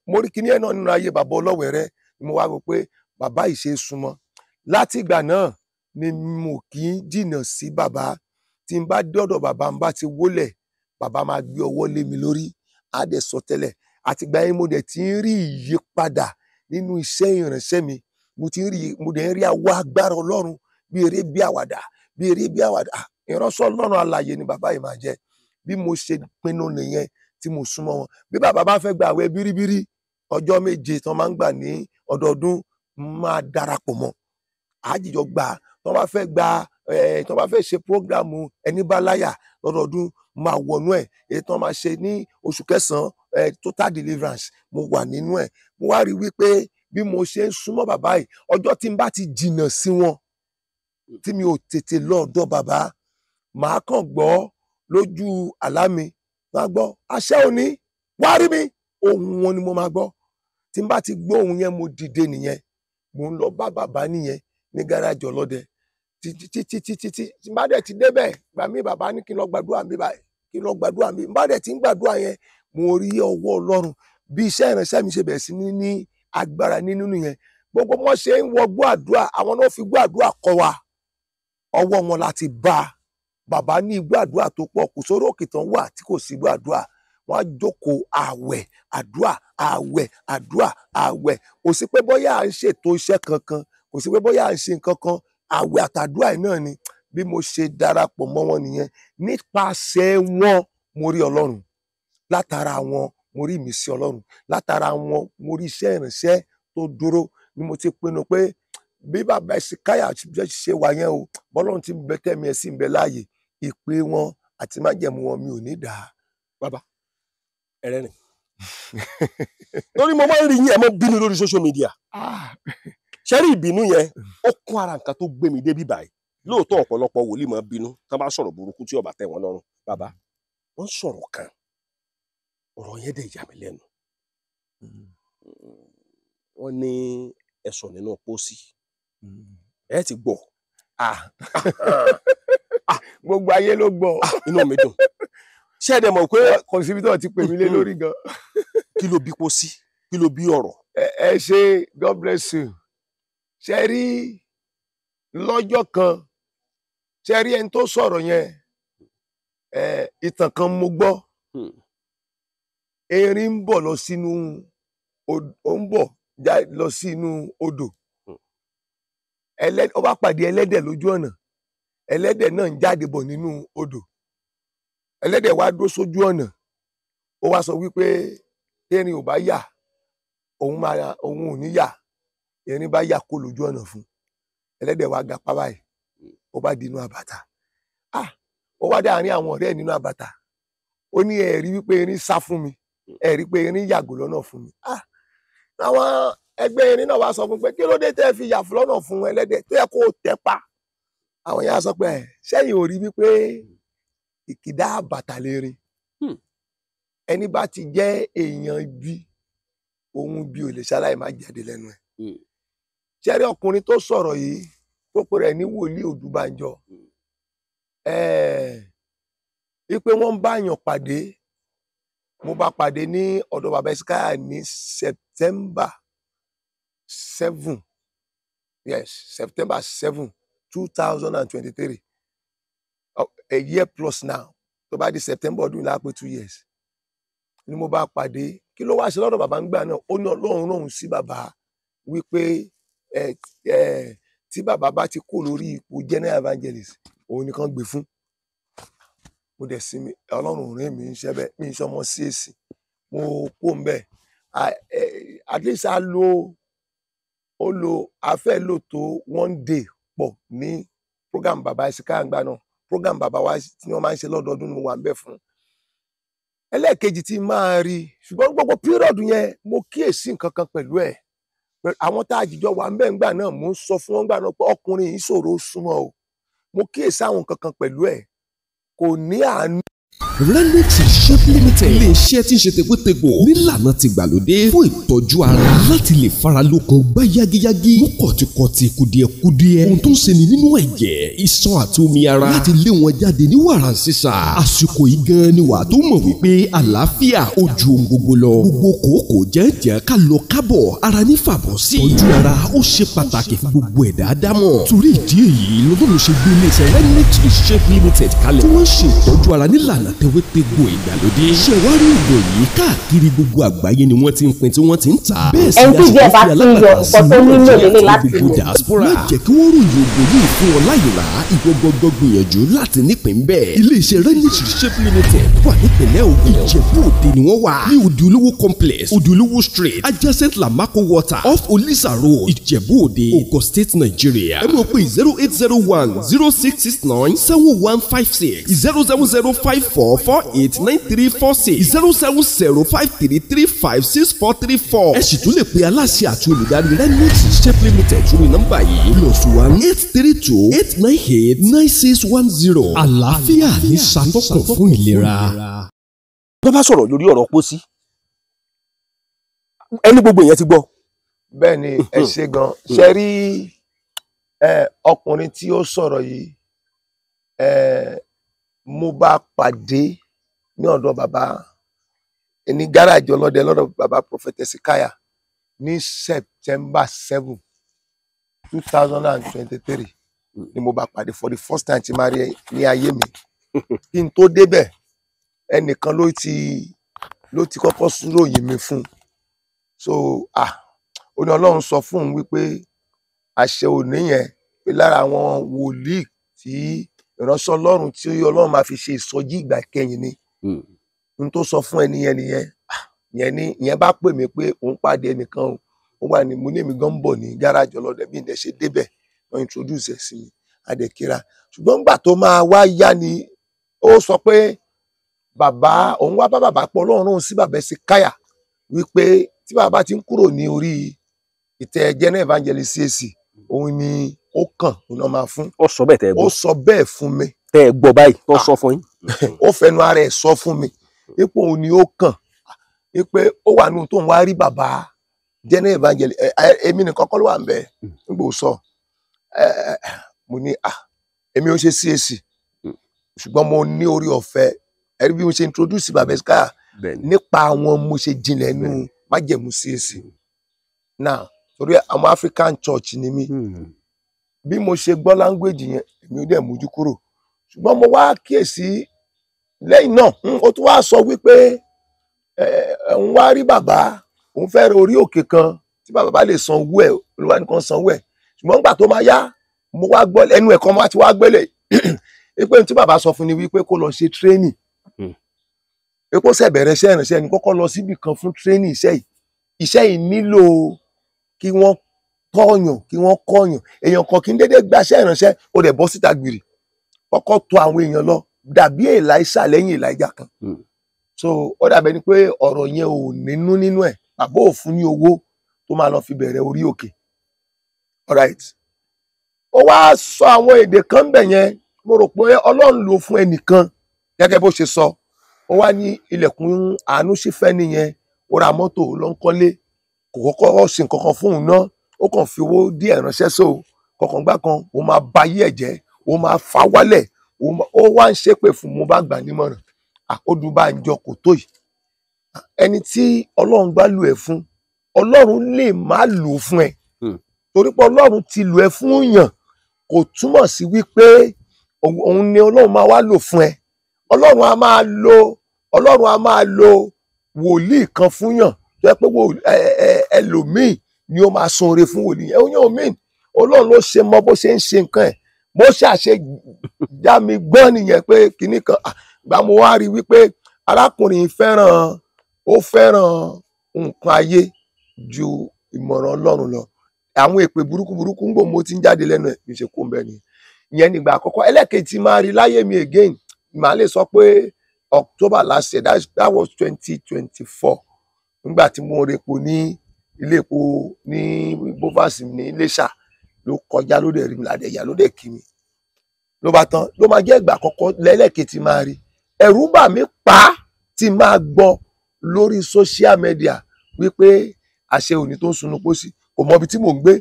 Mo rí kíní ẹ̀ náà nínú ayé bàbá Ọlọ́wẹ̀rẹ́ ni mo wá rò pé bàbá yìí ṣe é súnmọ́. Láti ìgbà náà ni mo kì í jìnnà sí bàbá. Tí n bá dé ọ̀dọ̀ bàbá, n bá ti wólẹ̀, bàbá máa gbé ọwọ́ lé mi lórí, á dẹ̀ sọ tẹ́lẹ̀. Àtìgbà yẹn mo dẹ̀ ti ń rí ìyípadà nínú iṣẹ́ ìránṣẹ́ mi. Mo dẹ̀ ń rí àwọ̀ agbára Ọlọ́run bí eré bí àwàdà. Ìránṣẹ́ Ọlọ́run alààyè ni bàbá yìí máa jẹ́. Bí mo ṣe pinnu nìyẹn tí mo súnmọ́ wọn. Bí bàbá bá fẹ́ gba àwẹ̀ bíríbírí ọjọ́ 7 tí wọ́n máa ń gbà ní ọdọọdún, máa darapọ̀ mọ́. Àjíjọ gbà. Tí wọ́n bá fẹ́ ṣe prógrámù ẹni bá láyà lọ́dọọdún, máa wọnú ẹ̀. Èyí tí wọ́n máa ṣe ní oṣù kẹsàn-án, total deliverance, mo wà nínú ẹ̀. Mo wá rí wípé bí mo ṣe ń súnmọ́ bàbá yìí, ọjọ́ tí n bá ti jìnnà sí wọn, tí mi ò tètè lọ ọ̀dọ̀ bàbá, màá kàn gbọ́ lójú àlá mi, máa gbọ́ Àṣẹ Òní, wá rí mi, ohun wọn ni mo máa gbọ́. Tí n bá ti gbọ́ ohun yẹn mo dìde nìyẹn, mo ń lọ bá bàbá nìyẹn ní gáràjì ọlọ́dẹ títí tí n bá dẹ̀ ti débẹ̀ gbà mí bàbá ní kí n lọ gbàdúrà mi báyìí, kí n lọ gbàdúrà mi. N bá dẹ̀ ti ń gbàdúrà yẹn mo rí ọwọ́ Ọlọ́run bí iṣẹ́ ìránṣẹ́ mi ṣe bẹ̀rẹ̀ sí ní agbára nínú yẹn. Gbogbo wọn ṣe ń wọgbọ́ àdúrà, àwọn náà fi gbọ́ àdúrà kọ́ wa, ọwọ́ wọn láti bá bàbá ní igbó àdúrà tó pọ̀. Kò sórí òkè tán wà tí kò sí igbó àdúrà. Wọ́n á jókòó àwẹ̀ àdúrà àwẹ̀ àdúrà àwẹ̀. Kò sí pé bóyá à ń ṣètò iṣẹ́ kankan, kò sí pé bóyá à ń ṣe nǹkan kan, àwẹ̀ àtàdúrà yìí náà ni. Bí mo ṣe darapọ̀ mọ́ wọn nìyẹn, nípasẹ̀ wọn mo rí Ọlọ́run, látara wọn mo rí ìmísí Ọlọ́run, látara wọn mo rí iṣẹ́ ìránṣẹ́ tó dúró. Ni mo ti pinnu pé bí bàbá Hesekiah ṣe wà yẹn o, bọ́lọ́run ti ń bẹ tẹ́mi ẹ̀ sí ń bẹ láàyè, ìpè wọn àti májẹ̀mú wọn mi ò ní dà á. Bàbá ẹrẹ́rìn lórí mo máa ń rí yín ẹ mọ́ bínú lórí social media. Ṣẹ́rí ìbínú yẹn ó kún ara nǹkan tó gbé mi débi báyìí. Lóòótọ́ ọ̀pọ̀lọpọ̀ wòlíì máa bínú tán bá sọ̀rọ̀ burúkú tí ó bá tẹ́ wọn lọ́rùn. Bàbá wọ́n sọ̀rọ̀ kan, ọ̀rọ̀ yẹn dẹ̀ yà mí lẹ́nu. Wọ́n ní ẹ̀sọ̀ nínú pósí ẹ ti gbọ́. Gbogbo ayé ló gbọ́. Inú mi dùn. Ṣé ẹ dẹ̀ mọ̀ pé kọ̀nsíbítọ̀ ti pè mí lé lórí gan. kí ló bí pósí, kí ló bí ọ̀rọ̀? Ẹ ṣe God bless you. Ṣé rí lọ́jọ́ kan, ṣé rí ẹni tó sọ̀rọ̀ yẹn, ìtàn kan mo gbọ́. Erin ń bọ̀ lọ sínú lọ sínú odò. Ó bá pàdé ẹlẹ́dẹ̀ lójú ọ̀nà. Ẹlẹ́dẹ̀ náà ń jáde bọ̀ nínú odò. Ẹlẹ́dẹ̀ wá dúró sójú ọ̀nà. Ó wá sọ wípé erin ò bá yà, òun ò ní yà. Erin bá yà kó lójú ọ̀nà fún. Ẹlẹ́dẹ̀ wá gapá báyìí. Ó bá di inú àbàtà. Ó wá dé àárín àwọn ọ̀rẹ́ ẹ̀ nínú àbàtà. Ó ní ẹ rí wípé erin sá fún mi. Ẹ rí pé erin yàgò lọ́nà fún mi. Àwọn ẹgbẹ́ erin náà wá sọ fún pé kí ló dé tẹ́ fi yà lọ́nà fún ẹlẹ́dẹ̀ tó yẹ kó tẹ̀ pa. Àwọn yẹn á sọ pé sẹ́yìn ò rí wípé ìkìdá àbàtà lérin. Ẹni bá ti jẹ́ èèyàn ibi, ohun bí ò lè ṣaláì má jáde lẹ́nu ẹ̀. Ṣẹ́rí ọkùnrin tó sọ̀rọ̀ yìí, pópó rẹ̀ ní wòlíì Odùbánjọ. Wípé wọ́n ń báyàn pàdé. Mo bá pàdé ní ọ̀dọ̀ bàbá Hesekiah ní September 7. Yes, September 7, 2023. A year plus now. Tó bá di September ọdún ìlà pé 2 years. Ni mo bá pàdé. Kí ló wá ṣe lọ́dọ̀ bàbá ń gbà náà? Ó ní Ọlọ́run náà sí bàbá wípé tí bàbá bá ti kó lórí ipò general evangelist, òun nìkan gbé fún. Mo dẹ̀ sí mi, Ọlọ́run rẹ̀ mi ń ṣe bẹ́ẹ̀, mi ń ṣọmọ sí èsì. Mo kó ń bẹ́ẹ̀. At least a fẹ́ lò tó 1 day pọ̀ ní program bàbá Hesekiah ń gbà náà. Program bàbá wa tí wọ́n máa ń ṣe lọ́dọọdún ni mo wà ń bẹ̀ fún. Ẹlẹ́ẹ̀kejì tí máa rí, ṣùgbọ́n gbogbo pírọ̀dù yẹn mo kíyèsí nǹkan kan pẹ̀lú ẹ̀. Àwọn tá a jìjọ wà ń bẹ̀ ńgbà náà, mo ń sọ fún wọn ńgbà náà pé ọkùnrin yìí ṣòro súnmọ́ o. Mo kíyèsí àwọn nǹkan kan pẹ̀lú ẹ̀. Kò ní àánú. Renix Shop Limited ilé iṣẹ́ tí ń ṣe tegbòtegbò nílànà ti gbàlódé fún ìtọ́jú ara láti lè fara lókun gbá yágíyágí mú kọ̀tìkọ̀tì kùdìẹ̀kudiẹ ohun tó ń ṣeni nínú ẹ̀jẹ̀ iṣan àti omi ara láti lé wọn jáde ní wàrà sísà. Àsìkò yìí gan ni wàá tó mọ̀ wípé àlàáfíà ó ju ohun gbogbo lọ. Gbogbo kòókò jẹ́jẹ́ ká lọ kábọ̀ ara ní fàbọ̀ sí. Tọ́jú ara ó ṣe pàtàkì fún gbogbo ẹ̀dá ádámọ̀. Torí ìdí èyí lọ́dún ṣe gbé ilé iṣẹ́ Renix Shop Limited kalẹ̀ tí wọ́n ṣe ìtọ́jú ara nílànà tewétegbò ìgbàlódé. Ṣé wá rí ìgò yìí káàkiri gbogbo àgbáyé ni wọ́n ti ń pín tí wọ́n ti ń tà. Bẹ́ẹ̀ sì ẹni tí jẹ́ bá ti yọ nǹkan tó nílò lélẹ̀ láti lò. Má jẹ́ kí wọ́n ròyìn ògùn yìí fún ọ láyè rà. Ìwọ gbọ́dọ̀ gbìyànjú láti nípìn bẹ́ẹ̀. Ilé-iṣẹ́ Renix Shop Limited wà nípìnlẹ̀ Ògùn. Ìjẹ̀bú Òde ni wọ́n wà. Ní Òde Olówó complex, Òde Olówó street, adjacent Lamako water, off Olisa road, Ìjẹ̀bú Òde, Ogun State, Nigeria. Ẹ mọ̀ pé 0801 0669 7156 07054 489346 07053356434. Ẹ sì tún lè pe aláṣẹ àti olùdarí Renix Shop Limited lórí nọ́mbà yìí +1 832 898 9610. Àlàáfíà ní ṣàtọ́kùn fún ìlera. Wọ́n bá sọ̀rọ̀ lórí ọ̀rọ̀ pósí. ẹni gbogbo ìyẹn ti gbọ́. bẹ́ẹ̀ ni ẹ ṣe gan ṣe rí ọkùnrin tí ó sọ̀rọ̀ yìí mo bá pàdé ní ọ̀dọ̀ bàbá ní gáràjì ọlọ́dẹ lọ́dọ̀ bàbá Prophet Ezekiah ní September 7, 2023 ni mo bá pàdé for the first time tí máa rí ní ayé mi. Kí n tó débẹ̀ ẹnìkan ló ti kọ́kọ́ ròyìn mi fún, so ó ní Ọlọ́run sọ fún un wípé àṣẹ òní yẹn pé lára àwọn wòlíì tí ìránṣẹ́ Ọlọ́run tí Ọlọ́run máa fi ṣe ìsọjí ìgbà kẹyìn ni. N tó sọ fún ẹni ìyẹn bá pè mí pé òun pàdé ẹnìkan ó wà ní mo ní èmi gan ń bọ̀ ní gáràjì ọlọ́dẹ bí ǹdẹ ṣe débẹ̀ wọ́n introduce ẹ̀ sí mi adẹ̀kíra. Ṣùgbọ́n nígbà tó máa wá yá ni ó sọ pé bàbá òun wá bá bàbá pọ̀ Ọlọ́run sí bàbá Ezekiah wípé tí bàbá ti ń kúrò ní orí ìtẹ́ General Evangelist CAC òun ni ó kàn òun náà máa fún. Ó sọ bẹ́ẹ̀ tẹ́ ẹ gbọ́. Ó sọ bẹ́ẹ̀ fún mi. Tẹ́ ẹ gbọ́ báyìí tó sọ fún yín. Ó fẹnu ara ẹ̀ sọ fún mi ipò òun ni ó kàn wípé ó wà nínú tó ń wá rí bàbá General Evangelist èmi nìkan kọ́ ló wà ń bẹ̀ nígbà ó sọ mo ní èmi ò ṣe CAC ṣùgbọ́n mo ní orí ọ̀fẹ́ ẹ̀rí bí mo ṣe introduce bàbá Ezekiah nípa àwọn mo ṣe jinlẹ̀ nínú májẹ̀mú CAC náà torí àwọn African Church ni mí bí mo ṣe gbọ́ language yẹn èmi ò dẹ̀ mójú kúrò ṣùgbọ́n mo wá kíyèsí lẹ́yìn náà ó tún wá sọ wípé òun wá rí bàbá òun fẹ́ rẹ orí òkè kan tí bàbá bá lè san owó ẹ̀ olúwa nìkan san owó ẹ̀ ṣùgbọ́n nígbà tó máa yá mo wá gbọ́ ẹnu ẹ̀kọ́ máa ti wá gbélé pé tí bàbá sọ fún ni wípé kó lọ ṣe training pé kó ṣẹ̀ bẹ̀rẹ̀ iṣẹ́ ìrìnsẹ̀ ni kọ́kọ́ lọ síbì kan fún training iṣẹ́ yìí nílò kí wọ́n tọ́yàn kí wọ́n kọ́yàn èèyàn kan kì í dédé gbaṣẹ́ ìrìnsẹ̀ ó dẹ̀ bọ́ síta gbìrì kọ́kọ́ tọ̀ àwọn èèyàn lọ dàbí Èlíṣà lẹ́yìn Èlíjà kan so ó dàbẹ̀ ni pé ọ̀rọ̀ yẹn ò nínú ẹ̀ bàbá ò fún ní owó tó máa lọ fi bẹ̀rẹ̀ orí òkè alright ó wá sọ àwọn èdè kan bẹ̀ yẹn mo rò pé Ọlọ́run lò fún ẹnìkan gẹ́gẹ́ bó ṣe sọ ó wá ní ilẹ̀kùn àánú sí fẹ́ nìyẹn ó ra mọ́tò ló ń kọ́lé kò kọ́kọ́ ṣe nǹkan kan fún òun náà ó kàn fi owó díẹ̀ ránṣẹ́ so kọ̀ọ̀kan gbá kan ó máa ba ayé ẹ̀ jẹ́ ó máa fa wálẹ̀ ó wá ń ṣépè fún mo bá gbà nímọ̀ràn Odùbánjọ kò tó yìí ẹni tí Ọlọ́run bá lò ẹ́ fún Ọlọ́run lè má lò ó fún ẹ torí pé Ọlọ́run ti lò ẹ́ fún yàn kò túmọ̀ sí wípé òun ni Ọlọ́run máa wá lò fún ẹ Ọlọ́run á máa lo wòlíì kan fún yàn tó yẹ pé ẹlòmíì ni ó máa san oore fún wòlíì ẹ yóò mí Ọlọ́run ló ṣe mọ bó ṣe ń ṣe nǹkan ẹ̀ bó ṣàṣe já mi gbọ́n nìyẹn pé kinní kan gbà mo wá rí wípé arákùnrin fẹ́ràn nǹkan ayé ju ìmọ̀ràn Ọlọ́run lọ àwọn èpè burúkú ń gbò mo ti ń jáde lẹ́nu ẹ̀ kì í ṣe kó ń bẹ nìyẹn ìyẹn nígbà àkọ́kọ́ ẹlẹ́kejì máa rí láyé mi again màá lè sọ pé October last year that was 2024 nígbà tí mo repo ní ilé epo ní Bovas ní Iléṣà ló kọjá ló dẹ̀ rí mi ládẹ̀yà ló dẹ̀ kí mi ló bá tán ló máa jẹ́ ìgbà àkọ́kọ́ lẹ́lẹ́kejì máa rí ẹ̀rù bà mí pa tí máa gbọ́ lórí social media wípé àṣẹ òní tó ń sunu pósí kò mọ ibi tí mò ń gbé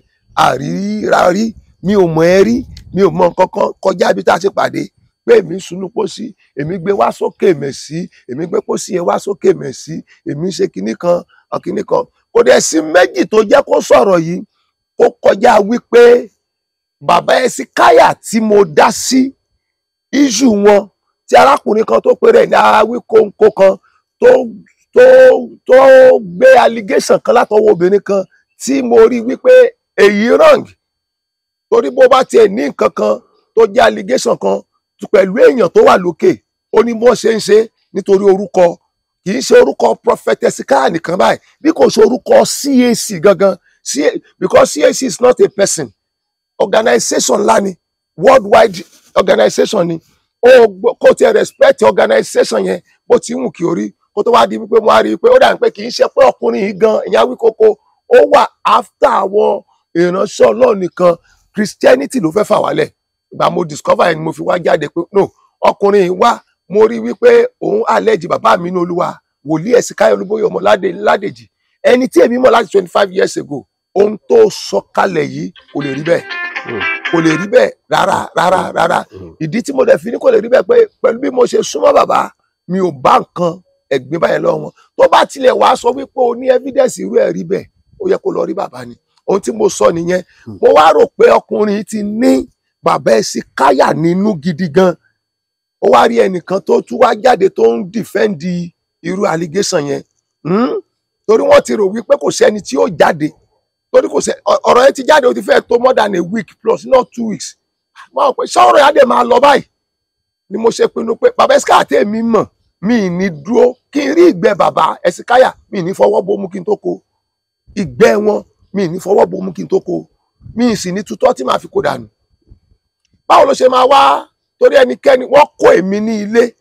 àríra rí mi ò mọ ẹ rí mi ò mọ nǹkan kan kọjá ibi tá a ṣe pàdé pé èmi sunu pósí èmi gbé wá sókè mẹ̀sí èmi gbé pósí yẹn wá sókè mẹ̀sí èmi ṣe kinní kan kò dẹ̀ sí méjì tó jẹ́ kó sọ̀rọ̀ yìí ó kọjá wípé bàbá Ezekiah tí mo dá sí iṣu wọn tí arákùnrin kan tó péré ní Awíkóńkó kan tó gbé allegation kan látọwọ́ obìnrin kan tí mo rí wípé èyí wrong torí bó bá tiẹ̀ ní nǹkan kan tó jẹ́ allegation kan pẹ̀lú èèyàn tó wà lókè ó ní bó ṣe ń ṣe nítorí orúkọ kì í ṣe orúkọ Prophet Ezekiah nìkan báyìí bí kò ṣe orúkọ CAC gangan because CAC is not a person organization ńlá ni worldwide organization ni kò tiẹ̀ respect organization yẹn bó ti wù kí orí kó tó wá di wípé mo á rí i pé ó dà pé kì í ṣe pé ọkùnrin yìí gan ìyá Awíkóńkó ó wà after àwọn ìránṣẹ́ Ọlọ́run nìkan Christianity ló fẹ́ fà wálẹ̀ ìgbà mo discover ẹni mo fi wá jáde pé no ọkùnrin yìí wá mo rí wípé òun àlẹ́jì bàbá mi ní Olúwa wòlíì Ezekiah Olúbóyè ọmọ Ládèjì ẹni tí èmi mọ̀ láti 25 years ago ohun tó sọ kalẹ̀ yìí kò lè rí bẹ́ẹ̀ kò lè rí bẹ́ẹ̀ rárá ìdí tí mo dẹ̀ fi ní kò lè rí bẹ́ẹ̀ pé pẹ̀lú bí mo ṣe súnmọ́ bàbá mi ò bá nǹkan ẹ̀gbin báyẹn lọ́wọ́ wọn tó bá tilẹ̀ wá sọ wípé o ní evidence irú ẹ̀ rí bẹ́ẹ̀ ó yẹ kó lọ rí bàbá ni ohun tí mo sọ nìyẹn mo wá rò pé ọkùnrin ti ní bàbá Hesekiah nínú gidi gan ó wá rí ẹnìkan tó tún wá jáde tó ń dìfẹ́ǹdì irú allegation yẹn torí wọ́n ti rò wípé kò sẹ́ni tí ó jáde torí kò sẹ́ ọ̀rọ̀ yẹn ti jáde ó ti fẹ́ tó more than a week plus not 2 weeks wọ́n pè sọ̀rọ̀ yá dé máa lọ báyìí ni mo ṣe pinnu pé bàbá Hesekiah àti èmi mọ̀ mi ní dúró kí n rí ìgbẹ́ bàbá Hesekiah mi ní fọwọ́ bomú kí n tó kó ìgbẹ́ wọn mi ní fọwọ́ bomú kí n tó kó mi sì ní tutọ́ tí màá fi kó dànù báwo ló ṣe máa wá torí ẹnikẹ́ni wọ́n kó èmi ní ilé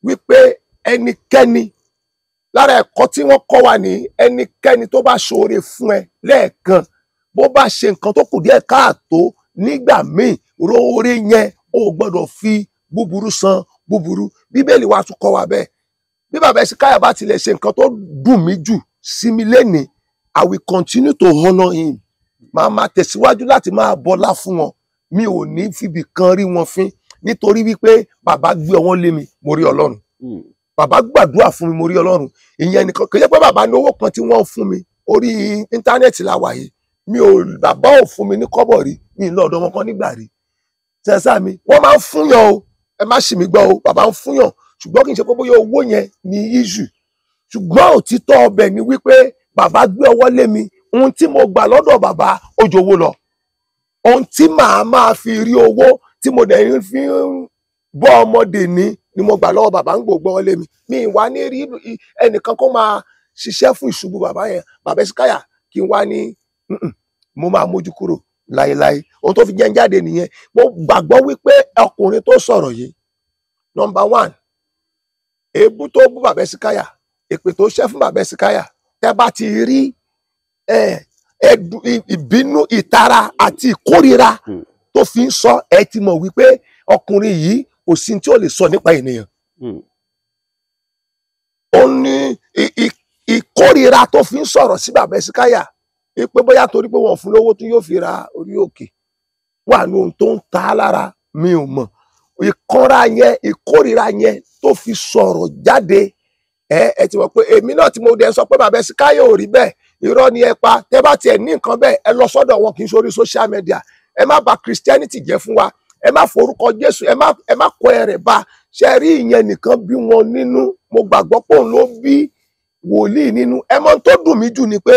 wípé ẹnikẹ́ni lára ẹ̀kọ́ tí wọ́n kọ́ wa ní ẹnikẹ́ni tó bá ṣoore fún ẹ lẹ́ẹ̀kan bó bá ṣe nǹkan tó kù díẹ̀ káàtó nígbà míì róore yẹn ó gbọ́dọ̀ fi búburú san búburú bíbélì wa tún kọ́ wa bẹ́ẹ̀ bí bàbá Hesekiah bá tilẹ̀ ṣe nǹkan tó dùn mí jù sí mi lénìí I will continue to honour him máa tẹ̀síwájú láti máa bọlá fún wọn mi ò ní fìbì kan rí wọn fín nítorí wípé bàbá gbé ọwọ́ lé mi mo rí Ọlọ́run bàbá gbàdúrà fún mi mo rí Ọlọ́run ìyẹn nìkan kò yẹ pé bàbá ní owó kan tí wọ́n fún mi orí íńtánẹ́ẹ̀tì la wà yìí bàbá ò fún mi ní kọ́bọ̀ rí mi lọ́dọ̀ wọn kan nígbà rí sẹ́sà mi wọ́n máa ń fúnyàn o ẹ má ṣì mí gbọ́ o bàbá ń fúnyàn ṣùgbọ́n kì í ṣe pé bóyá owó yẹn ní issue ṣùgbọ́n òtítọ́ ọbẹ̀ ni wípé bàbá gbé ọwọ́ lé mi ohun tí mo gbà lọ́dọ̀ bàbá ó ju owó lọ ohun tí màá máa fi rí owó tí mo dẹ̀ fi ń bọ́ ọmọdé ni mo gbà lọ́wọ́ bàbá ń gbọ́ ọwọ́ lé mi mi wá ní rí ẹnìkan kó máa ṣiṣẹ́ fún ìṣubú bàbá yẹn bàbá Hesekiah kí n wá ní mo máa mójú kúrò láéláé ohun tó fi jẹ́ ń jáde nìyẹn mo gbàgbọ́ wípé ọkùnrin tó sọ̀rọ̀ yìí number 1 èébú tó bú bàbá Hesekiah èpè tó ṣẹ́ fún bàbá Hesekiah tẹ́ bá ti rí ìbínú ìtara àti ìkórira tó fi ń sọ ẹ ti mọ̀ wípé ọkùnrin yìí kò sí tí ó lè sọ nípa ènìyàn ó ní ìkórira tó fi ń sọ̀rọ̀ sí bàbá Hesekiah pé bóyá torí pé wọ́n fún lówó tí yóò fi ra orí òkè wà ní ohun tó ń ta lára mi ò mọ̀ ìkanra yẹn ìkórira yẹn tó fi sọ̀rọ̀ jáde ẹ ti mọ̀ pé èmi náà tí mo dẹ̀ sọ pé bàbá Hesekiah ò rí bẹ́ẹ̀ irọ́ ni ẹ pa tẹ́ bá tiẹ̀ ní nǹkan bẹ́ẹ̀ ẹ lọ sọ́dọ̀ wọn kì í sórí social media ẹ má bà Christianity jẹ́ fún wa ẹ má forúkọ Jésù ẹ má kọ ẹrẹ̀ bá ṣe rí ìyẹn nìkan bí wọn nínú mo gbàgbọ́ pé òun ló bí wòlíì nínú ẹ mọ̀ tó dùn mí jù ni pé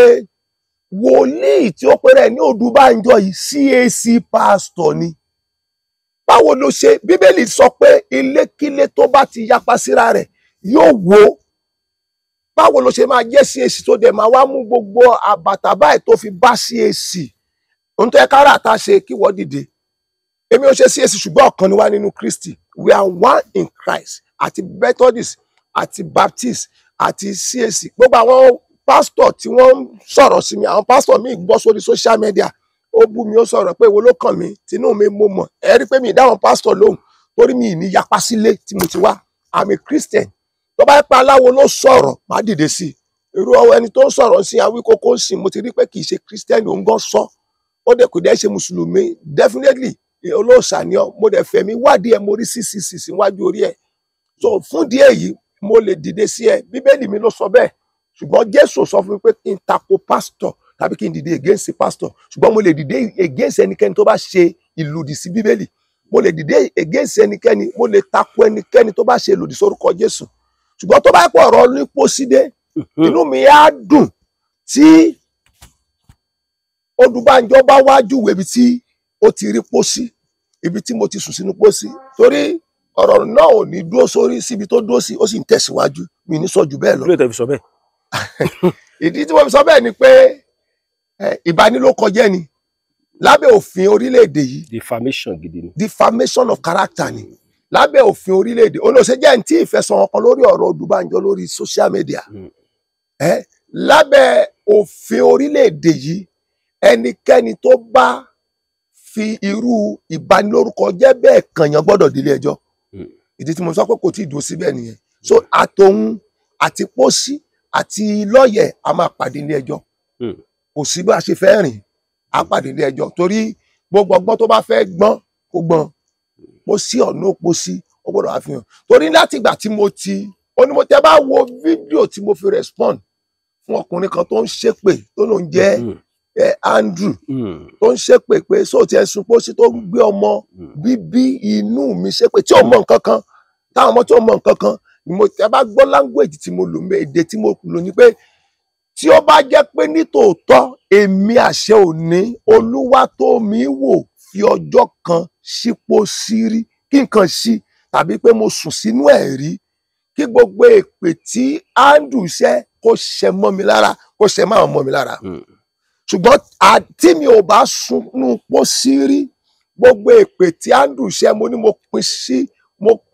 wòlíì tí ó pèrè ní Odùbánjọ yìí CAC pastor ni báwo ló ṣe bíbélì sọ pé ilékílé tó bá ti yapa síra rẹ̀ yóò wó báwo ló ṣe máa jẹ́ CAC tó dẹ̀ máa wá mú gbogbo àbàtà báyìí tó fi bá CAC ohun tó yẹ kára àta ṣe kí wọ́n dìde èmi ò ṣe CAC ṣùgbọ́n ọ̀kan ni wá nínú Kristi we are one in Christ àti Methodist àti Baptist àti CAC gbogbo àwọn pásítọ̀ tí wọ́n ń sọ̀rọ̀ sí mi àwọn pásítọ̀ mi gbọ́ sórí social media ó bú mi ó sọ̀rọ̀ pé èwo ló kàn mí tinú mi mo mọ̀ ẹ rí pé mi ìdáhùn pásítọ̀ lóhùn torí mi ní yapa sílé tí mo ti wá I'm a Christian tó bá pa aláwo ló sọ̀rọ̀ má dìde sí irú ẹni tó ń sọ̀rọ̀ sí Awíkókó ń sìn mo ti rí pé kì í ṣe Christian òun gan sọ ó dẹ̀ kò dẹ̀ ṣe mùsùlùmí definitely olóòṣà ni ọ mo dẹ̀ fẹ̀mí wádìí ẹ mo rí ccc síwájú orí ẹ so fún díẹ̀ yìí mo lè dìde sí ẹ bíbélì mi ló sọ bẹ́ẹ̀ ṣùgbọ́n Jésù sọ fún mi pé kí n tako pastor tàbí kí n dìde against pastor ṣùgbọ́n mo lè dìde against ẹnikẹ́ni tó bá ṣe ìlòdì sí bíbélì mo lè dìde against ẹnikẹ́ni mo lè tako ẹnikẹ́ni tó bá ṣe ìlòdì sórúkọ Jésù ṣùgbọ́n tó bá pọ̀ ọ̀rọ̀ ní pósídé inú mi á dùn tí Odùbánjọ bá wájú ibi tí ó ti rí pósí ibi tí mo ti sùn sínú pósí torí ọ̀rọ̀ náà ò ní dúró sórí síbi tó dúró sí ó sì ń tẹ̀síwájú mi ní sọ jù bẹ́ẹ̀ lọ. kí ló tẹ̀ fi sọ bẹ́ẹ̀. ìdí tí mo fi sọ bẹ́ẹ̀ ni pé ìbanilókọjẹ́ ni lábẹ́ òfin orílẹ̀-èdè yìí defamation gidi ni. defamation of character ni lábẹ́ òfin orílẹ̀-èdè olóṣèjẹ́ ní tí ìfẹsọ̀ ọkàn lórí ọ̀rọ̀ Odùbánjọ lórí social media lábẹ́ òfin orílẹ̀-èdè yìí ẹnikẹ́ni tó bá fi irú ìbanilórúkọjẹ́ bẹ́ẹ̀ kànyàn gbọ́dọ̀ délé ẹjọ́ ìdí tí mo sọ pé kò tí ì dúró síbẹ̀ nìyẹn so àtòun àti pósí àti lọ́yẹ̀ a máa pàdé ilé ẹjọ́ kò sí bá a ṣe fẹ́ rìn a pàdé ilé ẹjọ́ torí gbogbo ọgbọ́n tó bá fẹ́ gbọ́n kó gbọ́n mo sí ọ̀nà òpó sí ó gbọ́dọ̀ àfihàn torí láti ìgbà tí mo ti tẹ bá wo fídíò tí mo fi respond fún ọkùnrin kan tó ń ṣépè tó ló ń jẹ́ Andrew tó ń ṣépè pé sóò tí ẹ sun pósí tó ń gbé ọmọ bíbí inú mi ṣépè tí ò mọ nǹkan kan táwọn ọmọ tí ò mọ nǹkan kan ni mo tẹ bá gbọ́ language tí mo lò èdè tí mo lò ní pé tí ó bá jẹ́ pé nítòótọ́ èmi àṣẹ òní olúwa tó mi wò fi ọjọ́ kan sípò sírí kí nǹkan sí tàbí pé mo sùn sínú ẹ̀ rí kí gbogbo èpè tí Andrew ṣẹ́ kó ṣẹ mọ́ mi lára kó ṣẹ máa mọ́ mi lára ṣùgbọ́n tí mi ò bá sunú pósí rí gbogbo èpè tí Andrew ṣẹ́ mo ní mo pín sí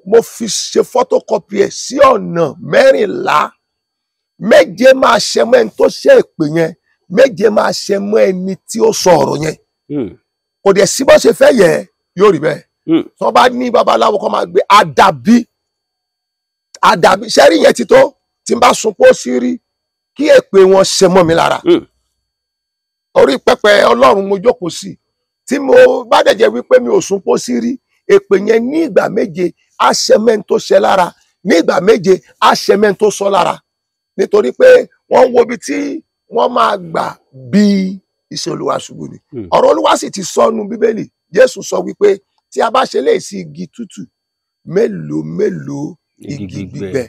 mo fi ṣe photocopy ẹ̀ sí ọ̀nà 14 méje máa ṣẹ mọ́ ẹni tó ṣe èpè yẹn méje máa ṣẹ mọ́ ẹni tí ó sọ ọ̀rọ̀ yẹn kò dẹ̀ sí bó ṣe fẹ́ yẹ yóò rí bẹ́ẹ̀ tí wọ́n bá ní babaláwo kan máa gbé àdàbí ṣẹ́rí yẹn ti tó tí n bá sun pósí rí kí èpè wọn ṣẹ mọ́ mi lára orí pẹpẹ Ọlọ́run mo jókòó sí tí mo bá dẹ̀ jẹ́ wípé mi ò sun pósí rí èpè yẹn ní ìgbà méje á ṣẹ mẹ́ni tó ṣẹ lára ní ìgbà méje á ṣẹ mẹ́ni tó sọ lára nítorí pé wọ́n wo ibi tí wọ́n máa gbà bí iṣẹ́ Olúwa ṣubú ni ọ̀rọ̀ Olúwa sì ti sọnù Bíbélì Jésù sọ wípé tí a bá ṣe lè sí igi tútù mélòó igi gbígbẹ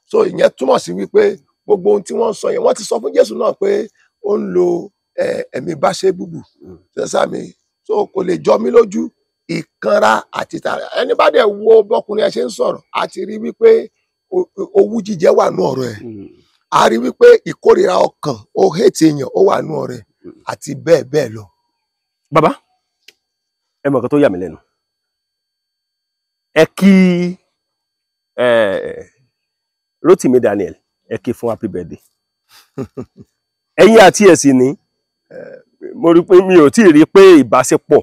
so ìyẹn túmọ̀ sí wípé gbogbo ohun tí wọ́n sọ yẹn wọ́n ti sọ fún Jésù náà pé ó ń lo ẹ̀mí Báṣẹ́bùbù sẹ́sàmì so kò lè jọ mí lójú ìkanra àti tara ẹni bá dẹ̀ wo bọ́kùnrin ẹ ṣe ń sọ̀rọ̀ a ti rí wípé owú jíjẹ wà nú ọ̀rọ̀ ẹ̀ a rí wípé ìkórìíra ọkàn ó hate èèyàn ó wà nú ọ̀rọ̀ ẹ̀ àti bẹ́ẹ̀ bẹ́ẹ̀ lọ. Bàbá ẹ mọ̀ kan tó yà mí lẹ́nu ẹ kí Rótìmí Daniel ẹ kí fún happy birthday ẹ̀yin àti ẹ̀sìn ní mo rí pé mi ò tí ì rí pé ìbáṣepọ̀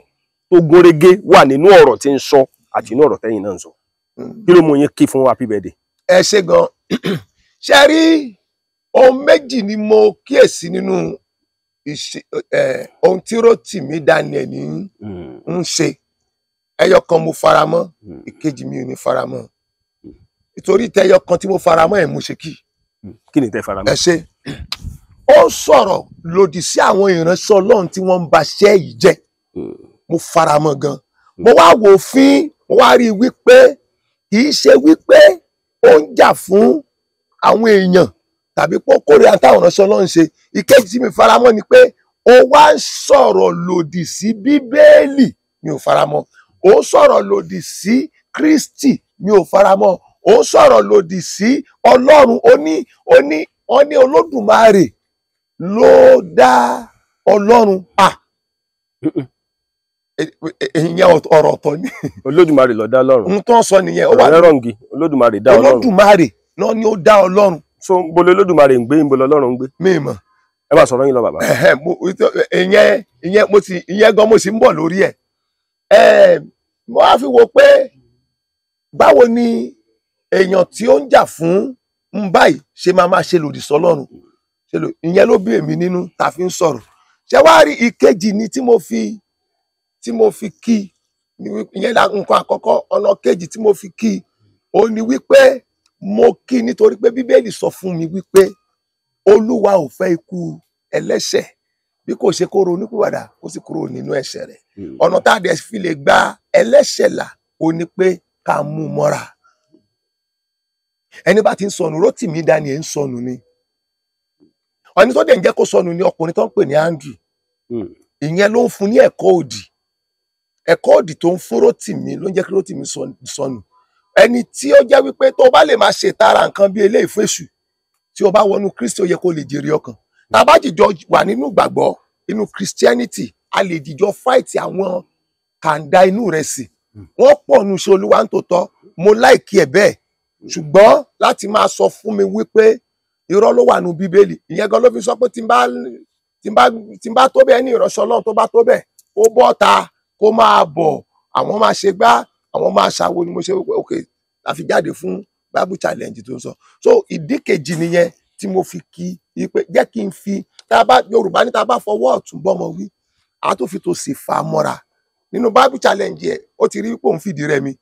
tó gúnrégé wà nínú ọ̀rọ̀ tí ń sọ àti inú ọ̀rọ̀ tẹ́yìn náà ń sọ kí ló mú yín kí fún happy birthday. ẹ ṣe gan ṣe rí ohun méjì ni mo kíyèsí nínú ohun tí Rótìmí Daniel ń ṣe ẹyọ kan mo faramọ́ ìkejì mi ò ní faramọ́ nítorí tẹyọ kan tí mo faramọ́ ẹ̀ mo ṣe kí ni tẹ faramọ́. ẹ ṣe ó sọ̀rọ̀ lòdì sí àwọn ìránṣẹ́ Ọlọ́run tí wọ́n ń ba ṣẹ́ yìí jẹ́ mo faramọ́ gan mo wá wò fín mo wá rí i wípé kì í ṣe wípé ó ń jà fún àwọn èèyàn tàbí pé ó kórìíra táwọn ìránṣẹ́ Ọlọ́run ṣe ìkejì tí mi faramọ́ ni pé ó wá ń sọ̀rọ̀ lòdì sí Bíbélì mi ò faramọ́ ó sọ̀rọ̀ lòdì sí Kristi mi ò faramọ́ ó sọ̀rọ̀ lòdì sí Ọlọ́run ó ní Olódùmarè ló dá Ọlọ́run ìyẹn ọ̀rọ̀ ọ̀tọ̀ ni. Olódùmarè ló dá Ọlọ́run. ohun tó ń sọ nìyẹn. ọ̀rọ̀ǹgì Olódùmarè dá Ọlọ́run. Olódùmarè náà ni ó dá Ọlọ́run. so bolo Olódùmarè ń gbé ń bolo Ọlọ́run ń gbé. mi mọ̀. ẹ bá sọ̀rọ̀ yín lọ bàbá. ìyẹn gan mo sì ń bọ̀ lórí ẹ̀. mo wá fi wo pé báwo ni èèyàn tí ó ń jà fún ń báyìí ṣe máa ṣe lòdì sọ́lọ́run ìyẹn ló bí èmi nínú tá a fi ń sọ̀rọ̀ ṣé wàá rí ìkejì ni tí mo fi kí ìyẹn nǹkan àkọ́kọ́ ọ̀nà kejì tí mo fi kí ó ní wípé mo kí nítorí pé Bíbélì sọ fún mi wípé Olúwa ò fẹ́ ikú ẹlẹ́ṣẹ̀ bí kò ṣe kó ronúpìwàdà kó sì kúrò nínú ẹ̀ṣẹ̀ rẹ̀ ọ̀nà tá a dẹ̀ fi lè gba ẹlẹ́ṣẹ̀ là ó ní pé ká mú mọ́ra ẹni bá ti ń sọnù Rótìmí Daniel ń sọnù ni ọni tó dẹ̀ ń jẹ́ kó sọnù ni ọkùnrin tó ń pè ní Andrew ìyẹn ló ń fún ní ẹ̀kọ́ òdì tó ń fún Rótìmí ló ń jẹ́ kí Rótìmí sọnù ẹni tí ó jẹ́ wípé tó bá lè máa ṣe tara nǹkan bí eléyìí fún èṣù tí ó bá wọnú Kristi ó yẹ kó lè jèrè ọkàn tá a bá jìjọ wà nínú ìgbàgbọ́ inú Christianity a lè jìjọ fight àwọn kàńdá inú rẹ̀ sí wọ́n pọ̀ nù ṣe Olúwa ń tòótọ́ mo láìkí ẹ̀ bẹ́ẹ̀ ṣùgbọ́n láti máa sọ fún mi wípé irọ́ ló wà nù Bíbélì ìyẹn gan ló fi sọ pé tí n bá tó bẹ́ẹ̀ ní ìránṣẹ́ Ọlọ́run tó bá tó bẹ́ẹ̀ ó bọ́ ta kó máa bọ̀ àwọn máa ṣe gbá àwọn máa ṣàwo ni mo ṣe ok láfi jáde fún Bible challenge tó ń sọ so ìdí kejì nìyẹn tí mo fi kí i pé jẹ́ kí n fi Yorùbá ní tá a bá fọwọ́ ọ̀tún bọ́mọ wí a tó fi tòsì fà á mọ́ra nínú Bible challenge ẹ̀ ó ti rí pé òun fìdí rẹmi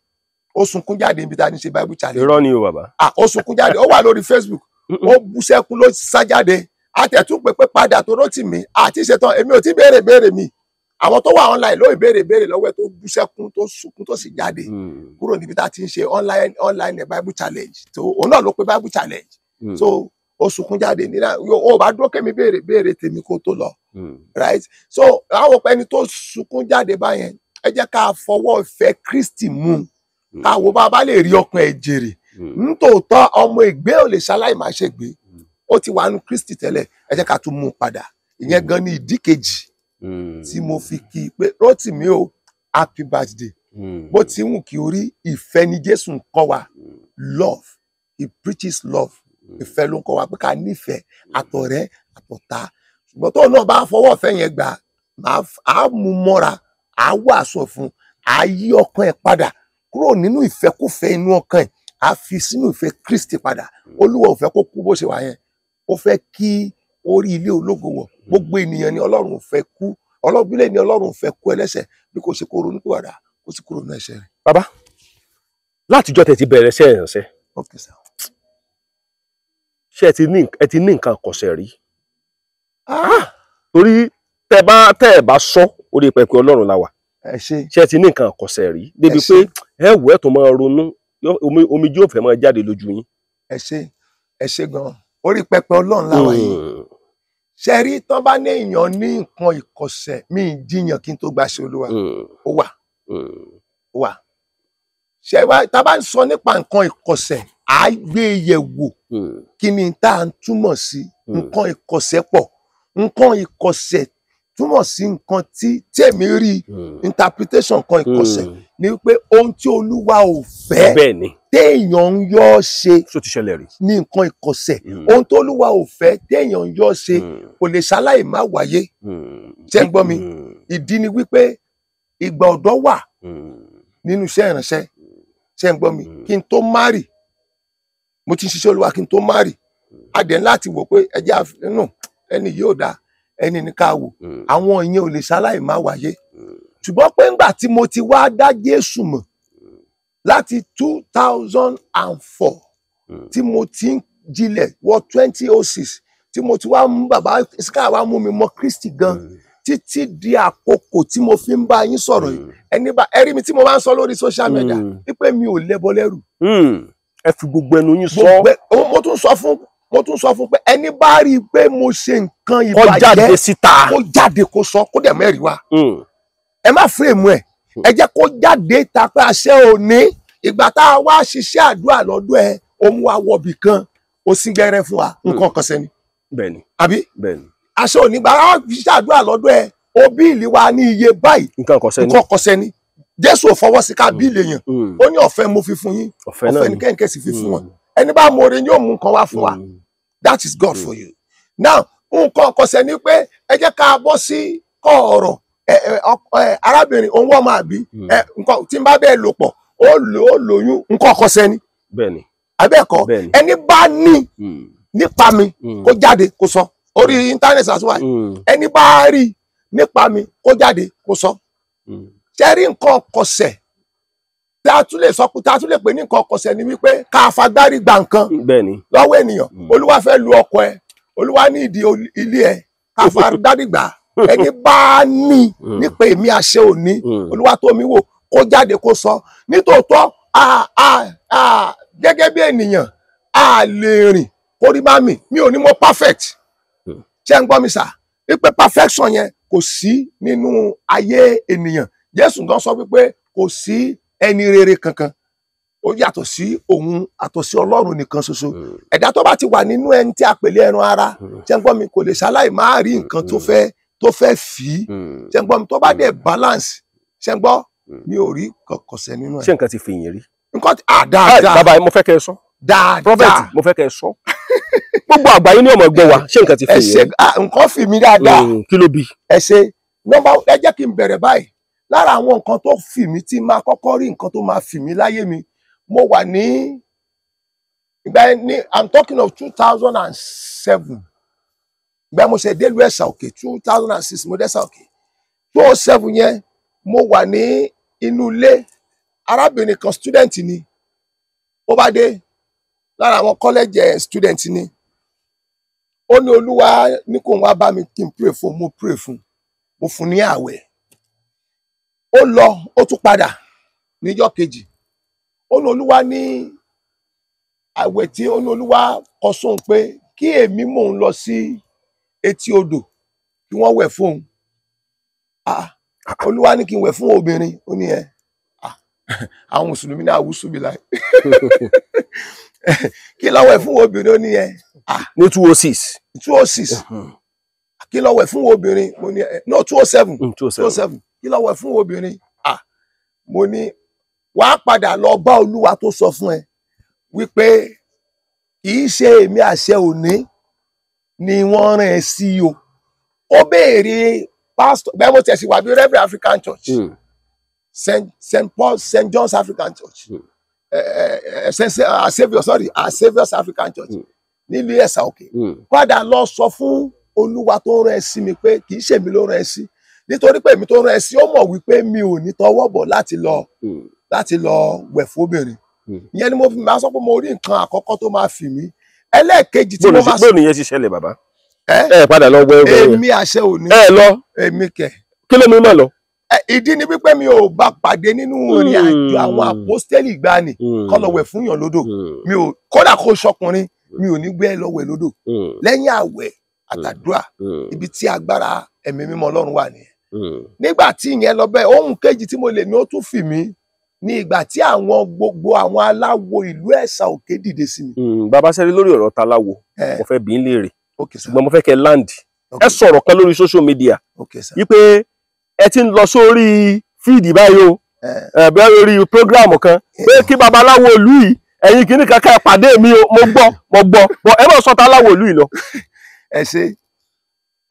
ó sunkún jáde níbi tá a ní ṣe Bible challenge. irọ́ ni o bàbá. Ó sunkún jáde ó wà lórí Facebook ó bú sẹ́kún ló sá jáde àtẹ̀tún pé padà tó Rótìmí àti ìṣẹ̀tàn èmi ò tí béèrè mi àwọn tó wà online ló béèrè lọ́wọ́ ẹ̀ tó bú sẹ́kún tó sunkún tó sì jáde kúrò níbi tá a ti ń ṣe online Bible challenge tó òun náà ló pé Bible challenge so ó sunkún jáde nílá ó bá dúró kémi béèrè tèmi kó tó lọ right so àwọn ẹni tó sunkún jáde báyẹn ẹ jẹ́ ká fọwọ́ ìfẹ́ Kristi mú ká wo bá bá lè rí ọkàn ẹ̀ jèrè nítòótọ́ ọmọ ègbé ò lè ṣaláì má ṣègbé ó ti wà nù Kristi tẹ́lẹ̀ ẹ jẹ́ ká tún mú un padà ìyẹn gan ni ìdí kejì tí mo fi kí i pé Rótìmí o happy birthday bó ti wù kí orí ìfẹ́ ni Jésù ń kọ́ wa love he preaches love ìfẹ́ ló ń kọ́ wa pé ká nífẹ̀ẹ́ àtọ̀rẹ́ àtọ̀tá ṣùgbọ́n tóun náà bá fọwọ́ ọ̀fẹ́ yẹn gbà á mú mọ́ra á wàásù fún á yí ọkàn ẹ̀ padà kúrò nínú ìfẹ́kúfẹ́ inú ọkàn ẹ̀ á fi sínú ìfẹ́ Kristi padà Olúwa ò fẹ́ kó kú bó ṣe wà yẹn ó fẹ́ kí orí ilé ológo wọ̀ gbogbo ènìyàn ni Ọlọ́run fẹ́ kú ọlọ́gbílẹ̀ ni Ọlọ́run fẹ́ kú ẹlẹ́ṣẹ̀ bí kò ṣe kó ronú pìwàdà kó sì kúrò nínú ẹ̀ṣẹ̀ rẹ̀. bàbá látijọ́ tẹ́ ti bẹ̀rẹ̀ iṣẹ́ ìránṣẹ́ okay sir. ṣé ẹ ti ní nǹkan àkọsẹ̀ rí torí tẹ́ ẹ bá sọ orí pẹpẹ Ọlọ́run la wà ṣé ẹ ti ní nǹkan àkọsẹ̀ rí débi pé ẹ wò ẹ tó máa ronú omijé ò fẹ́ máa jáde lójú yín. ẹ ṣé gan orí pẹpẹ Ọlọ́run la wà yìí ṣe rí tán bá ní èèyàn ní nǹkan ìkọ̀sẹ̀ mi jiyàn kí n tó gba ṣe Olúwa ó wà ṣe wá tá a bá ń sọ nípa nǹkan ìkọ̀sẹ̀ à á gbé yẹ̀wò kí ni tá à ń túmọ̀ sí nǹkan ìkọ̀sẹ̀ pọ̀ nǹkan ìkọ̀sẹ̀ túmọ̀ sí nǹkan tí èmi rí interpretation nǹkan ìkọ̀sẹ̀ ni pé ohun tí Olúwa ò fẹ́ téèyàn ń yọ́ ṣe ní nǹkan ìkọ̀sẹ̀ ohun tó Olúwa ò fẹ́ téèyàn ń yọ́ ṣe kò lè ṣaláì má wáyé ṣé ń gbọ́ mi ìdí ni wípé ìgbà ọ̀dọ́ wà nínú iṣẹ́ ìránṣẹ́ ṣé ń gbọ́ mi kí n tó márì mo ti ń ṣiṣẹ́ Olúwa kí n tó márì adẹ̀ láti wò pé ẹjẹ́ àfihàn ẹni yóò dáa ẹni ní ká wò àwọn ìyẹn ò lè ṣaláì má wáyé ṣùgbọ́n pé ńgbà tí mo ti wá dá Jésù mọ̀ láti 2004 tí mo ti ń jinlẹ̀ wọ 2006 tí mo ti wá mú bàbá Sky wá mú mi mọ Kristi gan títí di àkókò tí mo fi ń bá yín sọ̀rọ̀ yìí ẹni bá ẹ rí mi tí mo máa ń sọ lórí social media wípé mi ò lẹ́bọ lẹ́rù. ẹ fi gbogbo ẹnu yín sọ. mo tún sọ fún pé ẹni bá rí i pé mo ṣe nǹkan ìbàjẹ́ kó jáde síta kó jáde kó sọ kó dẹ̀ mẹ́rin wá ẹ má fírèmù ẹ ẹ jẹ́ kó jáde ta pé àṣẹ òní ìgbà tá a wá ṣiṣẹ́ àdúrà lọ́dún ẹ òun wa wọ̀bì kan ó sì gẹ́rẹ́ fún wa nǹkan kan sẹ́ni. bẹ́ẹ̀ni àbí bẹ́ẹ̀ni àṣẹ òní gbà á ṣiṣẹ́ àdúrà lọ́dún ẹ ó bíìlì wa ní iye báyìí nǹkan kan sẹ́ni Jésù ò fọwọ́ sí ká bíìlì èèyàn ó ní ọ̀fẹ́ mo fi fún yín ọ̀fẹ́ ní kẹ́hìnkẹ́ sì fi fún wọn ẹni bá mọ oore yóò mú nǹkan wá fún wa that is God for you. Now nǹkan kan sẹ́ni pé ẹ jẹ́ ká bọ́ sí kọ́ ọ̀rọ̀ arábìnrin òun wọ́n máa bí nǹkan tí n bá bẹ́ẹ̀ lò pọ̀ ó lóyún nǹkan kan sẹ́ni abẹ́ẹ̀kọ́ ẹni bá ní nípa mi kó jáde kó sọ orí íńtánẹ́ẹ̀tì àtúwà ẹni bá rí nípa mi kó jáde kó sọ ṣe rí nǹkan kọsẹ̀ tí a tún lè sọ pé pé ní nǹkan kọsẹ̀ ni wípé ká fagbárí gba nǹkan lọ́wọ́ ènìyàn Olúwa fẹ́ lu ọkọ ẹ Olúwa ní ìdí ilé ẹ ká fagbárí gbà ẹni bá ní nípa èmi àṣẹ òní Olúwa tó mi wò kó jáde kó sọ nítòótọ́ gẹ́gẹ́ bí ènìyàn a lè rìn kórí má mi ò ní mo perfect ṣé ń gbọ́ mi sà wípé perfection yẹn kò sí nínú ayé ènìyàn Jésù gan sọ wípé kò sí ẹni rere kankan ó yàtọ̀ sí òun àtọ̀ sí Ọlọ́run nìkan ṣoṣo ẹ̀dá tó bá ti wà nínú ẹni tí a pèlè ẹran ara ṣé ń gbọ́ mi kò lè ṣaláì má rí nǹkan tó fẹ́ fì í ṣé ń gbọ́ mi tó bá dẹ̀ balance ṣé ń gbọ́ mi ò rí kọ̀kọ̀sẹ̀ nínú ẹ̀. ṣé nǹkan ti fi yín rí. nǹkan dáadáa. bàbá mo fẹ́ kẹ́ ẹ sọ. dáadáa prophet mo fẹ́ kẹ́ ẹ sọ. gbogbo àgbáyé ní ọmọ ẹgbẹ́ wa ṣé nǹkan ti fi yín rí. nǹkan fi mí dáadáa. kí ló bí. ẹ ṣe nọ́mbà ẹ jẹ́ kí n bẹ̀rẹ̀ báyìí lára àwọn nǹkan tó fi mí tí máa kọ́kọ́ rí nǹkan tó máa fi mí láyé mi mo wà ní ìgbà yẹn ní I'm talking of 2007 ìgbà mo ṣe délùú Ẹ̀sà Òkè 2006 mo dé Ẹ̀sà Òkè 2007 yẹn mo wà ní inú ilé arábìnrin kan student ni ó bá dé lára àwọn college student ni ó ní Olúwa ní kò wá bá mi kí n pray fún mo pray fún mo fún ní àwẹ̀ ó lọ ó tún padà níjọ́ kejì ó ní Olúwa ní àwẹ̀ tí ó ní Olúwa kọ sóhun pé kí èmi mò ń lọ sí etí odò kí wọ́n wẹ̀ fún Olúwa ní kí n wẹ̀ fún obìnrin ó ní àwọn mùsùlùmí ní àwùsù bí láì kí ló wẹ̀ fún obìnrin ó ní ní 206 kí ló wẹ̀ fún obìnrin mo ní no 207 kí ló wẹ̀ fún obìnrin mo ní wàá padà lọ bá Olúwa tó sọ fún ẹ wípé kì í ṣe èmi àṣẹ òní ni wọ́n rán ẹ sí o ó béèrè pastor bẹ́ẹ̀ mo tẹ̀sí wà bí Reverend African Church St. Paul St. John's African Church Saviour's African Church nílùú Ẹ̀sà Òkè padà lọ sọ fún Olúwa tó rán ẹ sí mi pé kì í ṣe mi ló rán ẹ sí nítorí pé èmi tó rán ẹ sí ó mọ̀ wípé mi ò ní tọwọ́ bọ̀ láti lọ wẹ̀ fóbìnrin ìyẹn ni mo fi máa sọ pé mo rí nǹkan àkọ́kọ́ tó máa fì mí ẹlẹ́ẹ̀kejì tí mo máa sọ. bóòlù yẹn ti ṣẹlẹ̀ bàbá ẹ padà lọ wẹ wẹ èmi àṣẹ òní lọ èmi kẹ kí ló mú mọ lọ. ìdí ni wípé mi ò bá pàdé nínú ìrìn àjò àwọn àpọ́stélì ìgbàanì kọ́ lọ wẹ̀ fún yàn lódò mi ò kódà kó sọkùnrin mi ò ní gbé lọ wẹ̀ lódò lẹ́yìn àwẹ̀ àtàdúrà ibi tí agbára ẹ̀mí mímọ́ Ọlọ́run wà nìyẹn nígbà tí ìyẹn lọ bẹ́ẹ̀ ohun kejì tí mo lè ní ó tún fì mí ní ìgbà tí gbogbo àwọn aláwo ìlú Ẹ̀sà Òkè dìde sí mi. bàbá sẹ́rí lórí ọ̀rọ̀ taláwo mo fẹ́ bí ń léèrè ṣùgbọ́n mo fẹ́ kẹ́ land ẹ sọ̀rọ̀ kan lórí social media wípé ẹ ti ń lọ sórí fíìdì báyìí o bẹ́ẹ̀ lórí program kan pé kí babaláwo ìlú yìí ẹ̀yin kìíní kankan ẹ pàdé mi o mo gbọ́ ẹ bá sọ taláwo ìlú yìí lọ. ẹ ṣe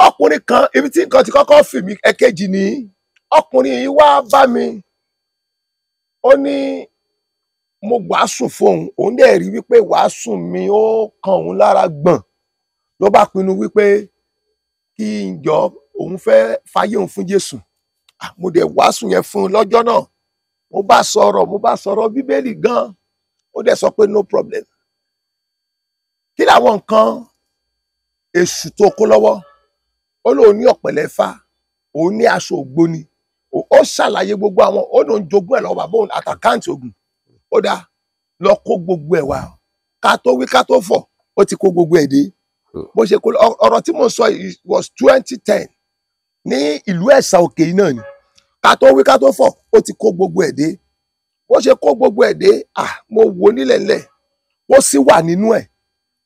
ọkùnrin kan ibi tí nǹkan ti kọ́kọ́ fì mí ẹ̀kejì ni ọkùnrin yìí wá bá mi ó ní mo wàásù fóun òun dẹ̀ rí wípé wàásù mi ó kan òun lára gbọ̀n ló bá pinnu wípé kí n jọ òun fẹ́ fàyè òun fún Jésù mo dẹ̀ wàásù yẹn fún un lọ́jọ́ náà mo bá sọ̀rọ̀ Bíbélì gan ó dẹ̀ sọ pé no problem kí làwọn nǹkan èṣù tó kó lọ́wọ́ ó lóun ní ọ̀pẹ̀lẹ̀ Ifá òun ní aṣọ ògbóni ó ṣàlàyé gbogbo àwọn ó lóun jogún ẹ̀ lọ́wọ́ bàbá òun àtàkáǹtì ogun ó dá lọ kó gbogbo ẹ̀ wá ká tó wí ká tó fọ̀ ó ti kó gbogbo ẹ̀ dé bó ṣe kó ọ̀rọ̀ tí mo sọ was 2010 ní ìlú Ẹ̀sà Òkè yìí náà ni ká tó wí ká tó fọ̀ ó ti kó gbogbo ẹ̀ dé bó ṣe kó gbogbo ẹ̀ dé mo wò nílẹ̀ ńlẹ̀ ó sì wà nínú ẹ̀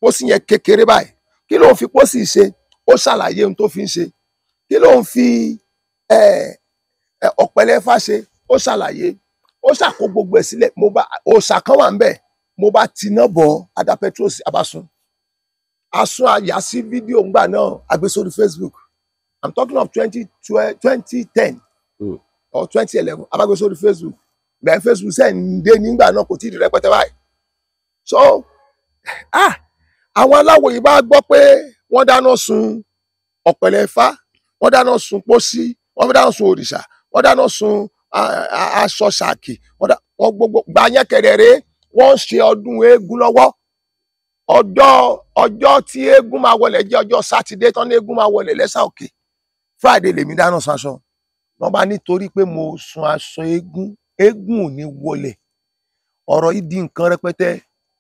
ó sì yẹn kékeré báyìí kí ló ń fi pósì ṣe ó ṣàlàyé ohun tó fi ń ṣe kí ló ń fi ọ̀pẹ̀lẹ̀ Ifá ṣe ó ṣàlàyé ó ṣàkó gbogbo ẹ̀ sílẹ̀ òòṣà kan wà ń bẹ̀ mo bá tiná bọ̀ ada petros abasun asun àyà sí fídíò ńgbà náà agbé sórí Facebook I'm talking of 2010 or 2011 abagbé sórí Facebook bẹ́ẹ̀ Facebook sẹ́ẹ̀ ń dé nígbà náà kò tí ì di rẹpẹtẹ báyìí so àwọn aláwo yìí bá gbọ́ pé wọ́n dáná sun ọ̀pẹ̀lẹ̀ Ifá wọ́n dáná sun pósí wọ́n dáná sun òrìṣà wọ́n dáná sun aṣọ ṣàkì wọ́n gbogbo gba yẹn kẹrẹrẹ wọ́n ṣe ọdún eégún lọ́wọ́ ọjọ́ tí eégún máa wọlé jẹ́ ọjọ́ sátidé tán ní eégún máa wọlé l'Ẹ̀sà Òkè Friday lèmi dáná sun aṣọ wọ́n bá nítorí pé mo sun aṣọ eégún ò ní wọlé ọ̀rọ̀ yìí di nǹkan rẹpẹtẹ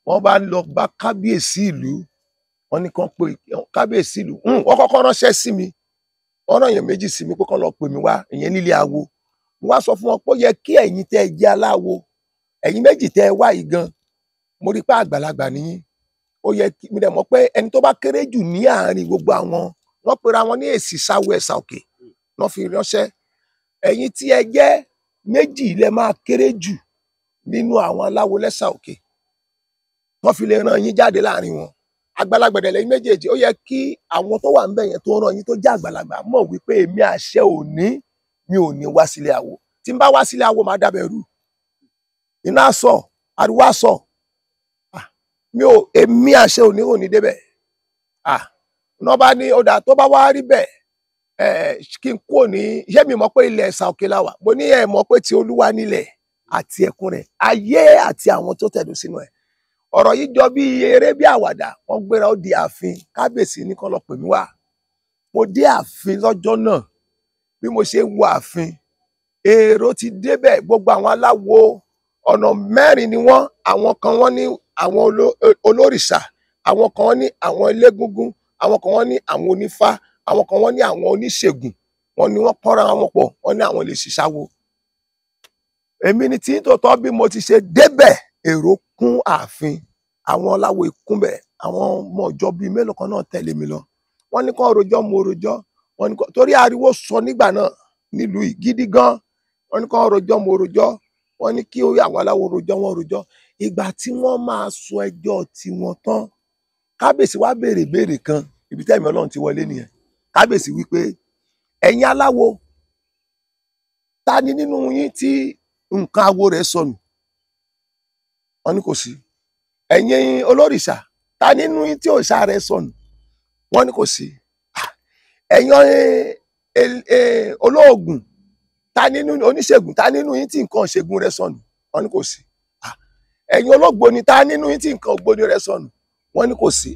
wọ́n bá lọ bá kábíyèsí ìlú wọ́n ní kàn pé kábíyèsí ìlú wọ́n kọ́kọ́ ránṣẹ́ sí mi wọ́n rán èèyàn méjì sí mi pé kàn lọ pè mí wá ìyẹn nílé awo mo wá sọ fún wọn pé ó yẹ kí ẹ̀yin tẹ́ ẹ jẹ́ aláwo ẹ̀yin méjì tẹ́ ẹ wá yìí gan mo rí pé àgbàlagbà nìyí ó yẹ kí mi dẹ̀ mọ̀ pé ẹni tó bá kéré jù ní àárín gbogbo àwọn wọ́n pera wọn ní èsì sáwọ Ẹ̀sà Òkè wọ́n fi ránṣẹ́ ẹ̀yin tí ẹ jẹ́ méjì lẹ máa kéré jù nínú àwọn aláwo l'Ẹ̀sà Òkè wọ́n fi lè rán yín jáde láàrin wọn àgbàlagbà dẹ̀ lẹ́yìn méjèèjì ó yẹ kí àwọn tó wà ń bẹ̀ yẹn tó rán yín tó jẹ́ àgbàlagbà mọ̀ wípé èmi àṣẹ òní mi ò ní wá sílé awo tí n bá wá sílé awo máa dábẹ̀rù iná sọ ariwo sọ èmi àṣẹ òní débẹ̀. Wọ́n bá ní ọ̀dà tó bá wá rí bẹ́ẹ̀ kí n kúrò ní iṣẹ́ mi mọ̀ pé ilẹ̀ ẹ̀sà òkè la wà. Mo ní ẹ̀ mọ̀ pé ti Olúwa nílẹ̀ àti ẹ̀kún rẹ̀, ayé àti àwọn tó tẹ̀dó sínú ẹ̀. Ọ̀rọ̀ yìí jọ bí eré bí àwàdà. Wọ́n gbéra ó di ààfin. Kábíyèsí ní kán lọ pè mí wá. Mo dé ààfin lọ́jọ́ náà. Bí mo ṣe wo ààfin, èrò ti débẹ̀. Gbogbo àwọn aláwo ọ̀nà mẹ́rin ni wọ́n. Àwọn kan wọ́n ní àwọn olórìṣà, àwọn kan wọ́n ní àwọn elégúngún, àwọn kan wọ́n ní àwọn onífá, àwọn kan wọ́n ní àwọn oníṣègùn. Wọ́n ní wọ́n kọ́ra wọn pọ̀, wọ́n ní àwọn lè ṣiṣáwo. Èmi ni tí tòótọ́ bí mo ti ṣe débẹ̀, èrò kún ààfin. Àwọn aláwo ìkúnbẹ̀, àwọn ọmọ ìjọ bíi mélòó kan náà tẹ̀lé mi lọ. Wọ́n ní kán rojọ́, mo rojọ́. Wọ́n ní torí ariwo sọ nígbà náà nílùú yìí gidi gan. Wọ́n ní kán rojọ́, mo rojọ́. Wọ́n ní kí orí àwọn aláwo rojọ́, wọ́n rojọ́. Ìgbà tí wọ́n máa sọ ẹjọ́ tiwọn tán, kábíyèsí wá béèrè kan, ibi tẹ́mi Ọlọ́run ti wọlé nìyẹn. Kábíyèsí wípé ẹ̀yin aláwo, ta ni nínú yín tí nǹkan awo rẹ̀ sọnù? Wọ́n ní kò sí. Ẹ̀yin olórìṣà, ta nínú yín tí òòṣà rẹ̀ sọnù? Wọ́n ní kò sí. Ẹ̀yin olóògùn, ta nínú oníṣègùn, ta nínú yín tí nǹkan ṣègùn rẹ̀ sọnù? Wọ́n ní kò sí. Ẹ̀yin ológbòni, ta nínú yín tí nǹkan ògbóni rẹ̀ sọnù? Wọ́n ní kò sí.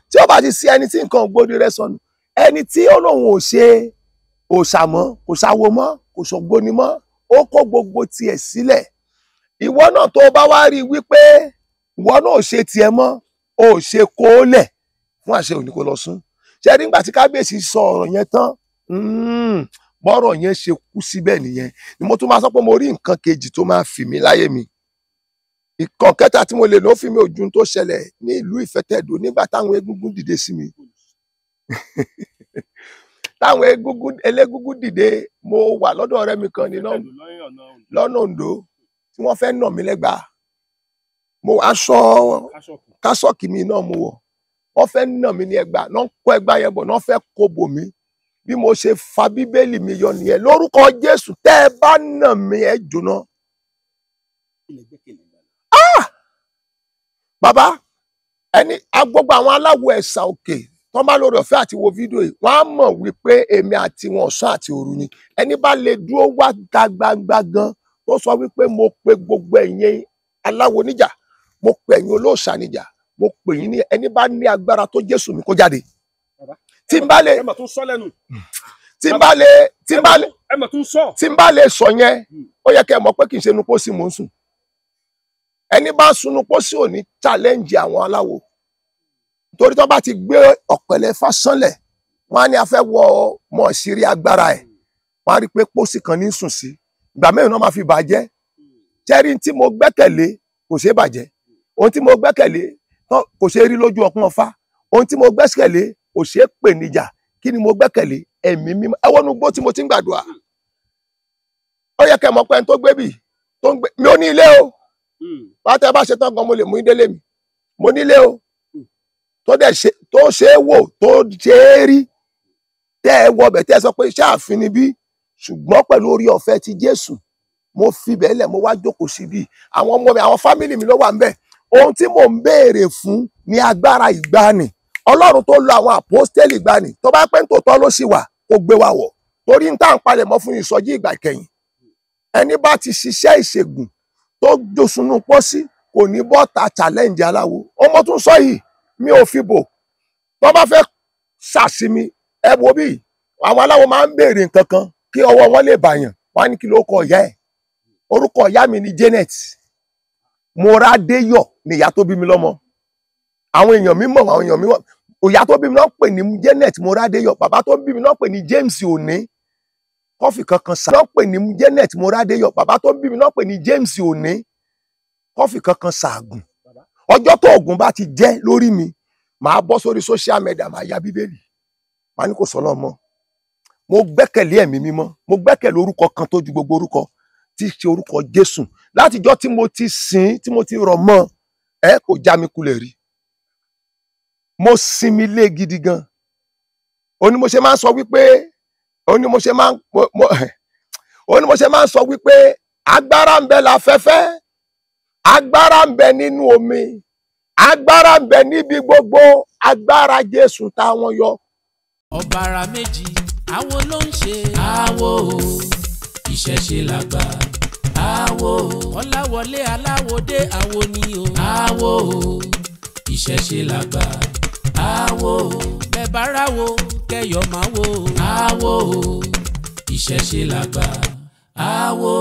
Tí ó bá ti sí ẹni tí nǹkan ògbóni rẹ̀ sọnù, ẹni tí Ọlọ́run ò ṣe òòṣà mọ́, kò ṣàwo mọ́, kò ṣògbóni mọ́, ó kó gbogbo tiẹ̀ sílẹ̀. Ìwọ náà tó bá wá rí wípé ìwọ náà ò ṣe tiẹ̀ mọ́, ò ṣe kó lẹ̀ fún àṣẹ òní kó lọ sún. Ṣé nígbà tí kábíyèsí sọ ọ̀rọ̀ yẹn tán, bọ́rọ̀ yẹn ṣe kú síbẹ̀ nìyẹn. Ni mo tún máa sọ pé mo rí nǹkan kejì tó máa fì mí láyé mi. Ìkan kẹta tí mo lè lọ fi mi ojú tó ṣẹlẹ̀ ní ìlú Ìfẹ́tẹ̀dó nígbà táwọn egúngún dìde sí mi. Táwọn elégúngún dìde, mo wà lọ́dọ̀ ọ̀rẹ́ mi kan ní lọ́nà Oǹdó tí wọ́n fẹ́ nà mí lẹ́gbàá. Mo aṣọ kásọ̀kì mi náà mo wọ̀. Wọ́n fẹ́ nà mí ní ẹgbàá, náà kó ẹgbàá yẹn bọ̀, náà fẹ́ kó bò mí. Bí mo ṣe fa bíbélì mi yọ nìyẹn, lórúkọ Jésù, tẹ́ ẹ bá nà mí ẹ jóná. Bàbá, gbogbo àwọn aláwo ẹ̀sà òkè tó bá lórí ọ̀fẹ́ àti wo fídíò yìí, wọ́n á mọ̀ wípé èmi àti wọn ọ̀sán àti òru ni. Ẹni bá lè dúró wá gbangba gan tó sọ wípé mo pe gbogbo ẹ̀yin aláwo níjà, mo pe ẹ̀yin olóòṣà níjà, mo pè yín ní ẹni bá ní agbára tó Jésù mi kó jáde. Tí n bá lè sọ yẹn, ó yẹ kẹ́ ẹ mọ̀ pé kì í ṣe inú pósí mò ń sùn. Ẹni bá sunu pósí ò ní challenge àwọn aláwo. Torí tó bá ti gbé ọ̀pẹ̀lẹ̀ fásánlẹ̀, wọ́n á ní a fẹ́ wọ mọ̀ sírí agbára ẹ̀. Wọ́n á rí pé pósí kan ní sùn sí. Ìgbà mẹ́rin náà máa fi bàjẹ́. Jẹ́rí tí mo gbẹ́kẹ̀lé kò ṣeé bàjẹ́. Ohun tí mo gbẹ́kẹ̀lé kò ṣeé rí lójú ọpọ́n ọfá. Ohun tí mo gbẹ́kẹ̀lé kò ṣeé pè níjà. Kí ni mo gbẹ́kẹ̀lé? Ẹ̀mí mímọ́. Ẹ wọnú igbó tí mo ti ń gbàdúrà. Ó yẹ kẹ́ mọ̀ pé ẹni tó gbé bì tó ń gbé mi ò ní ilé o. Bátẹ́ bá ṣe tán gan mo lè mú ìdílé mi. Mo nílé o. Tó ṣe é wò, tó ṣe é rí. Tẹ́ ẹ wọbẹ̀ tẹ́ ẹ sọ pé iṣẹ́ ààfin ni bí. Ṣùgbọ́n pẹ̀lú orí ọ̀fẹ́ ti Jésù, mo fi bẹ́ẹ̀lẹ̀, mo wá jókòó síbí. Àwọn ọmọ mi, àwọn fámìlì mi ló wà ń bẹ̀. Ohun tí mò ń béèrè fún ni agbára ìgbàanì. Ọlọ́run tó lo àwọn àpọ́stélì ìgbàanì, tó bá pẹ́ ń tòótọ́ ló sì wà, kó gbé wa wọ̀. Torí ń tà ń palẹ̀ mọ́ fún ìsọjí ìgbà ìkẹyìn. Ẹni bá ti ṣiṣẹ́ ìṣègùn tó jòsùnú pósí, kò ní bọ́ta challenge aláwo. Ọmọ tún sọ yìí, mi ò fi bò. Tó bá fẹ́ ṣàṣìmí, ẹ wo bí àwọn aláwo máa ń béèrè nǹkan kan kí ọwọ́ wọn lè bàyàn. Wọ́n á ní kí ló kọ ìyá ẹ̀. Orúkọ ìyá mi ni Janet. Moradéyọ̀ ni ìyá tó bí mi lọ́mọ. Àwọn èèyàn mi mọ̀, àwọn èèyàn mi mọ̀. Ìyá tó bí mi náà pè ní Janet Moradéyọ̀. Bàbá tó bí mi náà pè ní James Òní. Kọ́fì kankan sà. Náà pè ní Janet Moradéyọ̀. Bàbá tó bí mi náà pè ní James Òní. Kọ́fì kankan sàgùn. Ọjọ́ tó ògùn bá ti jẹ́ lórí mi, màá bọ́ sórí social media, màá ya bíbélì. Màá ní kò sọ́nà mọ́. Mo gbẹ́kẹ̀lé ẹ̀mí mímọ́. Mo gbẹ́kẹ̀lé orúkọ kan tó ju gbogbo orúkọ, tí í ṣe orúkọ Jésù. Látijọ́ tí mo ti sìn, tí mo ti rọ̀ mọ́, kò já mi kulẹ̀ rí. Mo sinmi lé gidi gan. Ó ní mo ṣe máa ń sọ wípé, ó ní mo ṣe máa ń sọ wípé agbára ń bẹ láfẹ́fẹ́, agbára ń bẹ nínú omi, agbára ń bẹ níbi gbogbo, agbára Jésù táwọn yọ. ọ̀bàrà méjì àwo ló ń ṣe àwo ìṣẹ̀ṣe làgbà àwo Kọ́láwọlé Aláwọdé àwo ni o àwo ìṣẹ̀ṣe làgbà àwo bẹ́ẹ̀ bá ráwo kẹyọ̀ máa wo àwo ìṣẹ̀ṣe làgbà àwo.